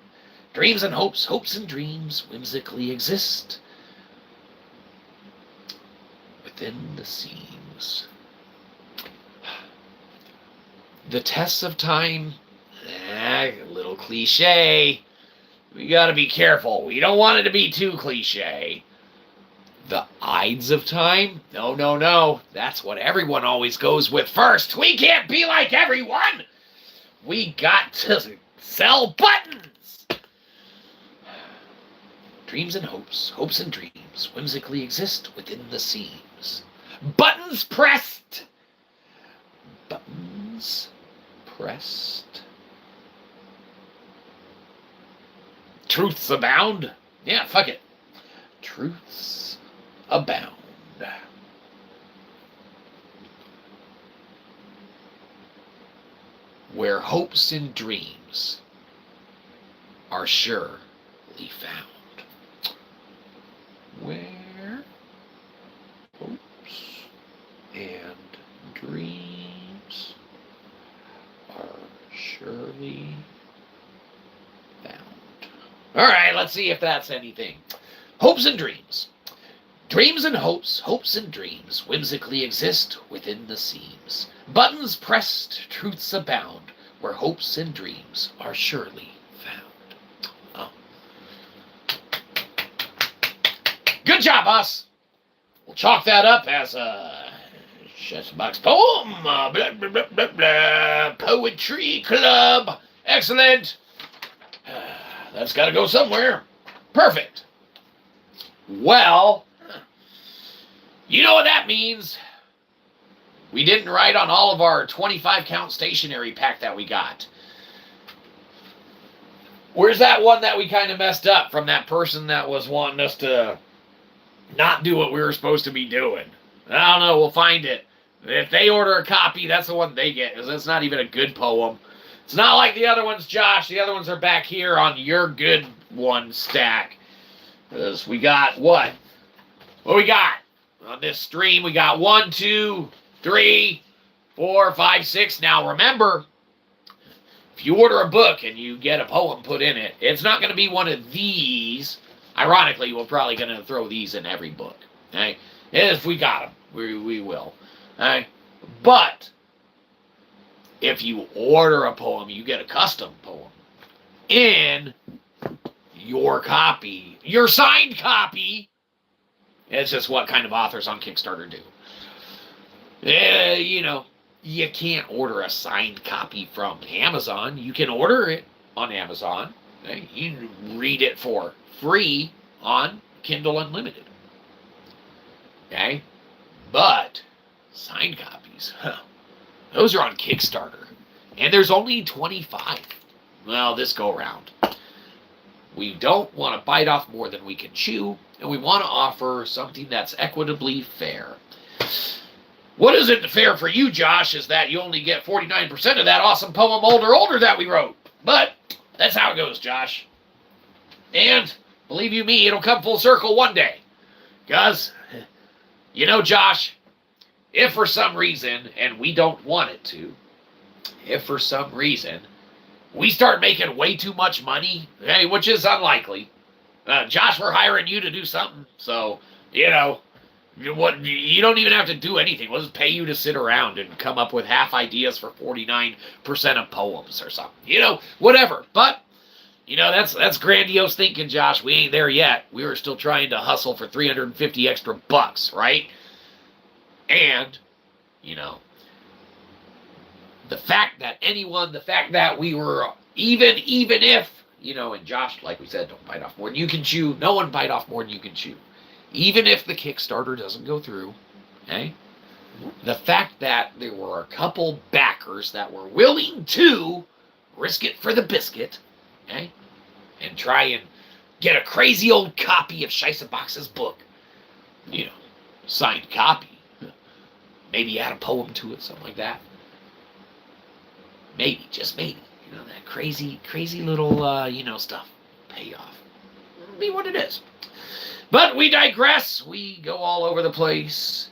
Dreams and hopes, hopes and dreams whimsically exist within the scenes. The tests of time, a little cliche. We got to be careful. We don't want it to be too cliche. The Ides of time? No. That's what everyone always goes with first. We can't be like everyone. We got to sell buttons. Dreams and hopes, hopes and dreams whimsically exist within the seams. Buttons pressed. Buttons pressed. Truths abound. Yeah, fuck it. Truths abound. Where hopes and dreams are surely found. Where All right, let's see if that's anything. Hopes and dreams. Dreams and hopes, hopes and dreams, whimsically exist within the seams. Buttons pressed, truths abound, where hopes and dreams are surely found. Oh. Good job, boss. We'll chalk that up as a Shyzabox poem. Blah, blah, blah, blah, blah. Poetry Club. Excellent. That's got to go somewhere. Perfect. Well, you know what that means. We didn't write on all of our 25 count stationery pack that we got. Where's that one that we kind of messed up from that person that was wanting us to not do what we were supposed to be doing? I don't know. We'll find it. If they order a copy, that's the one they get, because it's not even a good poem. It's not like the other ones, Josh. The other ones are back here on your good one stack. Because we got what? What we got? On this stream, we got 1, 2, 3, 4, 5, 6. Now, remember, if you order a book and you get a poem put in it, it's not going to be one of these. Ironically, we're probably going to throw these in every book. Okay? If we got them, we will. Okay? But if you order a poem, you get a custom poem in your copy, your signed copy. It's just what kind of authors on Kickstarter do. You know, you can't order a signed copy from Amazon. You can order it on Amazon. Okay? You can read it for free on Kindle Unlimited. Okay? But signed copies, those are on Kickstarter. And there's only 25. Well, this go around. We don't want to bite off more than we can chew, and we want to offer something that's equitably fair. What isn't fair for you, Josh, is that you only get 49% of that awesome poem Older that we wrote. But that's how it goes, Josh. And believe you me, it'll come full circle one day. Because, you know, Josh, if for some reason, and we don't want it to, if for some reason we start making way too much money, okay, which is unlikely, Josh, we're hiring you to do something. So, you know, you don't even have to do anything. We'll just pay you to sit around and come up with half ideas for 49% of poems or something. You know, whatever. But, you know, that's grandiose thinking, Josh. We ain't there yet. We were still trying to hustle for 350 extra bucks, right? And, you know, the fact that we were, even if, you know, and Josh, like we said, don't bite off more than you can chew. No one bite off more than you can chew. Even if the Kickstarter doesn't go through, okay? The fact that there were a couple backers that were willing to risk it for the biscuit, okay? And try and get a crazy old copy of Shyzabox's book. You know, signed copy. Maybe add a poem to it, something like that. Maybe, just maybe. You know, that crazy little, you know, stuff. Payoff. It'll be what it is. But we digress. We go all over the place.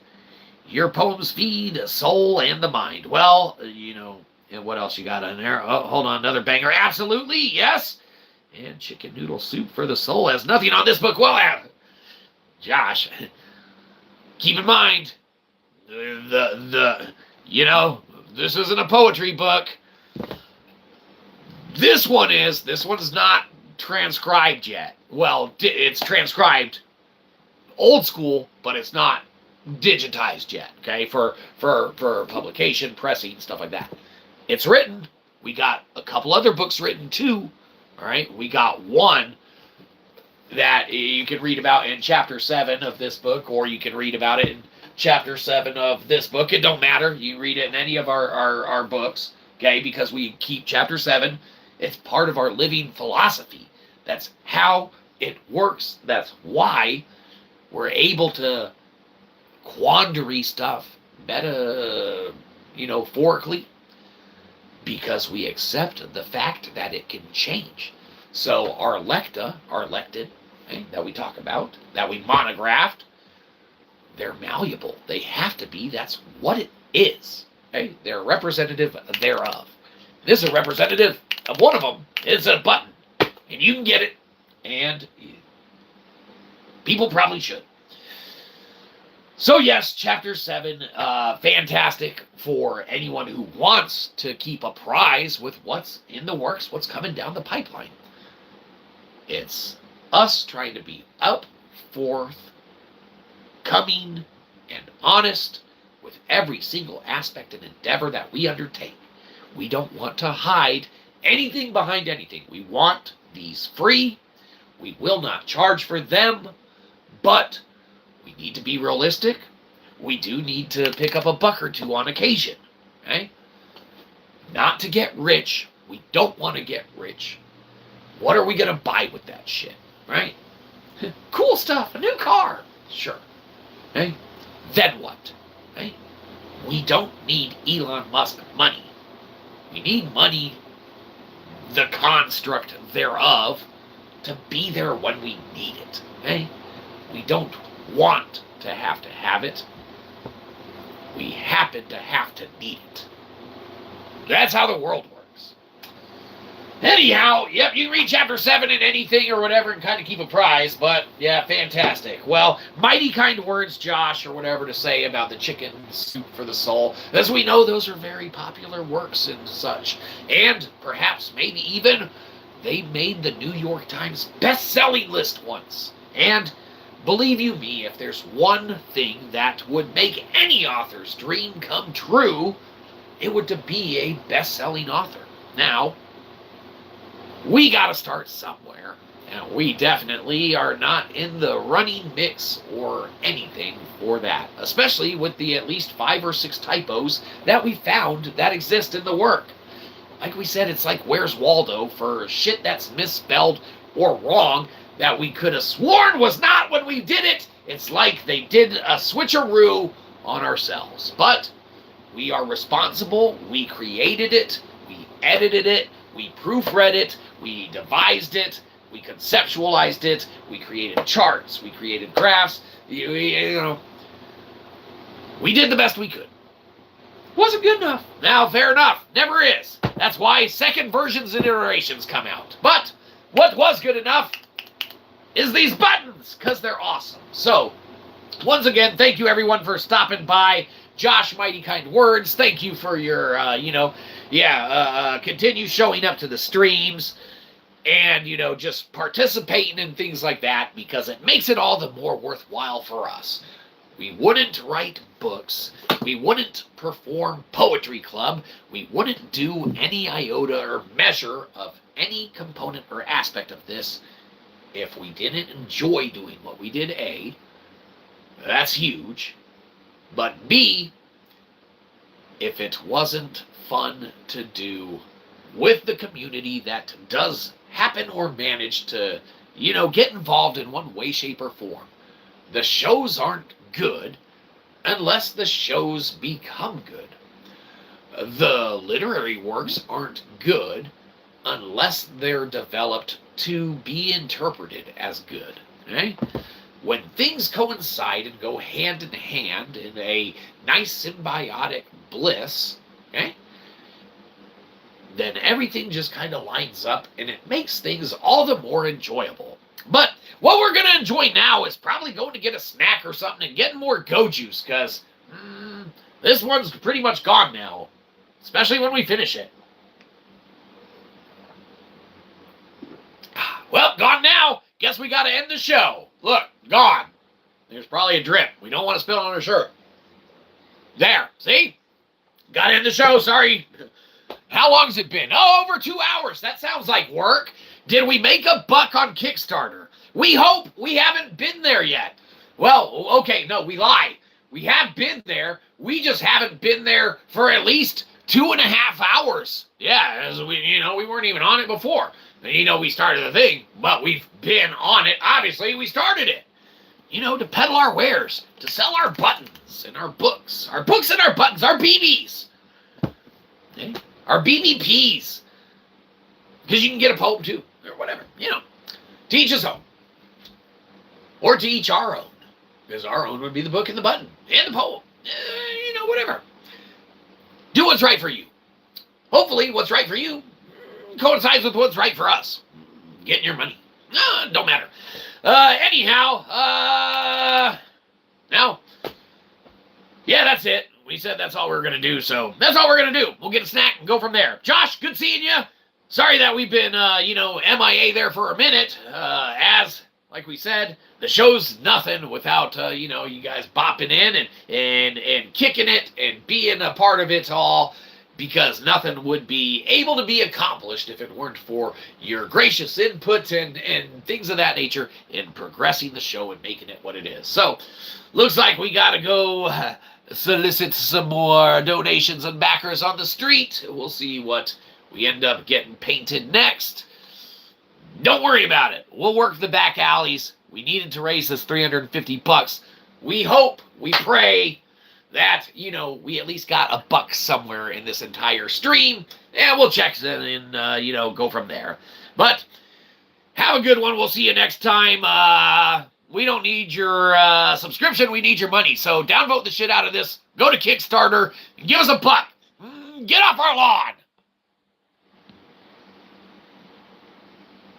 Your poems feed the soul and the mind. Well, you know, and what else you got in there? Oh, hold on, another banger. Absolutely, yes. And chicken noodle soup for the soul has nothing on this book. Well, Josh, keep in mind, you know, this isn't a poetry book. This one's not transcribed yet. Well, it's transcribed old school, but it's not digitized yet, okay, for publication, pressing, stuff like that. It's written. We got a couple other books written too, all right? We got one that you can read about in chapter 7 of this book, or you can read about it in chapter 7 of this book. It don't matter. You read it in any of our books, okay, because we keep chapter 7. It's part of our living philosophy. That's how it works. That's why we're able to quandary stuff metaphorically, because we accept the fact that it can change. So our elected, okay, that we talk about, that we monographed, they're malleable. They have to be. That's what it is. Okay? They're representative thereof. This is a representative of one of them. It's a button. And you can get it And people probably should. So yes, Chapter 7, fantastic for anyone who wants to keep apprised with what's in the works, what's coming down the pipeline. It's us trying to be up, forth, coming, and honest with every single aspect and endeavor that we undertake. We don't want to hide anything behind anything. We want these free. We will not charge for them, but we need to be realistic. We do need to pick up a buck or two on occasion, okay? Not to get rich. We don't want to get rich. What are we going to buy with that shit, right? Cool stuff, a new car. Sure. Okay? Then what? Okay? We don't need Elon Musk money. We need money, the construct thereof, to be there when we need it. Okay? We don't want to have it. We happen to have to need it. That's how the world works. Anyhow, yep, you can read Chapter 7 in anything or whatever and kind of keep apprised, but yeah, fantastic. Well, mighty kind words, Josh, or whatever to say about the chicken soup for the soul. As we know, those are very popular works and such. And perhaps, maybe even, they made the New York Times best-selling list once. And believe you me, if there's one thing that would make any author's dream come true, it would to be a best-selling author. Now, we got to start somewhere, and we definitely are not in the running mix or anything for that, especially with the at least 5 or 6 typos that we found that exist in the work. Like we said, it's like Where's Waldo for shit that's misspelled or wrong that we could have sworn was not when we did it. It's like they did a switcheroo on ourselves. But we are responsible. We created it. We edited it. We proofread it. We devised it. We conceptualized it. We created charts. We created graphs. We did the best we could. Wasn't good enough. Now, fair enough. Never is. That's why second versions and iterations come out. But what was good enough is these buttons, because they're awesome. So, once again, thank you everyone for stopping by. Josh, mighty kind words. Thank you for your, continue showing up to the streams and, just participating in things like that, because it makes it all the more worthwhile for us. We wouldn't write books. We wouldn't perform poetry club. We wouldn't do any iota or measure of any component or aspect of this if we didn't enjoy doing what we did. A, that's huge. But B, if it wasn't fun to do with the community that does happen or manage to, get involved in one way, shape, or form. The shows aren't good unless the shows become good. The literary works aren't good unless they're developed to be interpreted as good. Okay? When things coincide and go hand in hand in a nice symbiotic bliss, okay, then everything just kind of lines up and it makes things all the more enjoyable. But what we're going to enjoy now is probably going to get a snack or something and getting more go juice, because this one's pretty much gone now, especially when we finish it. Well, gone now. Guess we got to end the show. Look, gone. There's probably a drip. We don't want to spill on our shirt. There, see? Got to end the show, sorry. How long's it been? Oh, over 2 hours. That sounds like work. Did we make a buck on Kickstarter? We hope. We haven't been there yet. Well, okay, no, we lie. We have been there. We just haven't been there for at least 2.5 hours. Yeah, as we weren't even on it before. We started the thing, but we've been on it. Obviously, we started it. To peddle our wares, to sell our buttons and our books. Our books and our buttons, our BBs. Okay? Our BBPs. Because you can get a poem too, or whatever. To each his own. Or to each our own. Because our own would be the book and the button and the poem. Whatever. Do what's right for you. Hopefully, what's right for you coincides with what's right for us. Getting your money. Don't matter. Anyhow, now, yeah, that's it. We said that's all we were going to do, so that's all we're going to do. We'll get a snack and go from there. Josh, good seeing you. Sorry that we've been, MIA there for a minute. Like we said, the show's nothing without, you guys bopping in and kicking it and being a part of it all, because nothing would be able to be accomplished if it weren't for your gracious input and things of that nature in progressing the show and making it what it is. So, looks like we got to go solicit some more donations and backers on the street. We'll see what we end up getting painted next. Don't worry about it. We'll work the back alleys. We needed to raise this $350. We hope, we pray that, we at least got $1 somewhere in this entire stream, and we'll check it and, go from there. But have a good one. We'll see you next time. We don't need your subscription. We need your money. So downvote the shit out of this. Go to Kickstarter and give us $1. Get off our lawn.